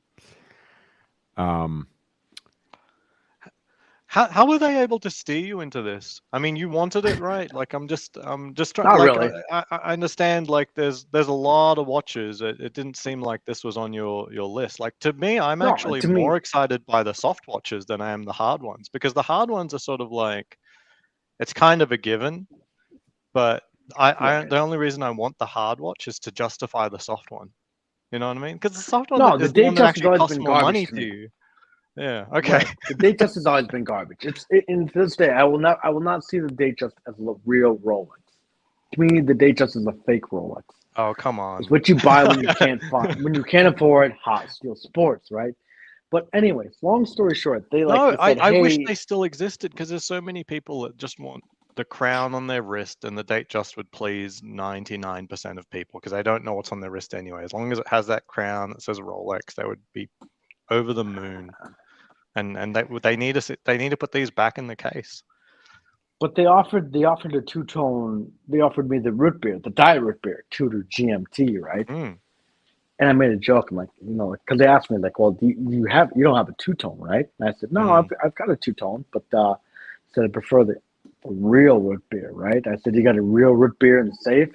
How were they able to steer you into this? I mean, you wanted it, right? Like, I'm just trying. Not Like, really. I understand. Like, there's a lot of watches. It didn't seem like this was on your list. Like, to me, I'm No, actually to me- more excited by the soft watches than I am the hard ones because the hard ones are sort of like, it's kind of a given. But Right. the only reason I want the hard watch is to justify the soft one. You know what I mean? Because the soft one No, is the the one that Datejust has actually always costs been more money garbage to to me. you. Yeah. Okay. Right. The Datejust has always been garbage. In this day, I will not see the Datejust as a real Rolex. To me, the Datejust is a fake Rolex. Oh, come on. It's what you buy when you can't afford Hot Steel Sports, right? But anyways, long story short, they said, I wish hey, they still existed because there's so many people that just want the crown on their wrist, and the Datejust would please 99% of people because they don't know what's on their wrist anyway. As long as it has that crown that says Rolex, they would be over the moon. And they need to put these back in the case. But they offered a two-tone. They offered me the root beer, the diet root beer, Tudor GMT, right? Mm. And I made a joke. I'm like, because they asked me like, well, you don't have a two-tone, right? And I said, no, I've got a two-tone, but I said I prefer the real root beer, right? I said, you got a real root beer in the safe?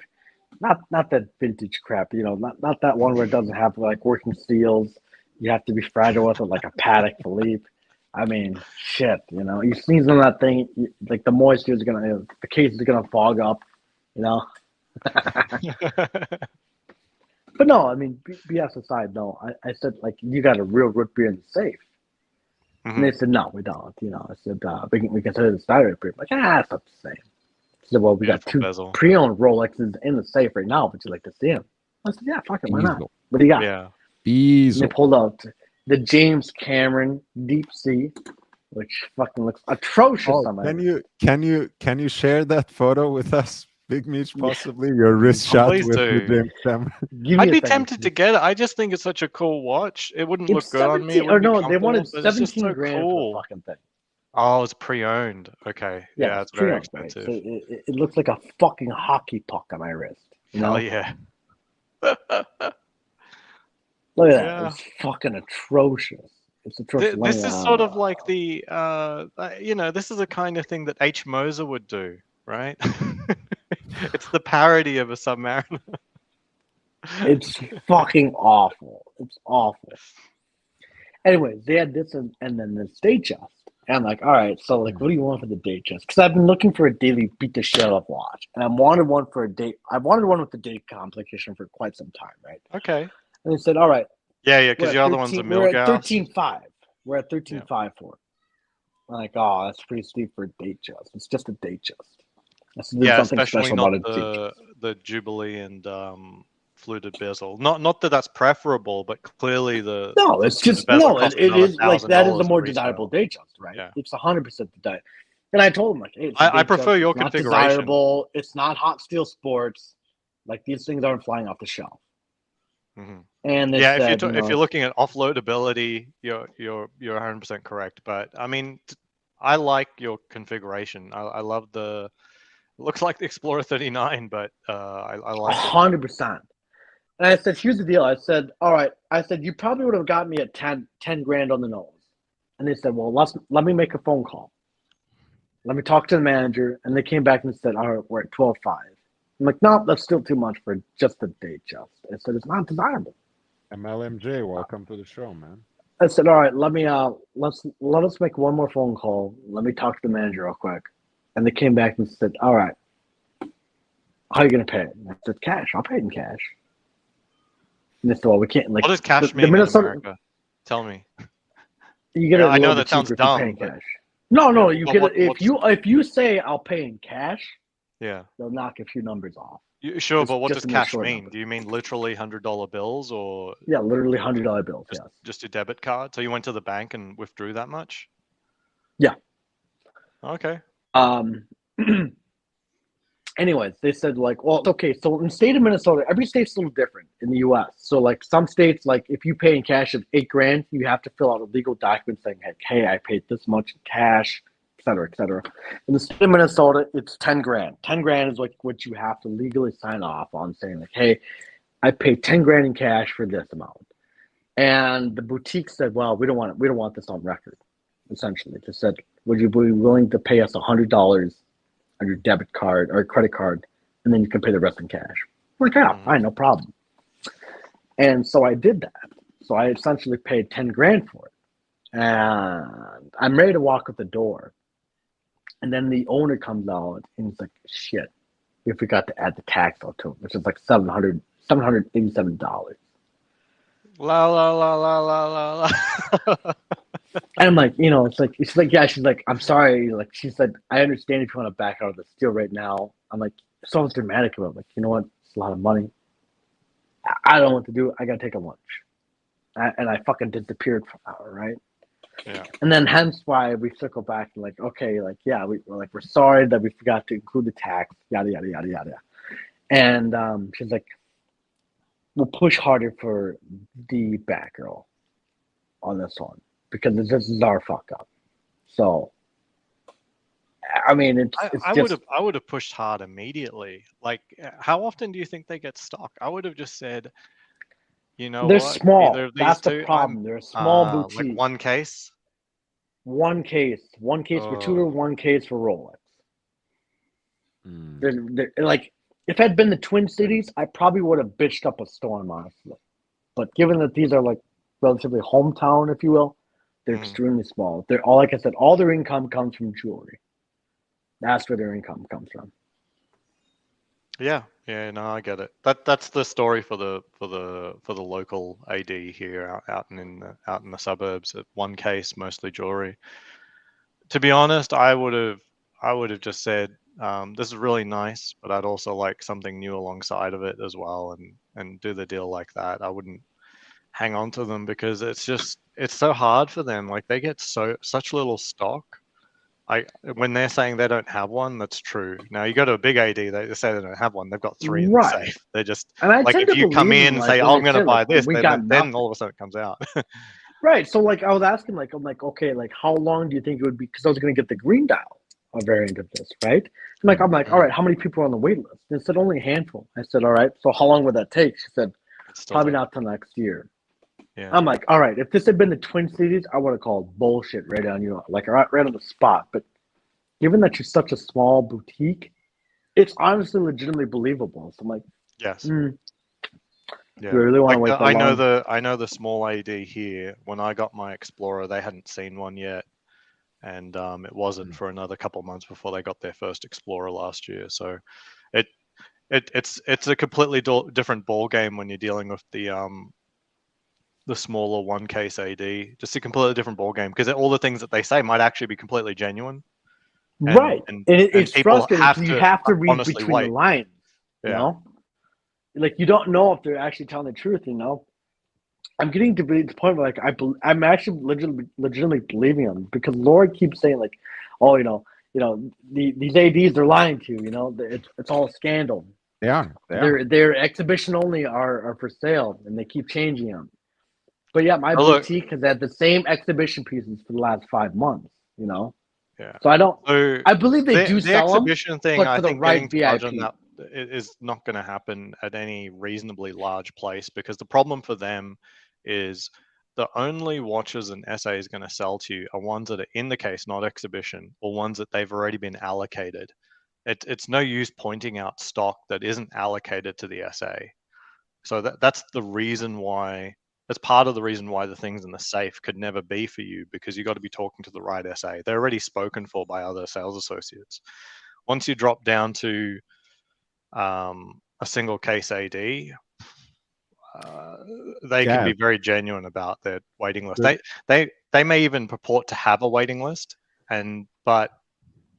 not that vintage crap, you know, not that one where it doesn't have like working seals. You have to be fragile with it, like a Patek Philippe. I mean, shit, you know, you sneeze on that thing, like the moisture is gonna, the case is gonna fog up, you know. But no, I mean, BS aside, no, I said like you got a real root beer in the safe, and they said no, we don't. You know, I said we consider this direct beer. I'm like, it's not the same. I said, well, we got Beautiful two bezel. pre-owned Rolexes in the safe right now. Would you like to see them? I said, yeah, fuck it, why not? Diesel. What do you got? Yeah. And they Diesel. pulled out the James Cameron Deep Sea, which fucking looks atrocious Oh, on my can you share that photo with us, Big Mitch? Yeah. Possibly your wrist shot Please with do. James Cameron. Give me I'd a be second. tempted to get it. I just think it's such a cool watch. It wouldn't look It's good on me. It 17 or wouldn't be no, they wanted comfortable, but it's just 17 so grand for cool. the fucking thing. Oh, it's pre-owned. Okay. Yeah, it's very pre-owned, expensive. Right? So it looks like a fucking hockey puck on my wrist. You know? Hell yeah. Look at that. Yeah. It's fucking atrocious. It's atrocious. This is sort of like the, you know, this is the kind of thing that H. Moser would do, right? It's the parody of a Submariner. It's fucking awful. It's awful. Anyways, they had this and then this date chest. And I'm like, all right, so like, what do you want for the date chest? Because I've been looking for a daily beat the shit up watch, and I wanted one for a date. I wanted one with the date complication for quite some time, right? Okay. And they said, all right, Yeah, because your other one's a we're at Milgauss. 13.5. We're at 13.5 for it. I'm like, oh, that's pretty steep for a date chest. It's just a date chest. There's Yeah, something especially special not about a date chest. the Jubilee and fluted bezel. Not that that's preferable, but clearly the No, it's the just bezel no. costs It is like that is $1,000 a more at retail. desirable date chest, right? Yeah. It's 100% the diet. And I told him like, hey, it's a I date prefer chest. your It's not configuration. desirable. It's not hot steel sports. Like these things aren't flying off the shelf. Mhm. And they Yeah, said, if you're looking at offloadability, you're 100% correct. But I mean, I like your configuration. I love the. It looks like the Explorer 39, but I like it. 100%. And I said, here's the deal. I said, all right. I said, you probably would have got me at 10 grand on the nose. And they said, well, let me make a phone call. Let me talk to the manager. And they came back and said, all right, we're at 12.5. I'm like, no, that's still too much for just a date chest. I said, it's not desirable. MLMJ, welcome to the show, man. I said, all right, let us make one more phone call. Let me talk to the manager real quick. And they came back and said, all right, how are you going to pay it? And I said, cash. I'll pay it in cash. And they said, well, we can't. Like, What does cash the mean in Minnesota, America? Tell me. You get it. I know that sounds dumb. If you pay in cash. No, you get it. If you say I'll pay in cash, yeah, they'll knock a few numbers off. Sure, but what just does to make cash sure mean? numbers. Do you mean literally $100 bills or Yeah, literally $100 bills. Yes. just your debit card? So you went to the bank and withdrew that much? Yeah. Okay. Anyways, they said like, well, okay. So in the state of Minnesota, every state's a little different in the U.S. So like some states, like if you pay in cash of $8 grand, you have to fill out a legal document saying, hey, I paid this much in cash, et cetera, et cetera. In the state of Minnesota, it's 10 grand. 10 grand is like what you have to legally sign off on, saying like, hey, I paid 10 grand in cash for this amount. And the boutique said, well, we don't want this on record. Essentially, it just said, would you be willing to pay us $100 on your debit card or credit card, and then you can pay the rest in cash? I'm like, yeah, fine, no problem. And so I did that. So I essentially paid 10 grand for it. And I'm ready to walk out the door. And then the owner comes out and he's like, shit, we forgot to add the tax to it, which is like $787. La la la la la la la. And I'm like, she's like, yeah, she's like, I'm sorry. Like, she said, I understand if you want to back out of the deal right now. I'm like, sounds dramatic about it. Like, you know what? It's a lot of money. I don't know what to do. I got to take a lunch. And I fucking disappeared for an hour, right? Yeah. And then hence why we circle back and like, okay, like, yeah, we're sorry that we forgot to include the tax, yada, yada, yada, yada. And she's like, we'll push harder for the Batgirl on this one, because this is our fuck up. So, I mean, I would have pushed hard immediately. Like, how often do you think they get stock? I would have just said, you know, they're what? small. Either of these That's two, the problem. They're a small boutique. like one case. One case for Tudor, one case for Rolex. They're like, if it had been the Twin Cities, I probably would have bitched up a storm, honestly. But given that these are like relatively hometown, if you will, they're extremely small. They're all, like I said, all their income comes from jewelry. That's where their income comes from. Yeah, no, I get it. That's the story for the local AD here out in the suburbs. At one case, mostly jewelry. To be honest, I would have just said, this is really nice, but I'd also like something new alongside of it as well, and do the deal like that. I wouldn't hang on to them because it's so hard for them. Like they get such little stock. When they're saying they don't have one, that's true. Now you go to a big AD, they say they don't have one. They've got 3 in the Right. safe. They're just And I like, tend if to you come believe in and them, say, like, "Oh, when I'm they going to say, buy like, this," we then, got then nothing. all of a sudden it comes out. Right. So like I was asking, like, I'm like, okay, like how long do you think it would be? Because I was going to get the green dial variant of this, right? I'm like, all right, how many people are on the wait list? They said only a handful. I said, all right. So how long would that take? She said, probably not till next year. Yeah. I'm like, all right. If this had been the Twin Cities, I would have called bullshit right on you, like right on the spot. But given that you're such a small boutique, it's honestly legitimately believable. So I'm like, Yes. Yeah. You really want to wait that long? I know the small AD here. When I got my Explorer, they hadn't seen one yet, and it wasn't for another couple months before they got their first Explorer last year. So, it's a completely different ball game when you're dealing with the smaller one case AD. Just a completely different ball game because all the things that they say might actually be completely genuine. Right. And it's people frustrating because you have to read honestly between the lines. You know, like you don't know if they're actually telling the truth. You know, I'm getting to the point where like I'm actually legitimately believing them because Lord keeps saying like, oh, these ADs they're lying to you. You know, it's all a scandal. Yeah, They're exhibition only are for sale and they keep changing them. But yeah, my boutique has had the same exhibition pieces for the last 5 months. You know. Yeah. So I believe they do the sell them, exhibition thing. but I for the think right getting to budge on VIP. that is not going to happen at any reasonably large place because the problem for them is the only watches an SA is going to sell to you are ones that are in the case, not exhibition, or ones that they've already been allocated. It's no use pointing out stock that isn't allocated to the SA. So that's the reason why. That's part of the reason why the things in the safe could never be for you because you got to be talking to the right SA. They're already spoken for by other sales associates. Once you drop down to a single case AD, they can be very genuine about their waiting list. They may even purport to have a waiting list, but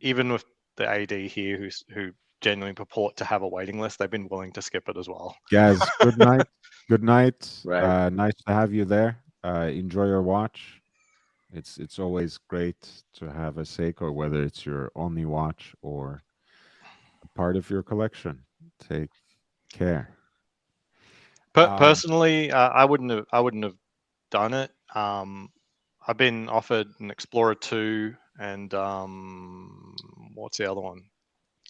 even with the AD here who genuinely purport to have a waiting list, they've been willing to skip it as well. Guys, good night. Good night. Right. Nice to have you there. Enjoy your watch. It's always great to have a Seiko, whether it's your only watch or a part of your collection. Take care. Personally, I wouldn't have done it. I've been offered an Explorer 2 and what's the other one?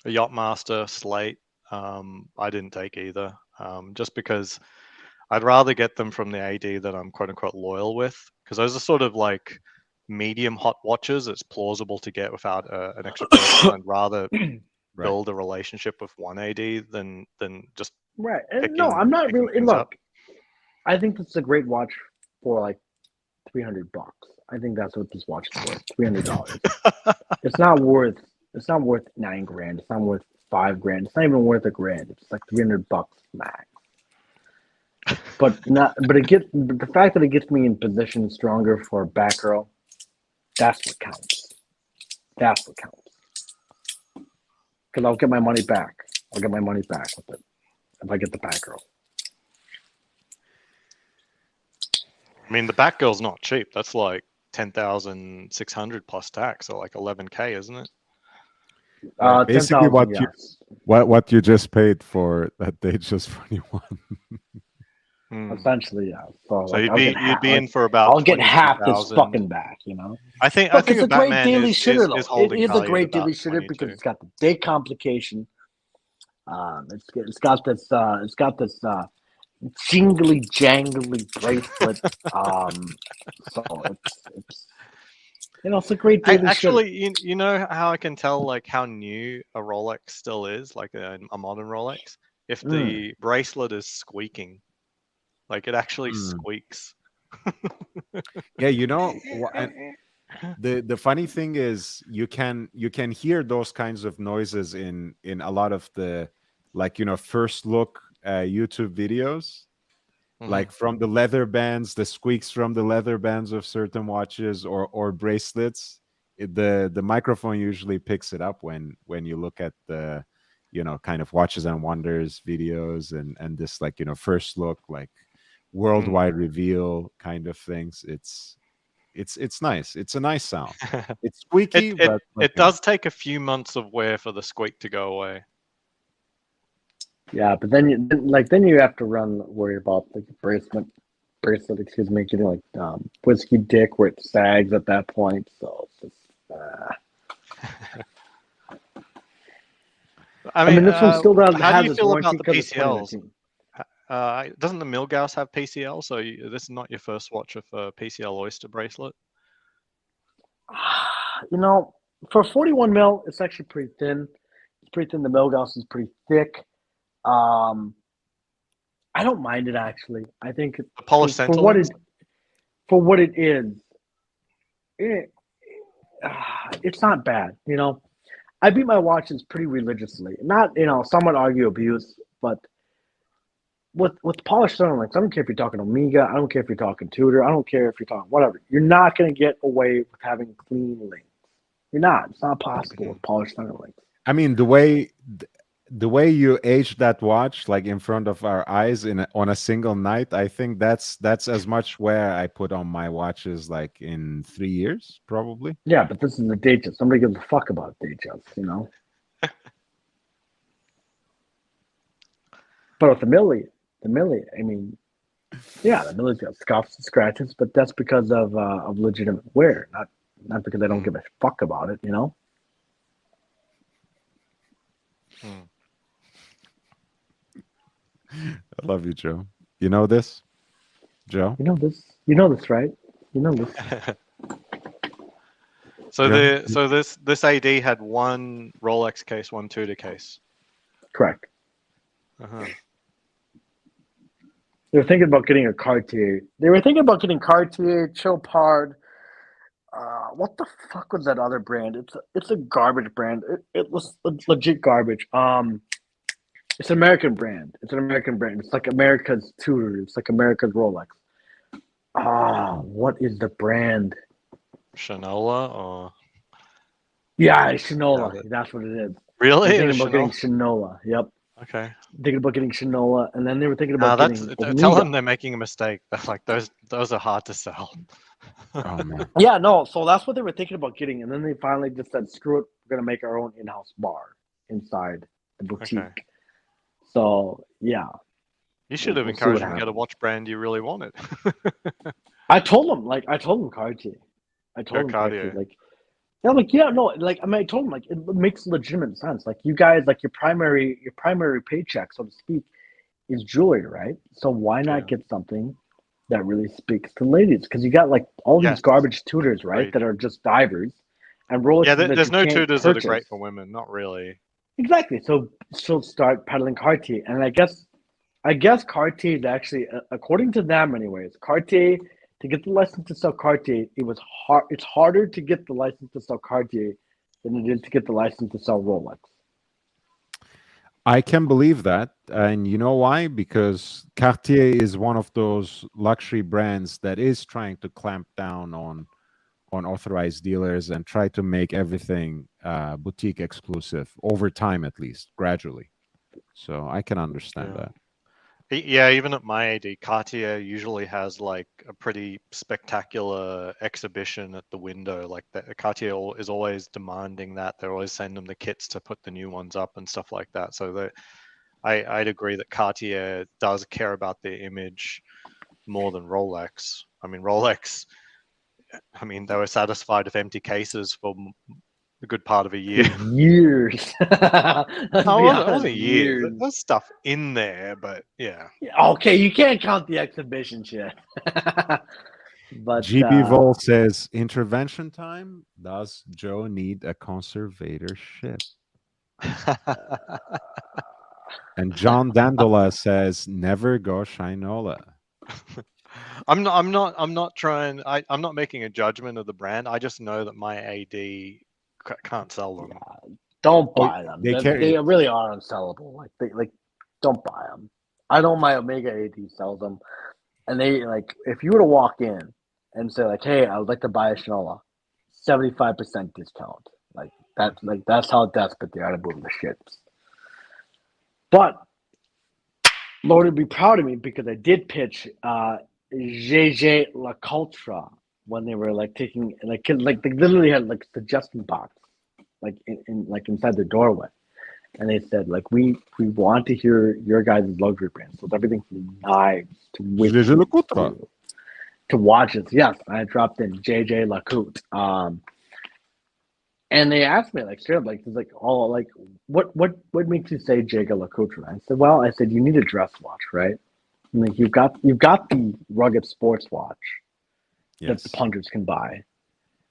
A Yacht-Master Slate. I didn't take either, just because I'd rather get them from the AD that I'm quote unquote loyal with, because those are sort of like medium hot watches. It's plausible to get without an extra person. I'd rather build a relationship with one AD than just right. And no, I'm not really. Look, I think this is a great watch for like $300. I think that's what this watch is worth. $300. It's not worth $9 grand. It's not worth $5 grand. It's not even worth $1 grand. It's like $300 max. But the fact that it gets me in position stronger for a back row, that's what counts. That's what counts. Because I'll get my money back. I'll get my money back with it if I get the back row. I mean, the back girl's not cheap. That's like 10,600 plus tax, or like 11K, isn't it? Basically, 10,000, what you just paid for that Datejust 21. Essentially, yeah. So like, you'd be in for about. I'll get half this fucking back, you know. I think it's a great daily shitter though. It is a great daily shitter because it's got the day complication. It's got this jingly jangly bracelet. So It's a great daily Actually, shooter. you know how I can tell like how new a Rolex still is, like a modern Rolex, if the bracelet is squeaking, like it actually Mm. squeaks. Yeah, and the funny thing is you can hear those kinds of noises in a lot of the, like, first look YouTube videos, like from the leather bands, the squeaks from the leather bands of certain watches or bracelets. The microphone usually picks it up when you look at the kind of watches and wonders videos and this, like, first look, like worldwide reveal kind of things. It's nice. It's a nice sound. It's squeaky, but It does take a few months of wear for the squeak to go away. Yeah, but then you have to worry about the bracelet, excuse me, getting like whiskey dick where it sags at that point. So it's just. I mean, this one still how has do you its feel about warranty the because it's PCLs? 2019. Doesn't the Milgauss have PCL? So this is not your first watch of a PCL Oyster bracelet? For 41 mil, it's actually pretty thin. It's pretty thin. The Milgauss is pretty thick. I don't mind it, actually. I think The polished for center what links? it is, it's not bad. I beat my watches pretty religiously. Not, some would argue abuse, but with polished center links, I don't care if you're talking Omega, I don't care if you're talking Tudor, I don't care if you're talking whatever. You're not going to get away with having clean links. You're not. It's not possible with polished center links. I mean, the way you aged that watch, like in front of our eyes on a single night, I think that's as much wear I put on my watches like in 3 years, probably. Yeah, but this is a Datejust. Somebody gives a fuck about Datejust, But with the Millie, I mean, yeah, the Millie's got scuffs and scratches, but that's because of legitimate wear, not because I don't give a fuck about it, I love you, Joe. You know this, Joe? You know this, right? You know this. So Yeah. this AD had one Rolex case, one Tudor case. Correct. Uh-huh. They were thinking about getting a Cartier. They were thinking about getting Cartier, Chopard. What the fuck was that other brand? It's a garbage brand. It was legit garbage. It's an American brand. It's like America's Tudor. It's like America's Rolex. What is the brand? Shinola or Yeah, Shinola. Yeah, That's what it is. really? They're It thinking was about getting Shinola? Shinola. Yep. Okay. Thinking about getting Shinola, and then they were thinking No, about getting tell Omega. them they're making a mistake. Like those are hard to sell. Oh man. Yeah, no. So that's what they were thinking about getting, and then they finally just said, "Screw it, we're gonna make our own in-house bar inside the boutique." Okay. So yeah, You should have We'll see encouraged what them to get a happens. watch brand you really wanted. I told them Cartier. I told them Cartier. Cartier. I told them it makes legitimate sense. Like you guys, like your primary paycheck, so to speak, is jewelry, right? So why not get something that really speaks to ladies? Because you got like all these Yes. garbage Tudors, right, Agreed. that are just divers, and Rolex. Yeah, that there's you no can't Tudors that are great purchase. for women. Not really. Exactly. So she'll start peddling Cartier, and I guess Cartier is actually, according to them, anyways, Cartier, to get the license to sell Cartier, it was hard. It's harder to get the license to sell Cartier than it is to get the license to sell Rolex. I can believe that. And you know why? Because Cartier is one of those luxury brands that is trying to clamp down on authorized dealers and try to make everything boutique exclusive over time, at least gradually. So I can understand that. Yeah, even at my AD, Cartier usually has like a pretty spectacular exhibition at the window. Like Cartier is always demanding that. They always send them the kits to put the new ones up and stuff like that. So I'd agree that Cartier does care about their image more than Rolex. I mean, Rolex, they were satisfied with empty cases for a good part of a year. Years. It wasn't years. There's stuff in there, but yeah. Okay, you can't count the exhibition shit. But GB Vol says, intervention time? Does Joe need a conservatorship? And John Dandola says, never go Shinola. I'm not trying. I'm not making a judgment of the brand. I just know that my AD can't sell them. don't Oh, buy them. they They, carry- they really are unsellable. Like don't buy them. I know my Omega AD sells them, and they like if you were to walk in and say like, hey, I would like to buy a Shinola, 75% discount. That's how desperate they are to move the ships. But Lord would be proud of me because I did pitch JJ La Cultra when they were like taking like they literally had like suggestion box like in like inside the doorway, and they said like we want to hear your guys' luxury brand, so it's everything from knives to JJ Le Coutre. to watches. Yes, I dropped in JJ LaCoute. And they asked me like straight up, like, it's like all like, what makes you say JJ LaCoute? I said, well, I said you need a dress watch, right? And like you've got the rugged sports watch that Yes. the punters can buy.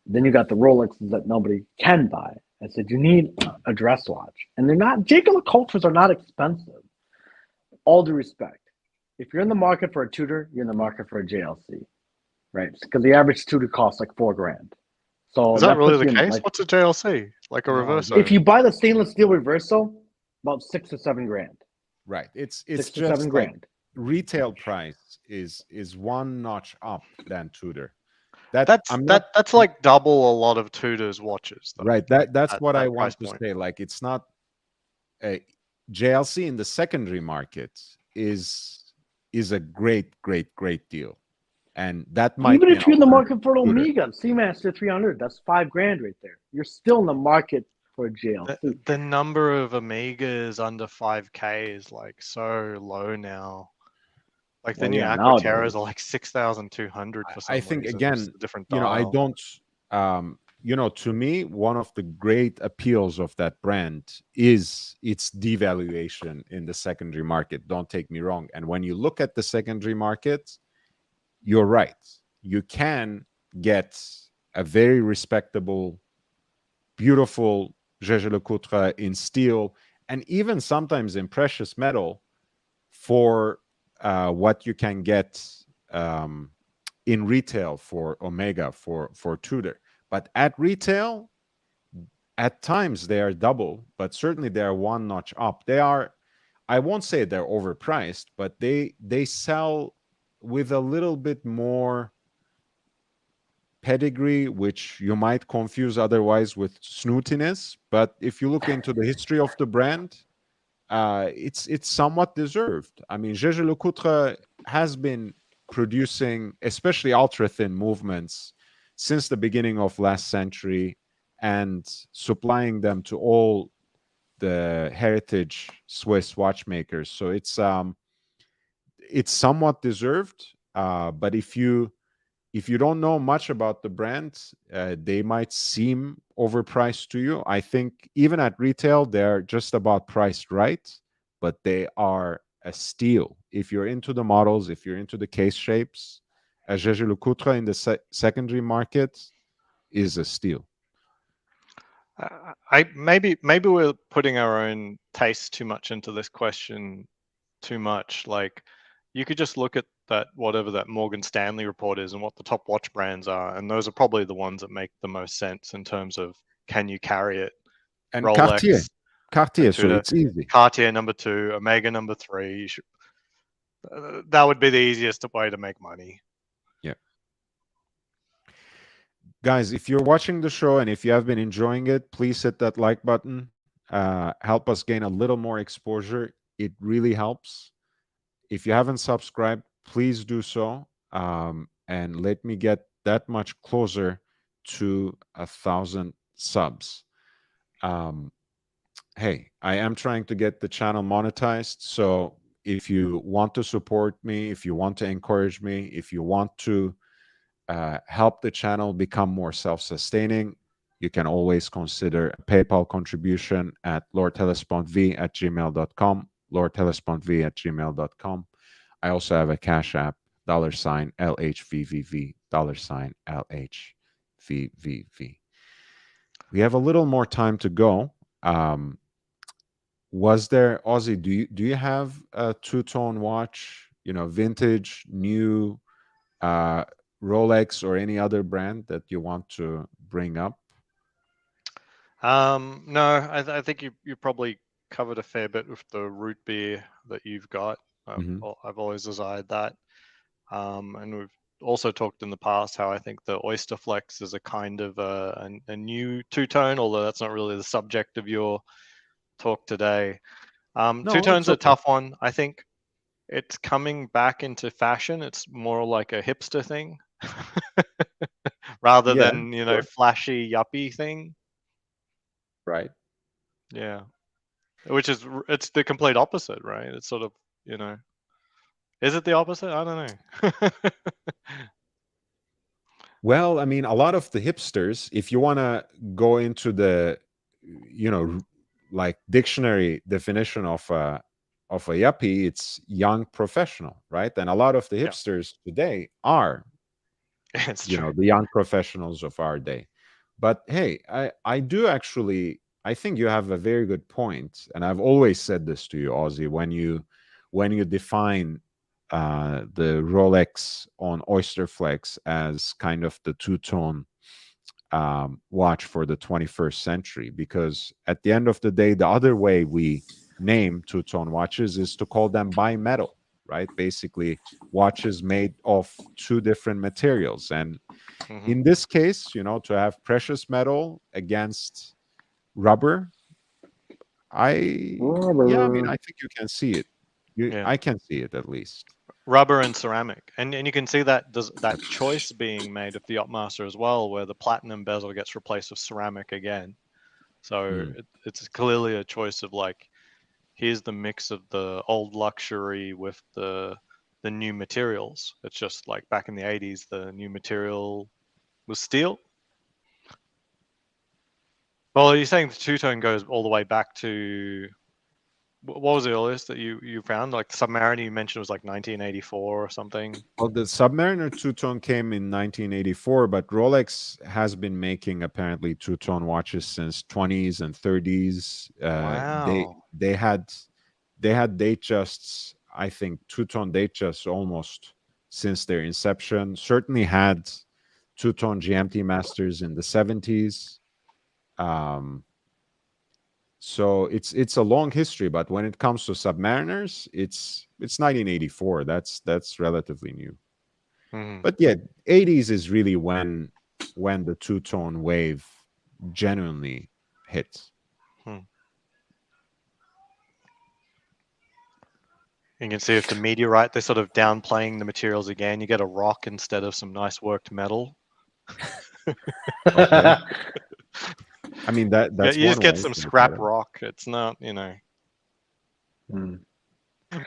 Then you got the Rolexes that nobody can buy. I said you need a dress watch, and they're not. JJ LaCoultres are not expensive. All due respect, if you're in the market for a Tudor, you're in the market for a JLC, right? Because the average Tudor costs like $4,000. So Is that really puts the you in, case? like, What's a JLC? Like a reverso? if you buy the stainless steel reverso, about $6,000 to $7,000. Right. It's 6 to just 7 like grand. retail price is one notch up than Tudor. I'm not- That's like double a lot of Tudor's watches. Though. right. That's at what I that want price to point. say. Like it's not a JLC in the secondary market is a great deal. And that might Even be if you're in the an market for an Tudor. Omega Seamaster 300, that's $5,000 right there. You're still in the market for a JLC. The number of Omegas under 5K is like so low now. Like the Well, new yeah, Aquaterras nowadays. are like 6,200 for some I think reason. again, Just a different you know, I dial. don't to me, one of the great appeals of that brand is its devaluation in the secondary market. Don't take me wrong. And when you look at the secondary market, you're right. You can get a very respectable, beautiful JJ Le Coutre in steel and even sometimes in precious metal for what you can get in retail for Omega, for Tudor. But at retail, at times they are double, but certainly they are one notch up. They are, I won't say they're overpriced, but they sell with a little bit more pedigree, which you might confuse otherwise with snootiness. But if you look into the history of the brand, it's somewhat deserved. I mean, JJ Le Coutre has been producing, especially ultra thin movements, since the beginning of last century, and supplying them to all the heritage Swiss watchmakers. So it's somewhat deserved. But if you don't know much about the brand, they might seem overpriced to you. I think even at retail, they're just about priced right, but they are a steal. If you're into the models, if you're into the case shapes, a JJ Le Coutre in the secondary market is a steal. Maybe we're putting our own taste too much into this question too much. Like you could just look at that whatever that Morgan Stanley report is and what the top watch brands are, and those are probably the ones that make the most sense in terms of can you carry it. And Rolex, Cartier, so it's easy. Cartier number 2, Omega number 3. That would be the easiest way to make money. Yeah. Guys, if you're watching the show and if you have been enjoying it, please hit that like button. Help us gain a little more exposure. It really helps. If you haven't subscribed, please do so. And let me get that much closer to 1,000 subs. Hey, I am trying to get the channel monetized. So if you want to support me, if you want to encourage me, if you want to help the channel become more self-sustaining, you can always consider a PayPal contribution at lordhellespontv@gmail.com, lordhellespontv@gmail.com. I also have a Cash App, $LHVVV. $LHVVV. We have a little more time to go. Was there, Ozzy, do you have a two-tone watch, vintage, new, Rolex or any other brand that you want to bring up? No, I think you probably covered a fair bit with the root beer that you've got. Mhm. I've always desired that. And we've also talked in the past how I think the Oyster Flex is a kind of a new two-tone, although that's not really the subject of your talk today. No, Two-tone's it's a okay. tough one. I think it's coming back into fashion. It's more like a hipster thing rather Yeah, than, sure. flashy yuppie thing. Right. Yeah. It's the complete opposite, right? It's sort of, is it the opposite? I don't know. Well, I mean, a lot of the hipsters, if you want to go into the, like dictionary definition of a yuppie, it's young professional, right? And a lot of the Yeah. hipsters today are, It's true. the young professionals of our day. But hey, I do actually, I think you have a very good point, and I've always said this to you, Ozzy, when you define the Rolex on Oyster Flex as kind of the two-tone watch for the 21st century, because at the end of the day, the other way we name two-tone watches is to call them bimetal, right? Basically, watches made of two different materials. And Mhm. in this case, to have precious metal against rubber, yeah, I mean, I think you can see it. Yeah. I can see it at least. Rubber and ceramic, and you can see that choice being made of the Yacht-Master as well, where the platinum bezel gets replaced with ceramic again. So Mm. it's clearly a choice of like, here's the mix of the old luxury with the new materials. It's just like back in the 80s, the new material was steel. Well, you're saying the two-tone goes all the way back to, what was the earliest that you found? Like Submariner, you mentioned was like 1984 or something. Well, the Submariner two-tone came in 1984, but Rolex has been making apparently two-tone watches since 20s and 30s. Wow. They had Datejusts, I think two-tone Datejusts almost since their inception. Certainly had two-tone GMT masters in the 70s. So it's a long history, but when it comes to Submariners, it's 1984. That's relatively new. Mhm. But yeah, 80s is really when the two-tone wave genuinely hit. You can see if the meteorite, they're sort of downplaying the materials again. You get a rock instead of some nice worked metal. Okay. I mean, Yeah, that's you just one get way some to look scrap at it. rock. It's not, Mm.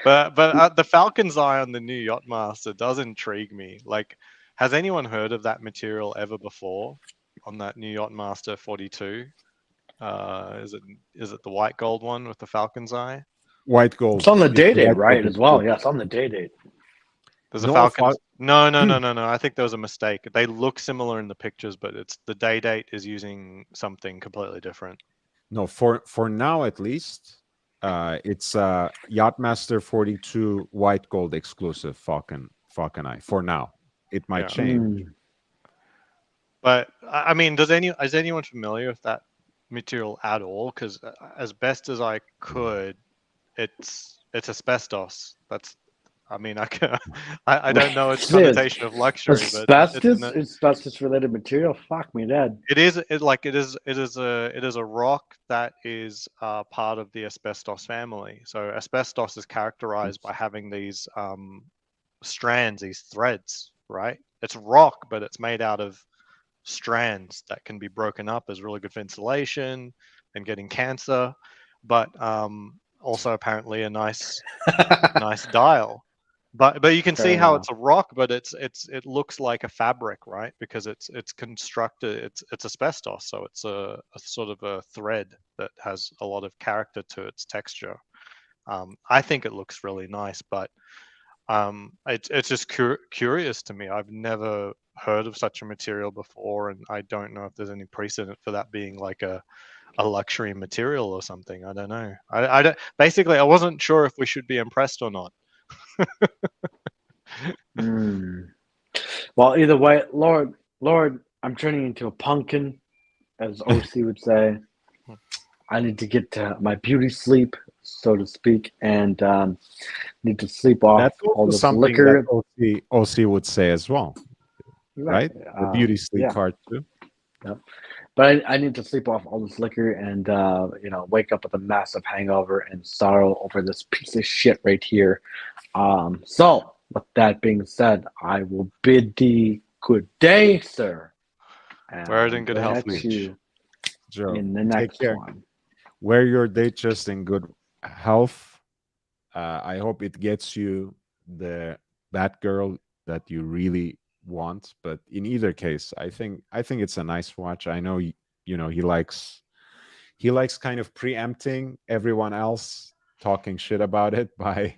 But the Falcon's Eye on the new Yacht-Master does intrigue me. Like, has anyone heard of that material ever before on that new Yacht-Master 42? Is it the white gold one with the Falcon's Eye? White gold. It's on the The day date, white gold right? is As well. good. Yeah, it's on the day date. There's a No, Falcon's. No. I think there was a mistake. They look similar in the pictures, but it's the day date is using something completely different. No, for now at least, it's Yacht-Master 42 white gold exclusive Falcon Eye. For now, it might Yeah. change. But I mean, is anyone familiar with that material at all? Because as best as I could, it's asbestos. I mean, I don't know its It is. connotation of luxury, but Asbestos related material. Fuck me dead. it is a rock that is part of the asbestos family. So asbestos is characterized by having these strands, these threads, right? It's rock, but it's made out of strands that can be broken up, as really good for insulation and getting cancer, but also apparently a nice dial. But you can see how it's a rock, but it looks like a fabric, right? Because it's constructed, it's asbestos, so it's a sort of a thread that has a lot of character to its texture. I think it looks really nice, but It's just curious to me. I've never heard of such a material before, and I don't know if there's any precedent for that being like a luxury material or something. I don't know. I don't, basically, I wasn't sure if we should be impressed or not. Well, either way, Lord, I'm turning into a pumpkin, as OC would say. I need to get to my beauty sleep, so to speak, and need to sleep off That's all also this something liquor. that OC would say as well, right? The beauty sleep yeah. card too. Yep. But I need to sleep off all this liquor and wake up with a massive hangover and sorrow over this piece of shit right here. So with that being said, I will bid thee good day, sir. And Wear it in good health, catch Mitch. you Joe, in the take next care. one. Wear your date just in good health. I hope it gets you that girl that you really want. But in either case, I think it's a nice watch. I know he likes kind of preempting everyone else talking shit about it by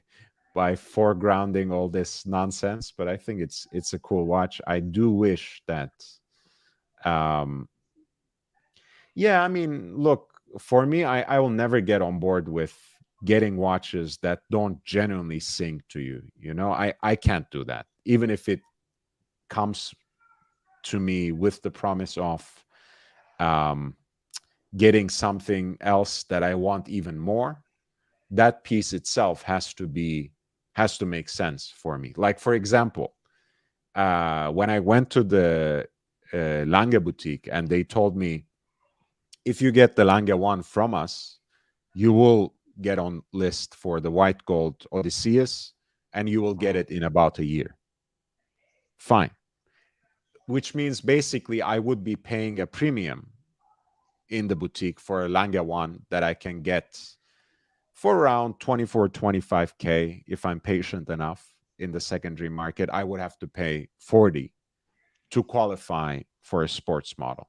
foregrounding all this nonsense. But I think it's a cool watch. I do wish that yeah, I mean, look, for me, I will never get on board with getting watches that don't genuinely sing to you. I can't do that. Even if it comes to me with the promise of getting something else that I want even more, that piece itself has to make sense for me. Like, for example, when I went to the Lange boutique and they told me, if you get the Lange one from us, you will get on list for the white gold Odysseus, and you will get it in about a year. Fine. Which means basically I would be paying a premium in the boutique for a Lange one that I can get for around 24, 25K. If I'm patient enough in the secondary market, I would have to pay 40 to qualify for a sports model.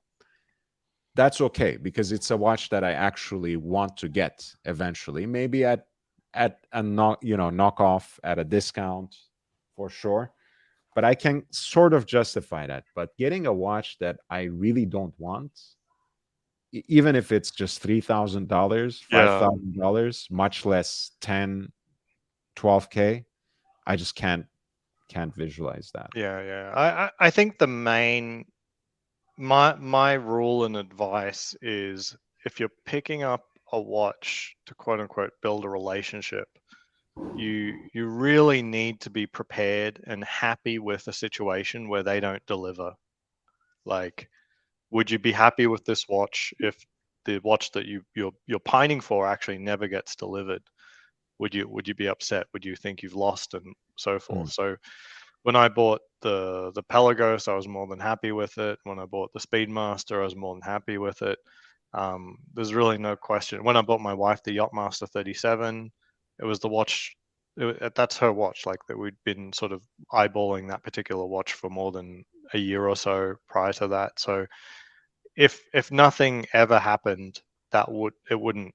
That's okay, because it's a watch that I actually want to get eventually, maybe at a knockoff at a discount for sure. But I can sort of justify that. But getting a watch that I really don't want, even if it's just $3,000, $5,000, much less 10, 12K, I just can't visualize that. Yeah. I think the main my rule and advice is, if you're picking up a watch to quote unquote build a relationship, you really need to be prepared and happy with a situation where they don't deliver. Like, would you be happy with this watch if the watch that you're pining for actually never gets delivered? Would you be upset? Would you think you've lost, and so forth? So when I bought the Pelagos, I was more than happy with it. When I bought the Speedmaster, I was more than happy with it. There's really no question. When I bought my wife the Yacht-Master 37, it was the watch. That's her watch. Like, that we'd been sort of eyeballing that particular watch for more than a year or so prior to that. So if nothing ever happened, it wouldn't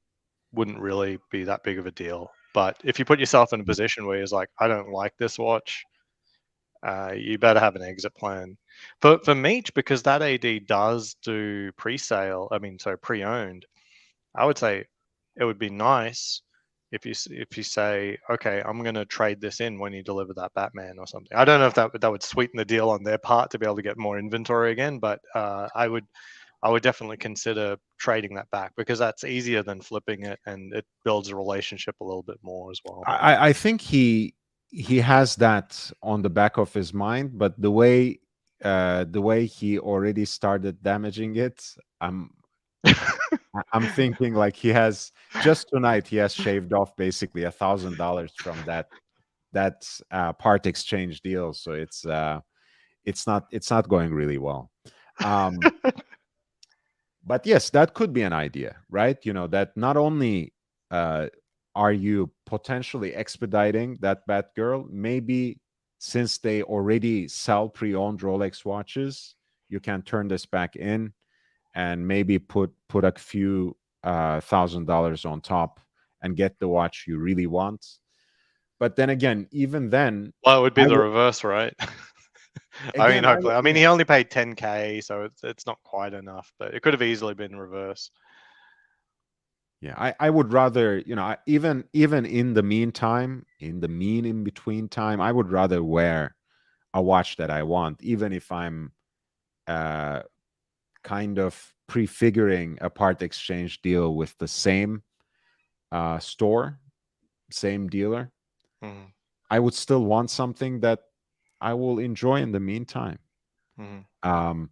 really be that big of a deal. But if you put yourself in a position where you're like, I don't like this watch, you better have an exit plan. For Meech, because that AD does do pre-sale, pre-owned, I would say it would be nice if you say, okay, I'm going to trade this in when you deliver that Batman or something. I don't know if that would sweeten the deal on their part to be able to get more inventory again, but I would definitely consider trading that back, because that's easier than flipping it, and it builds a relationship a little bit more as well. I think he has that on the back of his mind, but the way he already started damaging it, I'm thinking like he has just tonight he has shaved off basically $1,000 from that part exchange deal. So it's not going really well. But yes, that could be an idea, right? That not only are you potentially expediting that bad girl, maybe since they already sell pre-owned Rolex watches, you can turn this back in and maybe put a few $1,000 on top and get the watch you really want. But then again, even then, Well, it would be I the would- reverse, right? I mean, again, I hopefully. would, I mean, yeah. he only paid 10K, so it's not quite enough, but it could have easily been reverse. Yeah, I would rather, even in the meantime, in the in between time, I would rather wear a watch that I want, even if I'm uh, kind of prefiguring a part exchange deal with the same store, same dealer. Mhm, I would still want something that I will enjoy in the meantime. mhm.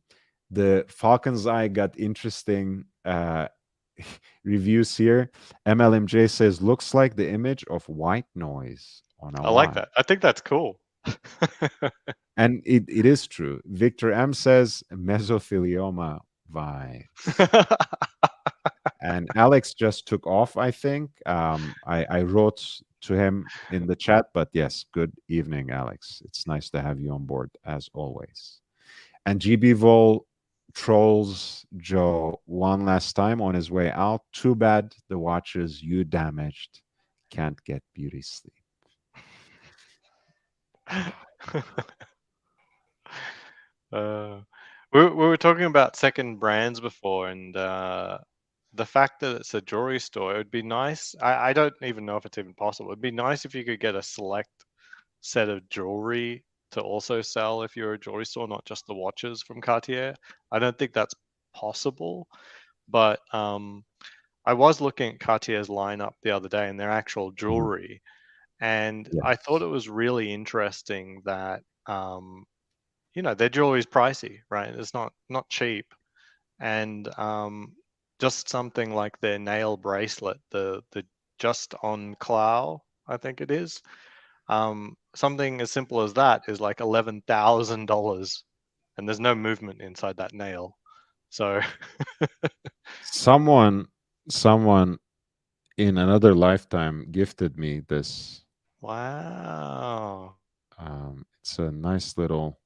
The Falcon's Eye got interesting reviews here. MLMJ says, looks like the image of white noise on a I like watch. that. I think that's cool. And it is true. Victor M says, mesothelioma vibes. And Alex just took off, I think. I wrote to him in the chat, but yes, good evening, Alex. It's nice to have you on board as always. And GB Vol trolls Joe one last time on his way out. Too bad the watches you damaged can't get beauty sleep. Uh, we were talking about second brands before, and the fact that it's a jewelry store, it would be nice. I don't even know if it's even possible. It'd be nice if you could get a select set of jewelry to also sell if you're a jewelry store, not just the watches from Cartier. I don't think that's possible, but I was looking at Cartier's lineup the other day and their actual jewelry, and I thought it Yes. was really interesting that their jewelry is pricey, right? It's not cheap, and just something like their nail bracelet, the just on Clow, I think it is. Something as simple as that is like $11,000, and there's no movement inside that nail. So Someone in another lifetime gifted me this. wow. It's a nice little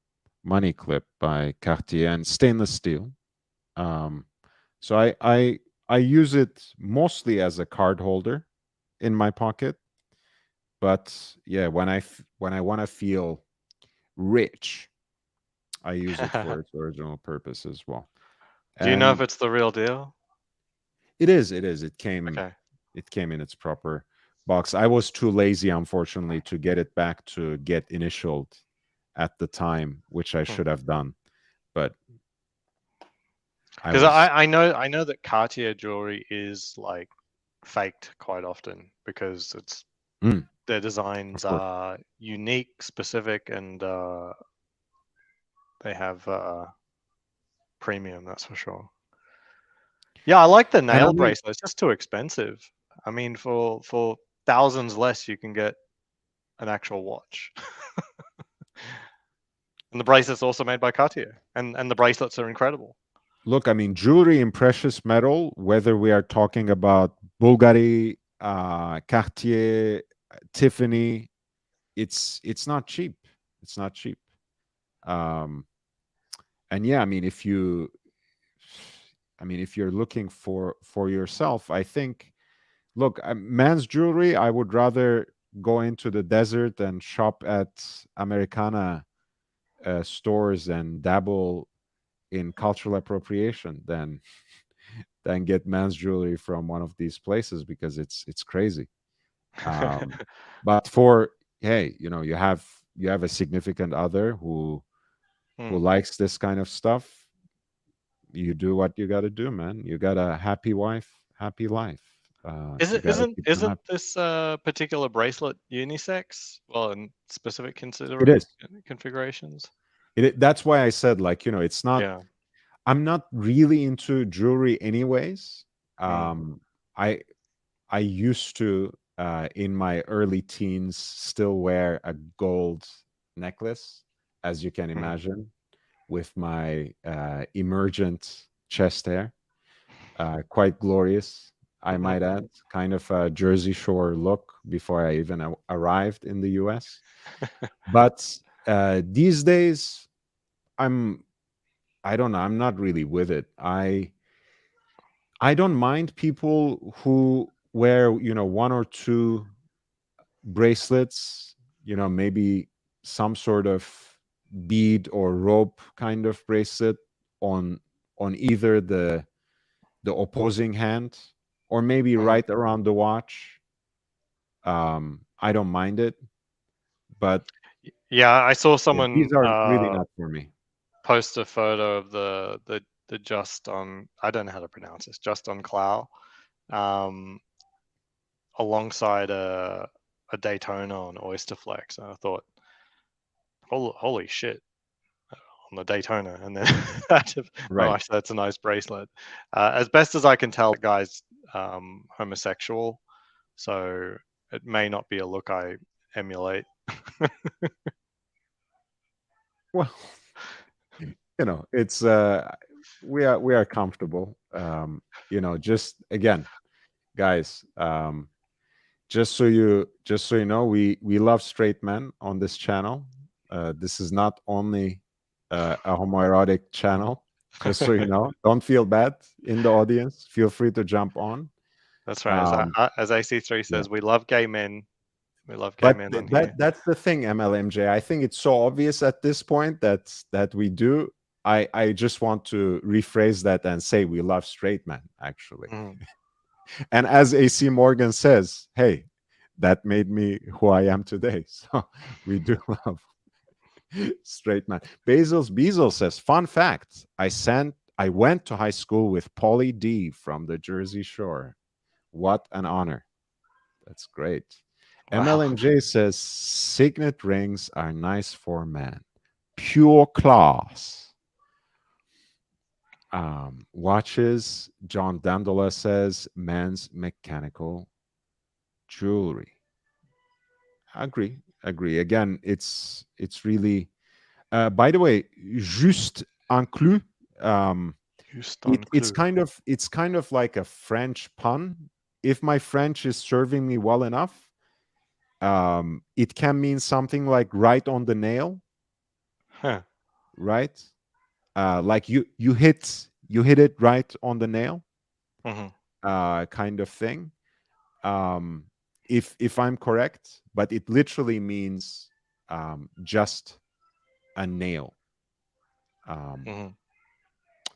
money clip by Cartier and stainless steel. So I use it mostly as a card holder in my pocket. But yeah, when I want to feel rich, I use it for its original purpose as well. Do you know if And it's the real deal? it is. It came Okay. in its proper box. I was too lazy, unfortunately, to get it back to get initialed at the time, which I should have done. But I Because was I know that Cartier jewelry is like faked quite often because it's Mm, their of designs course. are unique, specific, and they have premium. That's for sure. Yeah, I like the And I nail mean, bracelet. It's just too expensive. I mean, for thousands less, you can get an actual watch. And the bracelet's also made by Cartier, and the bracelets are incredible. look, I mean, jewelry in precious metal, whether we are talking about Bulgari, Cartier, Tiffany, it's not cheap. It's not cheap. Um, and yeah, I mean, if you're looking for yourself, I think, look, man's jewelry, I would rather go into the desert and shop at Americana stores and dabble in cultural appropriation than get man's jewelry from one of these places because it's crazy. But for hey, you have a significant other who Hmm. likes this kind of stuff. You do what you got to do, man. You got a happy wife, happy life. Is You it got to isn't keep them isn't happy. this particular bracelet unisex? Well, in specific It is. configurations. That's why I said, like, it's not. Yeah. I'm not really into jewelry, anyways. Mm. I I used to, in my early teens, still wear a gold necklace, as you can Mm. imagine, with my emergent chest hair. Quite glorious, I might add. Kind of a Jersey Shore look before I even arrived in the US. But these days, I'm, I don't know, I'm not really with it. I don't mind people who wear, one or two bracelets, maybe some sort of bead or rope kind of bracelet on either the opposing hand, or maybe Mhm. right around the watch. I don't mind it, but Yeah, I saw yeah, someone these are really not for me. post a photo of the just on, I don't know how to pronounce this, just on Clow, um, alongside a Daytona on Oyster Flex, and I thought, holy shit, on the Daytona, and then Right. gosh, that's a nice bracelet. As best as I can tell, the guy's homosexual, so it may not be a look I emulate. Well, it's we are comfortable. Just again, guys, just so you know, we love straight men on this channel. This is not only a homoerotic channel. Just so you know, don't feel bad in the audience. Feel free to jump on. That's right. As AC3 Yeah. says, we love gay men. We love gay But men on here. that's the thing, MLMJ. I think it's so obvious at this point that we do. I just want to rephrase that and say we love straight men, actually. Mm. And as AC Morgan says, hey, that made me who I am today. So we do love straight man. Bezel says, fun fact, I went to high school with Paulie D from the Jersey Shore. What an honor. That's great. Wow. MLMJ says, signet rings are nice for men. Pure class. Watches, John Dandola says, men's mechanical jewelry. Agree. Again, it's really. By the way, juste inclus. It's kind of like a French pun. If my French is serving me well enough, it can mean something like right on the nail. Huh. Right? Like you hit it right on the nail. Mm-hmm. Kind of thing. If I'm correct, but it literally means just a nail. Mm-hmm.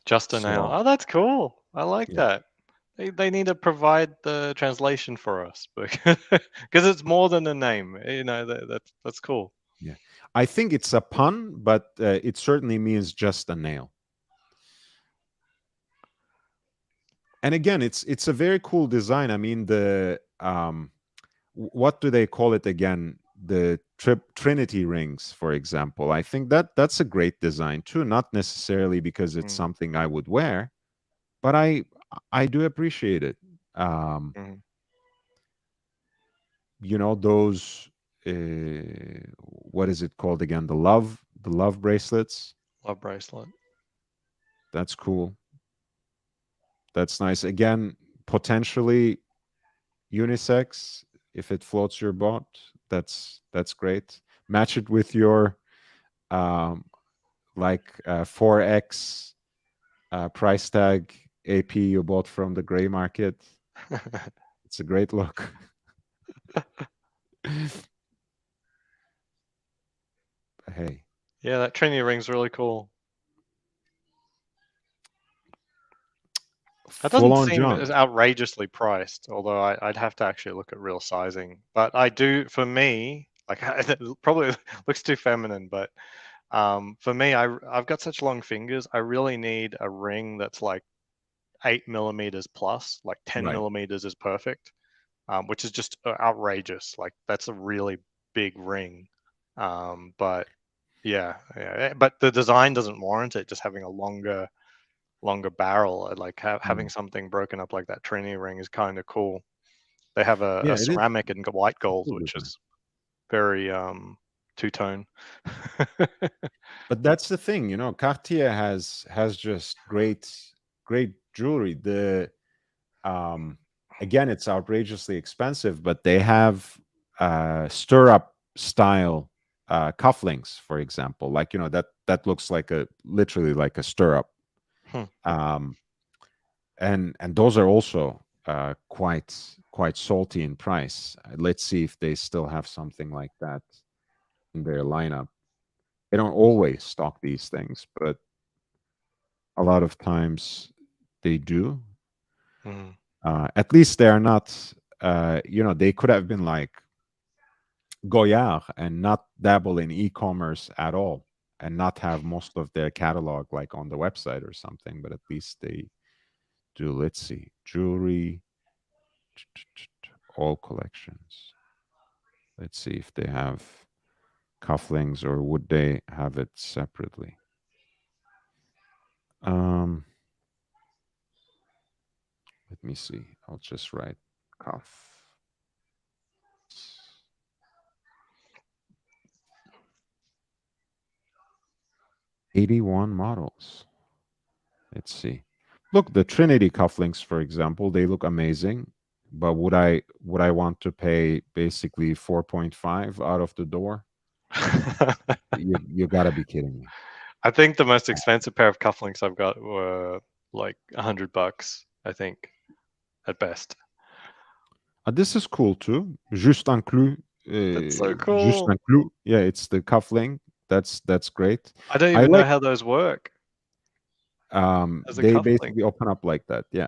Just a nail. So, Oh, that's cool. I like yeah. that. They need to provide the translation for us because it's more than a name. That's cool. Yeah, I think it's a pun, but it certainly means just a nail. And again, it's a very cool design. I mean, the what do they call it again? The Trinity rings, for example. I think that's a great design too. Not necessarily because it's something I would wear, but I do appreciate it. Those what is it called again? The love bracelets. Love bracelet. That's cool. That's nice. Again, potentially unisex if it floats your boat. That's great. Match it with your 4x price tag AP you bought from the gray market. It's a great look. Hey. Yeah, that Trinity ring's really cool. That doesn't seem as outrageously priced, although I'd have to actually look at real sizing. But I do, for me, like it probably looks too feminine, but for me, I've got such long fingers. I really need a ring that's like 8 millimeters plus, like 10 millimeters is perfect, which is just outrageous. Like that's a really big ring. But yeah, but the design doesn't warrant it. Just having a longer barrel, like having something broken up like that Trinity ring is kind of cool. They have a ceramic and white gold, which is very two-tone. But that's the thing, Cartier has just great jewelry. The again, it's outrageously expensive, but they have stirrup style cufflinks, for example. Like that looks like literally like a stirrup. And those are also quite quite salty in price. Let's see if they still have something like that in their lineup. They don't always stock these things, but a lot of times they do. Mm. At least they are not, they could have been like Goyard and not dabble in e-commerce at all and not have most of their catalog like on the website or something, but at least they do. Let's see. Jewelry, all collections. Let's see if they have cufflinks or would they have it separately. Let me see. I'll just write cuff. 81 models. Let's see. Look, the Trinity cufflinks, for example, they look amazing. But would I want to pay basically 4.5 out of the door? You gotta be kidding me. I think the most expensive pair of cufflinks I've got were like $100, I think, at best. This is cool too. Juste inclus. That's so Juste cool. inclus. Yeah, it's the cufflink. That's great. I don't I even know like how those work. As a they cufflink. basically open up like that. Yeah.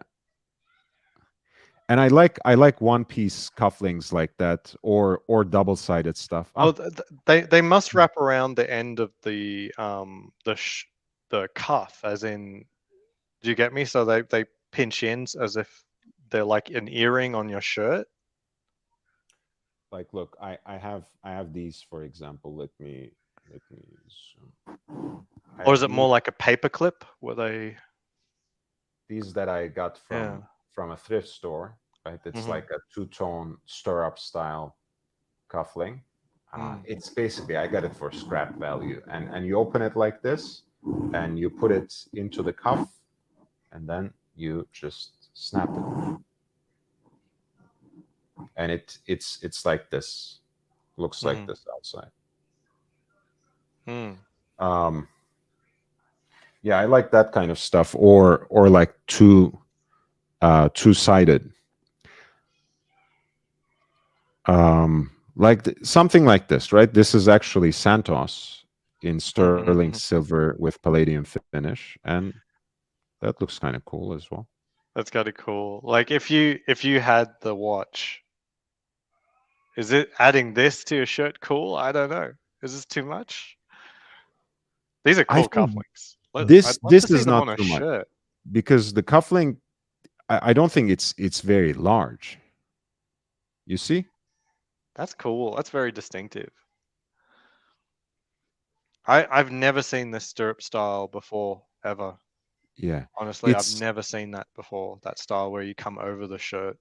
And I like one piece cufflinks like that or double-sided stuff. Oh, they must wrap around the end of the cuff, as in, do you get me? So they pinch in as if they're like an earring on your shirt. Like, look, I have these, for example. Let me I Or have is it more like a paper clip where they? these that I got from a thrift store, right? It's like a two-tone stirrup style cufflink. It's basically, I got it for scrap value, and you open it like this, and you put it into the cuff, and then you just snap it, and it's like this, looks like this outside. Yeah, I like that kind of stuff, or like two-sided. Like something like this, right? This is actually Santos in sterling silver with palladium finish, and that looks kind of cool as well. That's kind of cool. Like if you had the watch, is it adding this to your shirt cool? I don't know. Is this too much? These are I cool think cufflinks. this I'd love to see is them not on a too much shirt. because the cufflink, I don't think it's very large. You see? That's cool. That's very distinctive. I've never seen this stirrup style before, ever. Yeah. Honestly, I've never seen that before. That style where you come over the shirt.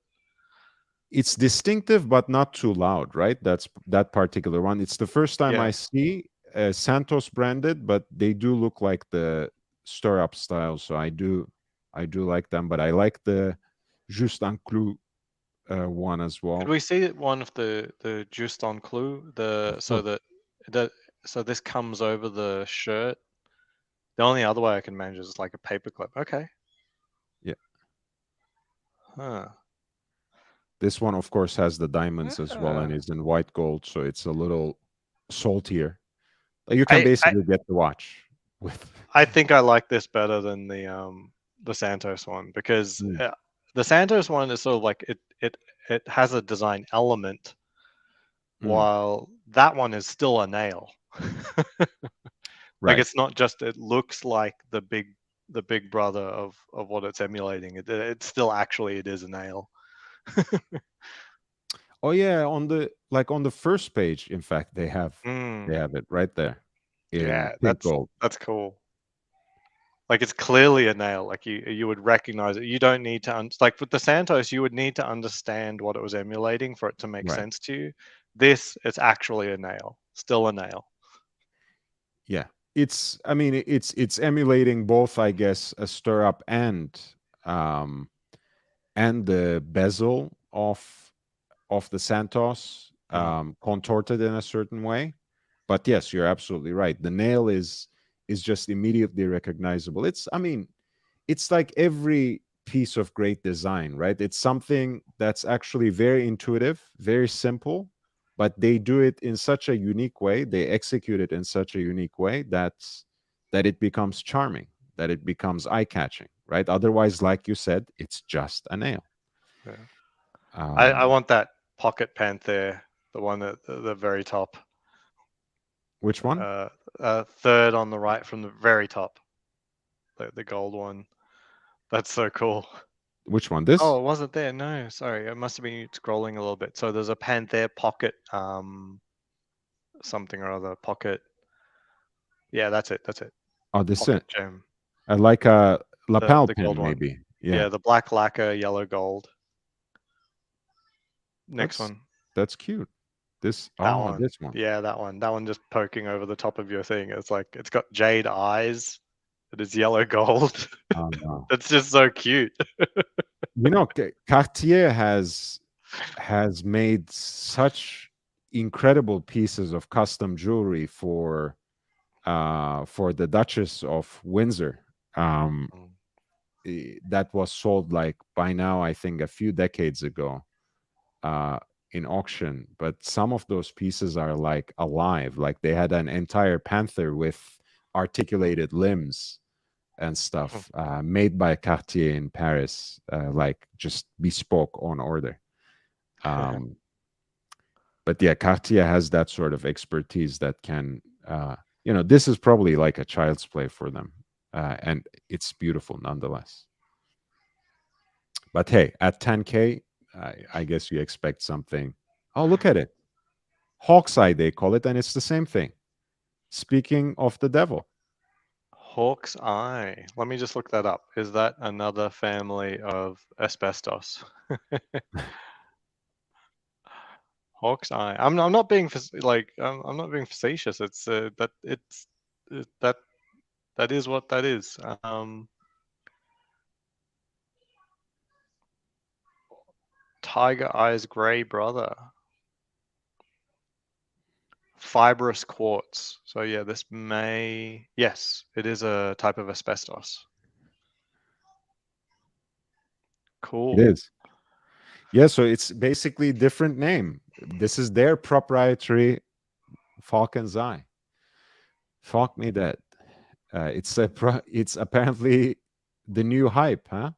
It's distinctive, but not too loud, right? That's that particular one. It's the first time I see Santos branded, but they do look like the stirrup style. So I do like them, but I like the Juste un Clou one as well. Could we see one of the Juste un Clou? So this comes over the shirt. The only other way I can manage is like a paper clip. Okay. Yeah. Huh. This one, of course, has the diamonds as well and is in white gold, so it's a little saltier. You can basically get the watch with. I think I like this better than the Santos one because the Santos one is sort of like it has a design element, while that one is still a nail. Like it's not just, it looks like the big brother of what it's emulating. It's still actually, it is a nail. Oh yeah, on the first page, in fact, they have it right there. Yeah, pink gold. That's cool. Like it's clearly a nail. Like you would recognize it. You don't need to like with the Santos, you would need to understand what it was emulating for it to make sense to you. This, it's actually a nail, still a nail. Yeah, it's emulating both, I guess, a stirrup and the bezel of the Santos contorted in a certain way. But yes, you're absolutely right. The nail is just immediately recognizable. It's like every piece of great design, right? It's something that's actually very intuitive, very simple, but they do it in such a unique way. They execute it in such a unique way that it becomes charming, that it becomes eye-catching, right? Otherwise, like you said, it's just a nail. Yeah. I Um, want that pocket panther, the one at the very top. which one? Third on the right from the very top. The gold one. That's so cool. Which one? This? Oh, it wasn't there. No, sorry. It must have been scrolling a little bit. So there's a panther pocket, something or other pocket. Yeah, that's it. That's it. Oh, this Pocket it. gem. I like a lapel The pin, gold one. maybe. Yeah, Yeah, the black lacquer, yellow gold. Next that's one. that's cute. This That oh, one. this one. Yeah, that one. That one just poking over the top of your thing. It's like it's got jade eyes. It is yellow gold. Oh, wow. That's just so cute. You know, Cartier has made such incredible pieces of custom jewelry for the Duchess of Windsor. That was sold like by now, I think, a few decades ago in auction. But some of those pieces are like alive. Like they had an entire panther with articulated limbs and stuff made by Cartier in Paris, like just bespoke on order. But yeah, Cartier has that sort of expertise that can, this is probably like a child's play for them. And it's beautiful nonetheless. But hey, at 10K, I guess you expect something. Oh, look at it. Hawk's Eye, they call it, and it's the same thing. Speaking of the devil. Hawk's Eye. Let me just look that up. Is that another family of asbestos? Hawk's Eye. I'm not being I'm not being facetious. It's that that is what that is. Tiger Eyes Grey Brother. Fibrous quartz. So yeah, yes, it is a type of asbestos. Cool. It is. Yeah, so it's basically different name. This is their proprietary Falcon's Eye. Fuck me dead. It's apparently the new hype, huh?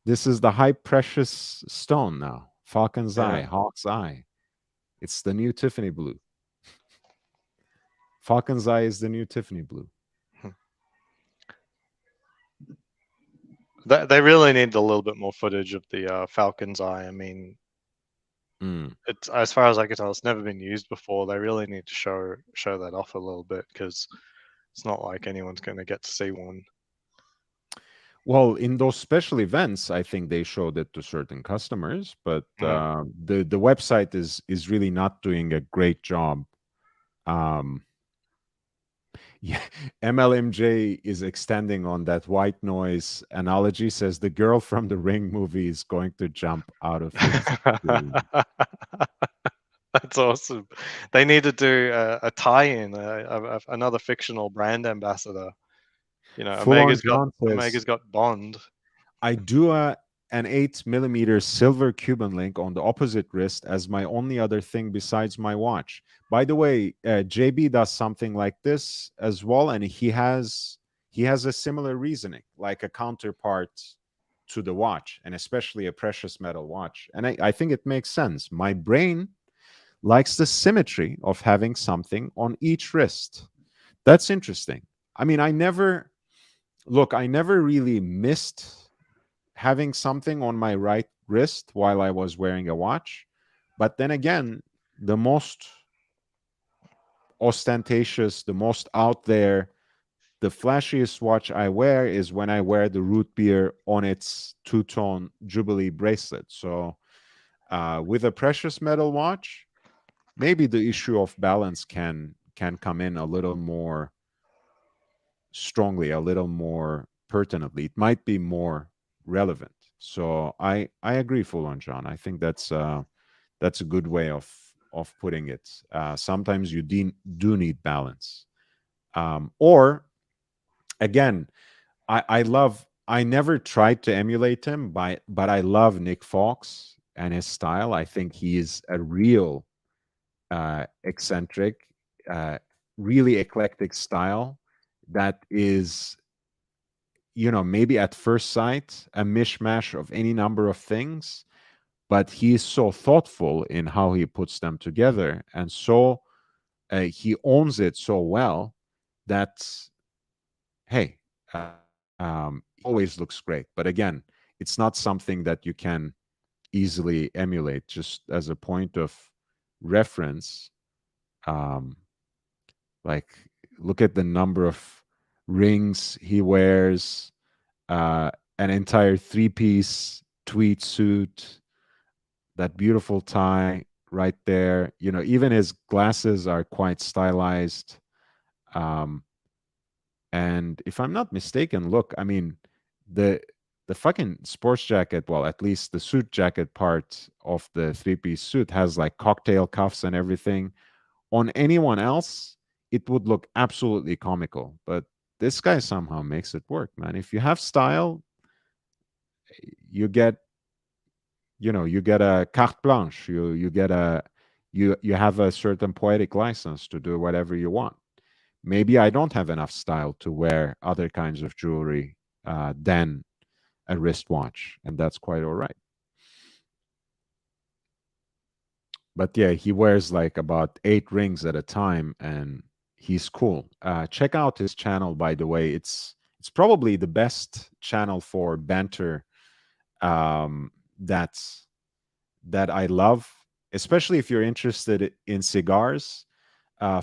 This is the high precious stone now. Falcon's Eye, Hawk's Eye. It's the new Tiffany blue. Falcon's Eye is the new Tiffany blue. They really need a little bit more footage of the Falcon's Eye. I mean, it's, as far as I can tell, it's never been used before. They really need to show that off a little bit, because it's not like anyone's going to get to see one. Well, in those special events, I think they showed it to certain customers, but the website is really not doing a great job. Yeah, MLMJ is extending on that white noise analogy. Says the girl from the Ring movie is going to jump out of his screen. That's awesome. They need to do a tie-in, another fictional brand ambassador. You know, Omega's got Bond. I do an 8mm silver Cuban link on the opposite wrist as my only other thing besides my watch. By the way, JB does something like this as well, and he has a similar reasoning, like a counterpart to the watch, and especially a precious metal watch. And I think it makes sense. My brain likes the symmetry of having something on each wrist. That's interesting. I mean, I never really missed having something on my right wrist while I was wearing a watch. But then again, the most ostentatious, the most out there, the flashiest watch I wear is when I wear the root beer on its two-tone Jubilee bracelet. So with a precious metal watch, maybe the issue of balance can come in a little more strongly, a little more pertinently. It might be more relevant. So I agree full on, John. I think that's a good way of putting it. Sometimes you do need balance. Or again, I love I never tried to emulate him, but I love Nick Fox and his style. I think he is a real eccentric, really eclectic style that is, maybe at first sight a mishmash of any number of things, but he is so thoughtful in how he puts them together, and so he owns it so well that, hey, always looks great. But again, it's not something that you can easily emulate. Just as a point of reference, like, look at the number of rings he wears, an entire three-piece tweed suit, that beautiful tie right there. Even his glasses are quite stylized. And if I'm not mistaken, look, I mean, the fucking sports jacket, well, at least the suit jacket part of the three-piece suit has like cocktail cuffs and everything. On anyone else, it would look absolutely comical, but this guy somehow makes it work, man. If you have style, you get a carte blanche. You have a certain poetic license to do whatever you want. Maybe I don't have enough style to wear other kinds of jewelry than a wristwatch, and that's quite all right. But yeah, he wears like about 8 rings at a time, and he's cool. Check out his channel, by the way. It's probably the best channel for banter that I love, especially if you're interested in cigars.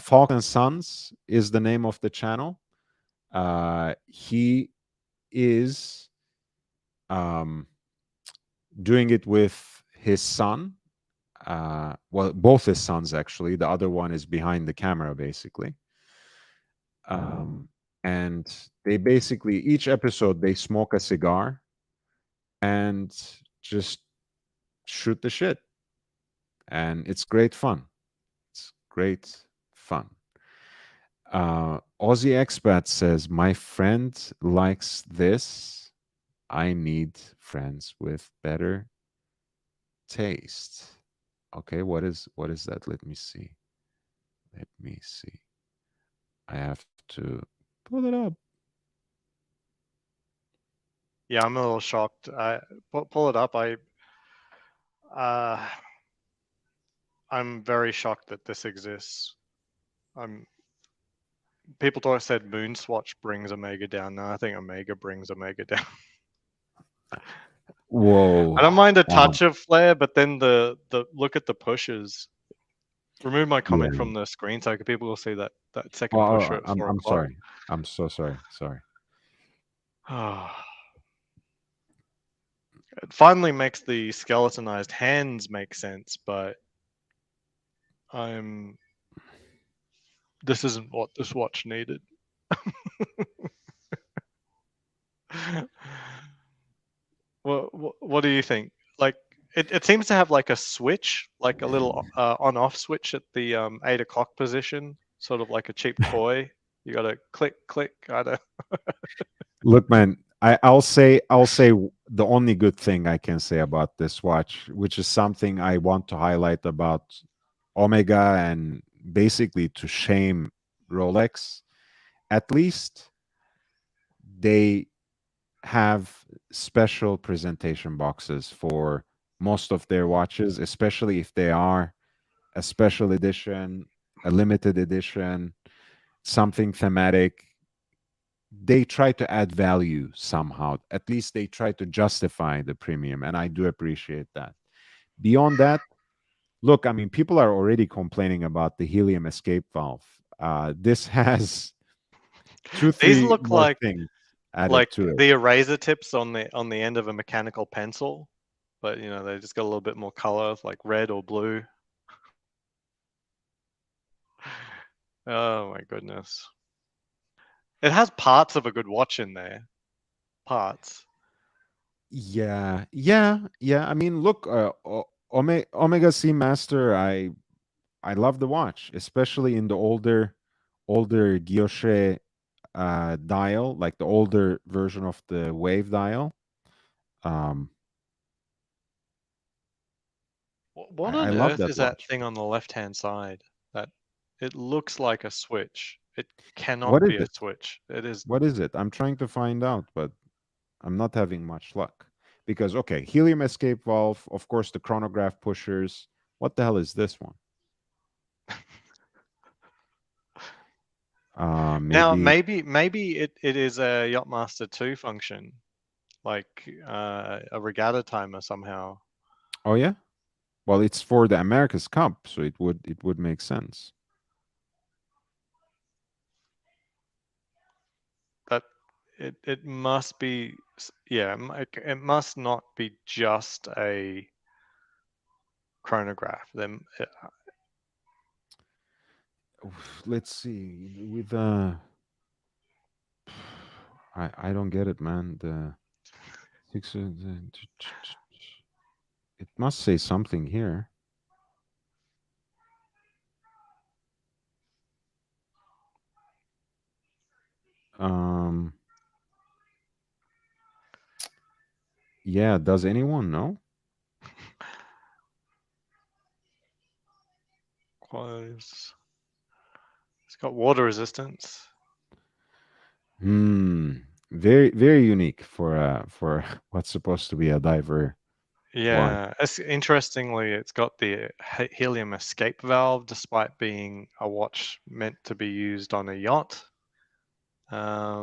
Falcon Sons is the name of the channel. He is doing it with his son. Well, both his sons, actually. The other one is behind the camera, basically. And they basically, each episode, they smoke a cigar and just shoot the shit. And it's great fun. It's great fun. Aussie Expat says, my friend likes this. I need friends with better taste. Okay, what is that? Let me see. I have to pull it up. Yeah, I'm a little shocked. Pull it up. I'm very shocked that this exists. People thought I said Moonswatch brings Omega down. No, I think Omega brings Omega down. Whoa. I don't mind a touch of flair, but then the look at the pushes. Remove my comment from the screen so people will see that second pusher at 4 I'm o'clock. sorry. I'm so sorry. It finally makes the skeletonized hands make sense, but this isn't what this watch needed. What do you think? Like, it seems to have like a switch, like a little on-off switch at the 8 o'clock position, sort of like a cheap toy. You got to click. I don't. Look, man, I'll say the only good thing I can say about this watch, which is something I want to highlight about Omega and basically to shame Rolex. At least they have special presentation boxes for most of their watches, especially if they are a special edition, a limited edition, something thematic. They try to add value somehow. At least they try to justify the premium, and I do appreciate that. Beyond that, look, I mean, people are already complaining about the helium escape valve. This has These 3 look more like things added like to it. the eraser tips on the end of a mechanical pencil, but they just got a little bit more color, like red or blue. Oh my goodness. It has parts of a good watch in there. Parts. Yeah. I mean, look, Omega Seamaster, I love the watch, especially in the older guilloche dial, like the older version of the wave dial. What I on love earth that is that watch. thing on the left-hand side? That it looks like a switch. It cannot What is be a it? switch. It is. What is it? I'm trying to find out, but I'm not having much luck. Because, okay, helium escape valve, of course, the chronograph pushers. What the hell is this one? Now Maybe. maybe it is a Yacht-Master 2 function, like a regatta timer somehow. Oh yeah. Well, it's for the America's Cup, so it would make sense. But it must be, yeah, it must not be just a chronograph. Then Let's see. With I don't get it, man. The six. It must say something here. Um. Yeah. Does anyone know? close. It's got water resistance. Very very unique for what's supposed to be a diver watch. Yeah, interestingly, it's got the helium escape valve, despite being a watch meant to be used on a yacht. As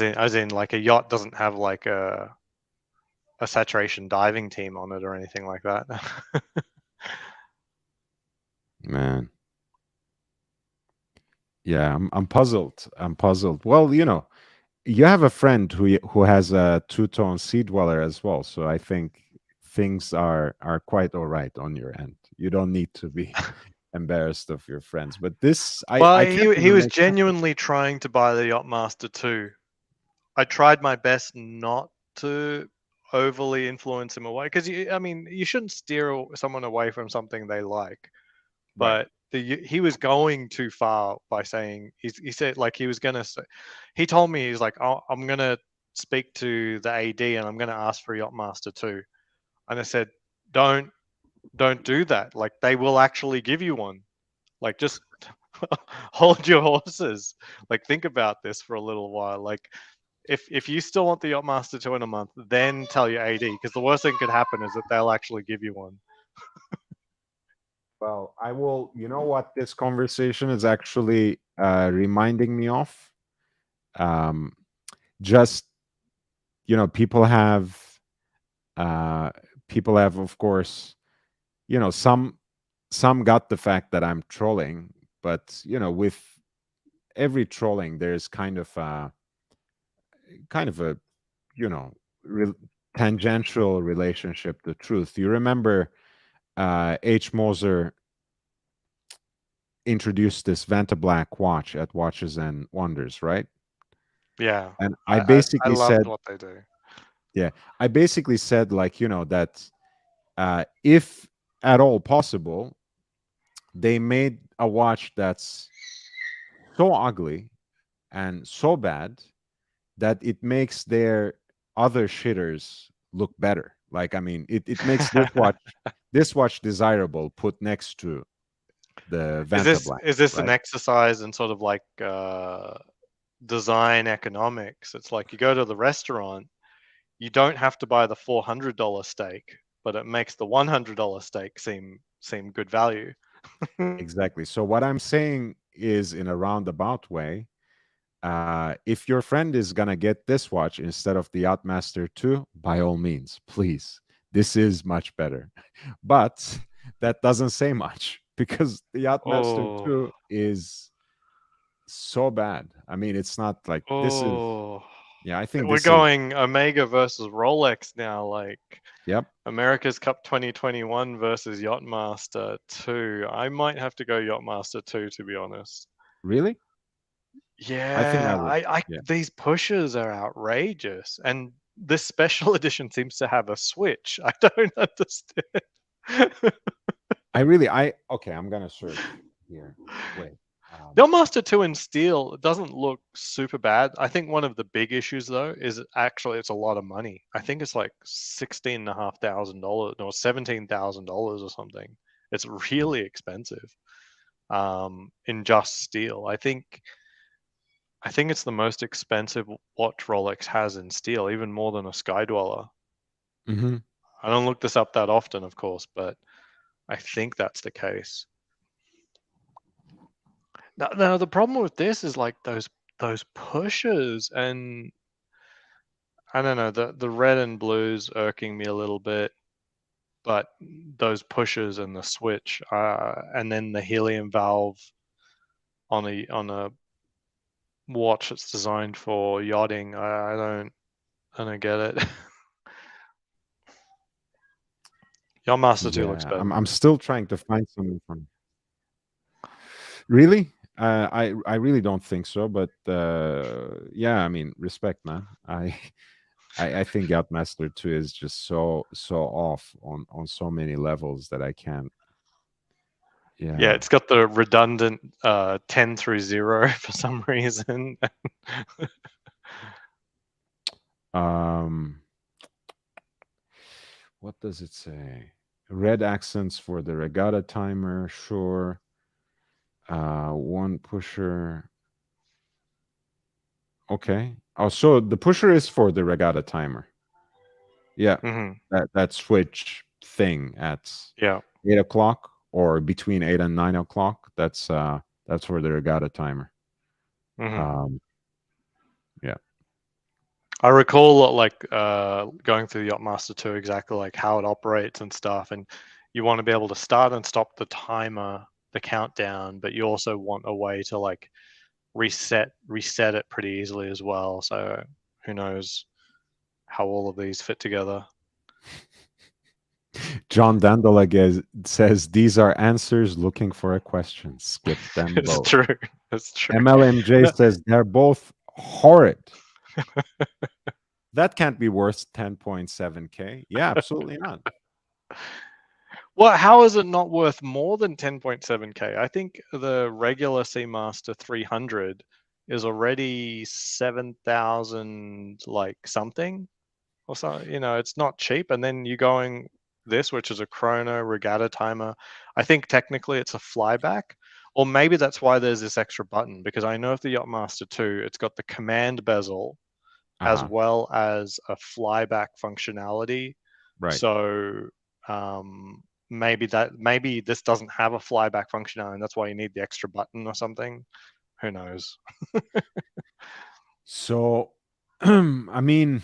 in, like a yacht doesn't have like a saturation diving team on it or anything like that. Man. Yeah, I'm puzzled. I'm puzzled. Well, you have a friend who has a two-tone sea dweller as well, so I think things are quite all right on your end. You don't need to be embarrassed of your friends. But this, Well, I can't he even was make sense of. genuinely trying to buy the Yacht-Master 2. I tried my best not to overly influence him away, because I mean, you shouldn't steer someone away from something they like. Right. But he was going too far by saying, he said, like, he was gonna say, he told me, he's like, oh, I'm gonna speak to the AD and I'm gonna ask for a Yacht-Master 2. And I said, don't do that. Like, they will actually give you one. Like, just hold your horses. Like, think about this for a little while. Like, if you still want the Yacht-Master 2 in a month, then tell your AD, because the worst thing could happen is that they'll actually give you one. Well, I will. You know what this conversation is actually reminding me of? Um, just people have of course, some got the fact that I'm trolling, but with every trolling, there's kind of a you know re- tangential relationship to truth. You remember H. Moser introduced this Vanta Black watch at Watches and Wonders, right? Yeah, And I I basically loved said, what they do. yeah, I basically said, like, that if at all possible, they made a watch that's so ugly and so bad that it makes their other shitters look better. Like, I mean, it makes this watch desirable put next to the Vanta Black, Is this an right? exercise in sort of like design economics? It's like, you go to the restaurant, you don't have to buy the $400 steak, but it makes the $100 steak seem good value. Exactly. So what I'm saying is, in a roundabout way, if your friend is gonna get this watch instead of the Yacht-Master 2, by all means, please. This is much better. But that doesn't say much because the Yacht-Master Oh, 2 is so bad. I mean, it's not like this is. oh, Yeah, I think we're this is. going Omega versus Rolex now. Like, Yep. America's Cup 2021 versus Yacht-Master 2. I might have to go Yacht-Master 2, to be honest. Really? I think I Yeah, would. I Yeah. these pushes are outrageous, and this special edition seems to have a switch. I don't understand. Okay, I'm gonna search here. Wait. The Yacht-Master 2 in steel doesn't look super bad. I think one of the big issues though is actually it's a lot of money. I think it's like $16,500 or $17,000 or something. It's really expensive in just steel. I think it's the most expensive watch Rolex has in steel, even more than a Sky Dweller. Mm-hmm. I don't look this up that often, of course, but I think that's the case. Now the problem with this is like those pushers, and I don't know, the red and blues irking me a little bit, but those pushers and the switch, and then the helium valve on a watch that's designed for yachting, I don't get it. Yacht-Master 2 looks Yeah, better. I'm still trying to find something from. Really? I really don't think so, but yeah, I mean, respect, man. I think Yacht-Master 2 is just so off on so many levels that I can't. Yeah, Yeah. it's got the redundant 10 through 0 for some reason. What does it say? Red accents for the regatta timer, sure. One pusher. Okay. Oh, so the pusher is for the regatta timer. Yeah. Mhm. That switch thing at Yeah. 8 o'clock or between 8 and 9 o'clock. That's for the regatta timer. Mhm. Yeah. I recall like going through the Yacht-Master 2 exactly like how it operates and stuff, and you want to be able to start and stop the timer, the countdown, but you also want a way to like reset it pretty easily as well. So who knows how all of these fit together. John Dandola says these are answers looking for a question. Skip them It's both. true. It's true. MLMJ says they're both horrid. That can't be worth 10.7K. Yeah, absolutely not. Well, how is it not worth more than 10.7K? I think the regular Seamaster 300 is already 7,000 like something or so. You know, it's not cheap. And then you going this, which is a chrono regatta timer. I think technically it's a flyback, or maybe that's why there's this extra button, because I know if the Yacht-Master 2, it's got the command bezel as well as a flyback functionality. Right. So maybe this doesn't have a flyback functionality, and that's why you need the extra button or something. Who knows? So, I mean,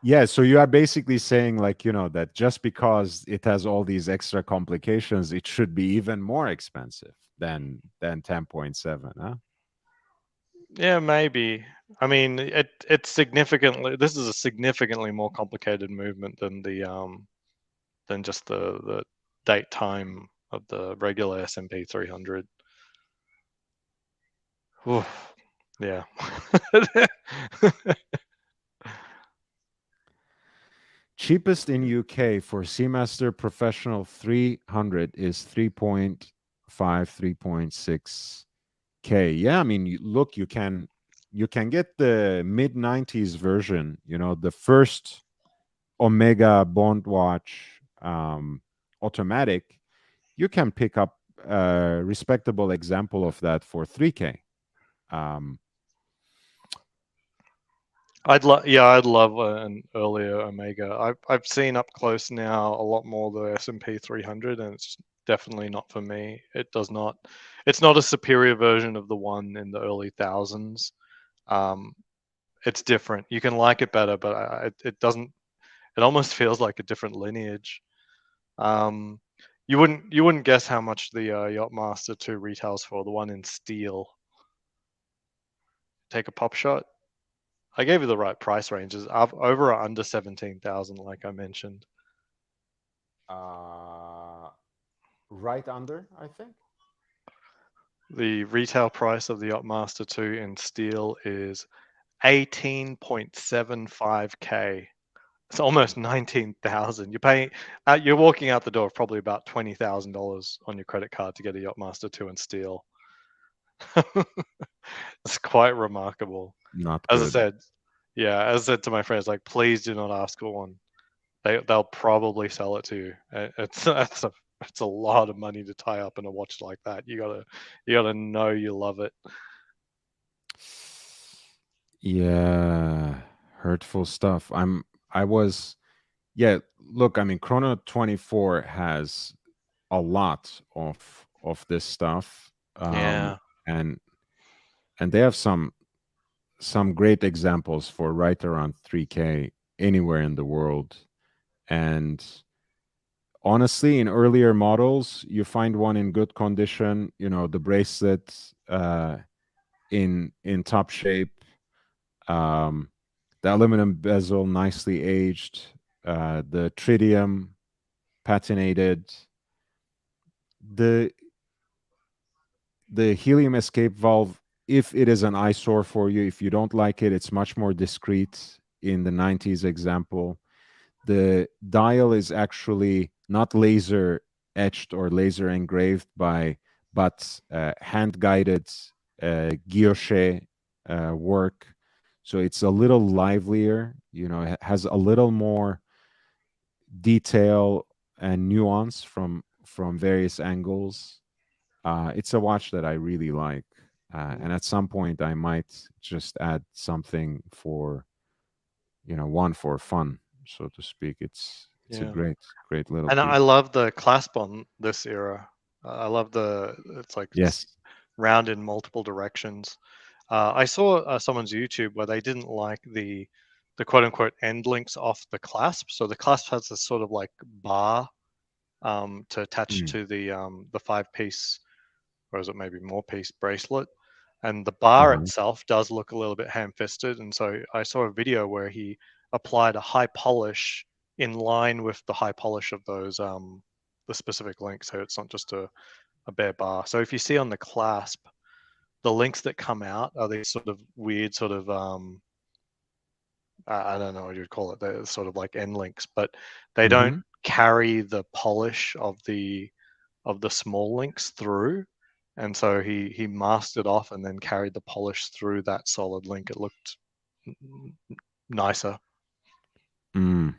yeah. So you are basically saying, like, that just because it has all these extra complications, it should be even more expensive than 10.7, huh? Yeah, maybe. I mean, it's significantly. This is a significantly more complicated movement than than just the date time of the regular S&P 300. Oof, yeah. Cheapest in UK for Seamaster Professional 300 is 3.5, 3.6K. Yeah, I mean, look, you can get the mid 90s version, the first Omega Bond watch automatic. You can pick up a respectable example of that for 3K. I'd love an earlier Omega. I've seen up close now a lot more the S&P 300, and it's definitely not for me. It's not a superior version of the one in the early thousands. It's different. You can like it better, but it doesn't. It almost feels like a different lineage. You wouldn't guess how much the Yacht-Master 2 retails for, the one in steel. Take a pop shot. I gave you the right price ranges. Over or under 17,000, like I mentioned. Right under, I think. The retail price of the Yacht-Master 2 in steel is 18.75K. It's almost 19,000. You're paying. You're walking out the door probably about $20,000 on your credit card to get a Yacht-Master 2 and steel. It's quite remarkable. Not As I good. said, yeah, as I said to my friends, like, please do not ask for one. They'll probably sell it to you. It's a lot of money to tie up in a watch like that. You gotta know you love it. Yeah, hurtful stuff. Yeah, look, I mean, Chrono 24 has a lot of this stuff. Yeah. And they have some great examples for right around 3K anywhere in the world. And honestly, in earlier models, you find one in good condition, the bracelet in top shape, the aluminum bezel nicely aged, the tritium patinated, the helium escape valve, if it is an eyesore for you, if you don't like it, it's much more discreet in the 90s example. The dial is actually not laser etched or laser engraved but hand guided guilloche work. So it's a little livelier, it has a little more detail and nuance from various angles. It's a watch that I really like. And at some point I might just add something for, one for fun, so to speak. It's a Yeah. great little And piece. I love the clasp on this era. I love it's like Yes. round in multiple directions. I saw someone's YouTube where they didn't like the quote unquote end links off the clasp. So the clasp has this sort of like bar to attach to the 5-piece, or is it maybe more piece bracelet? And the bar Uh-huh. itself does look a little bit ham-fisted. And so I saw a video where he applied a high polish in line with the high polish of those the specific links. So it's not just a bare bar. So if you see on the clasp, the links that come out are these sort of weird sort of I don't know what you'd call it. They're sort of like end links, but they don't Mhm. carry the polish of the small links through. And so he masked it off and then carried the polish through that solid link. It looked nicer. Mm.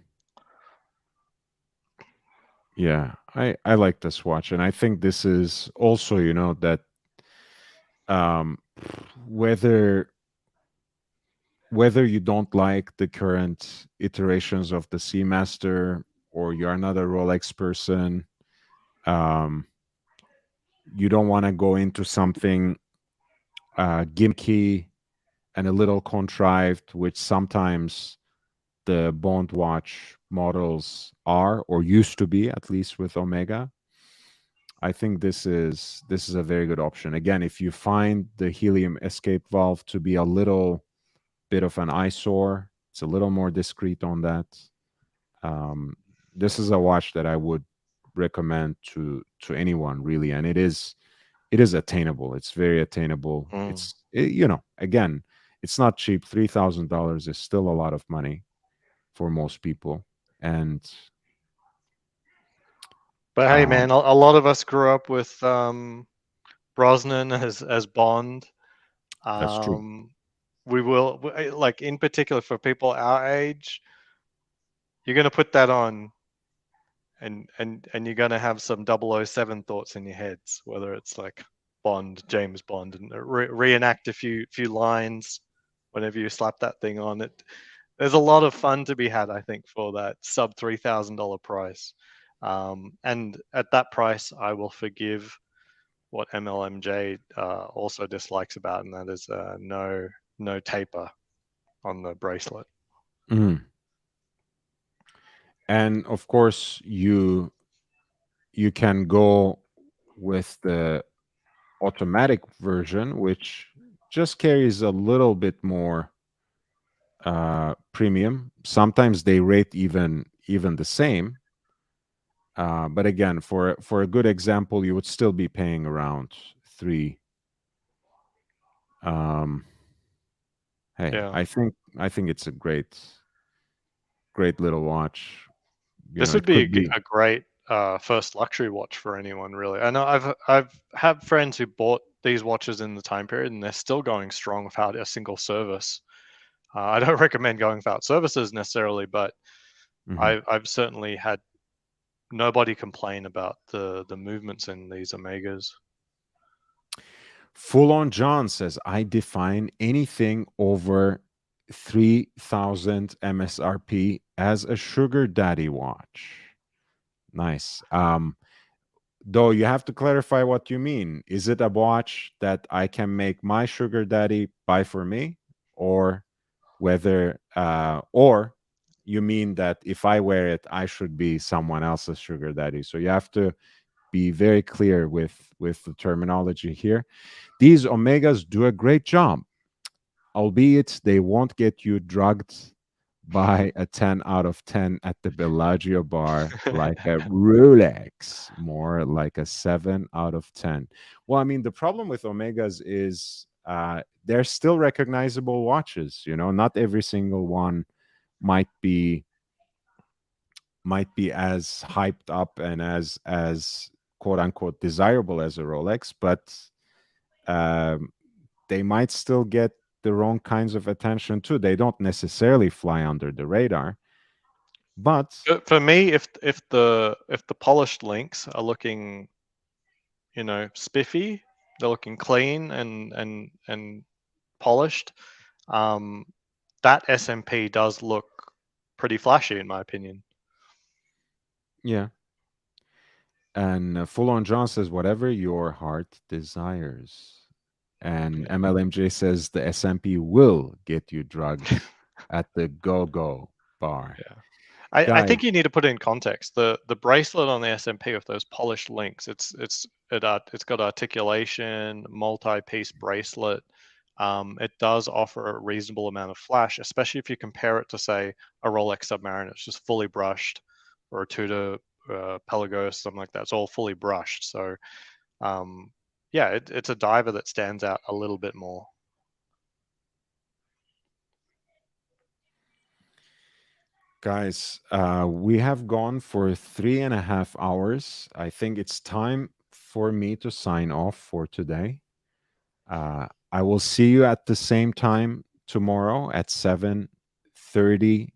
Yeah, I like this watch, and I think this is also, that um whether you don't like the current iterations of the Seamaster, or you're another Rolex person, um you don't want to go into something gimmicky and a little contrived, which sometimes the Bond watch models are, or used to be, at least with Omega. I think this is a very good option. Again, if you find the helium escape valve to be a little bit of an eyesore, it's a little more discreet on that. This is a watch that I would recommend to anyone, really, and it is attainable. It's very attainable. Again, it's not cheap. $3,000 is still a lot of money for most people, and But hey, man, a lot of us grew up with Brosnan as Bond. that's true. We will, like, in particular for people our age, you're going to put that on and you're going to have some 007 thoughts in your heads, whether it's like Bond, James Bond, and reenact a few lines whenever you slap that thing on it. There's a lot of fun to be had, I think, for that sub $3,000 price. And at that price, I will forgive what MLMJ also dislikes about, and that is no taper on the bracelet. Mhm. And of course, you can go with the automatic version, which just carries a little bit more premium. Sometimes they rate even the same. But again, for a good example, you would still be paying around three. Hey, Yeah. I think it's a great great little watch. You This know, would it be could be. a great first luxury watch for anyone, really. I know I've had friends who bought these watches in the time period, and they're still going strong without a single service. I don't recommend going without services necessarily, but Mhm. I've certainly had nobody complain about the movements in these Omegas. Full on John says, I define anything over 3,000 MSRP as a sugar daddy watch. Nice. Though you have to clarify what you mean. Is it a watch that I can make my sugar daddy buy for me, or whether, or you mean that if I wear it, I should be someone else's sugar daddy? So you have to be very clear with the terminology here. These Omegas do a great job, albeit they won't get you drugged by a 10 out of 10 at the Bellagio bar like a Rolex, more like a 7 out of 10. Well, I mean, the problem with Omegas is they're still recognizable watches. You know, not every single one might be as hyped up and as quote unquote desirable as a Rolex, but um, they might still get the wrong kinds of attention too. They don't necessarily fly under the radar, but For me, if the polished links are looking, you know, spiffy, they're looking clean and polished, that SMP does look pretty flashy in my opinion. yeah. And Full On John says, whatever your heart desires. And Yeah. MLMJ says the SMP will get you drugged at the go-go bar. Yeah. I Guys, think you need to put it in context. The bracelet on the SMP with those polished links, it's got articulation, multi-piece bracelet. It does offer a reasonable amount of flash, especially if you compare it to, say, a Rolex Submariner. It's just fully brushed, or a Tudor Pelagos, something like that. It's all fully brushed. So, yeah, it's a diver that stands out a little bit more. guys, we have gone for 3.5 hours. I think it's time for me to sign off for today. I will see you at the same time tomorrow at 7:30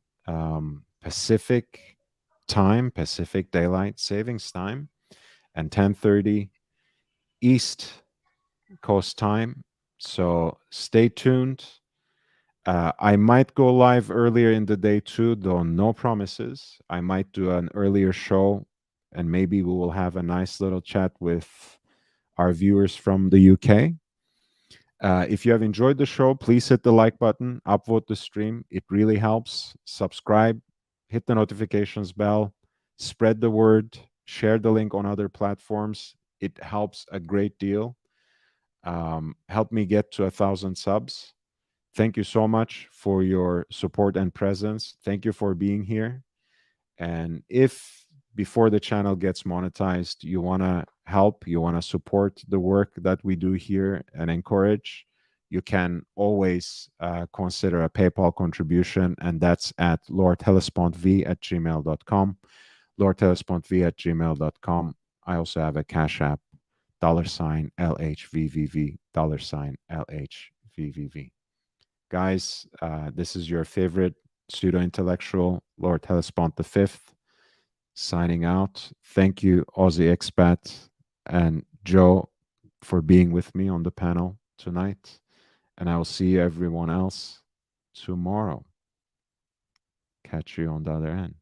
Pacific time, Pacific Daylight Savings Time, and 10:30 East Coast time. So stay tuned. I might go live earlier in the day too, though no promises. I might do an earlier show, and maybe we will have a nice little chat with our viewers from the UK. If you have enjoyed the show, please hit the like button, upvote the stream. It really helps. Subscribe, hit the notifications bell, spread the word, share the link on other platforms. It helps a great deal. Help me get to 1,000 subs. Thank you so much for your support and presence. Thank you for being here. And if before the channel gets monetized, you want to help, you want to support the work that we do here and encourage, you can always consider a PayPal contribution, and that's at lordhellespontv@gmail.com. lordhellespontv@gmail.com. I also have a Cash App, $LHVVV, $LHVVV. Guys, this is your favorite pseudo-intellectual, Lord Hellespont V, signing out. Thank you, Aussie Expat and Joe, for being with me on the panel tonight. And I will see everyone else tomorrow. Catch you on the other end.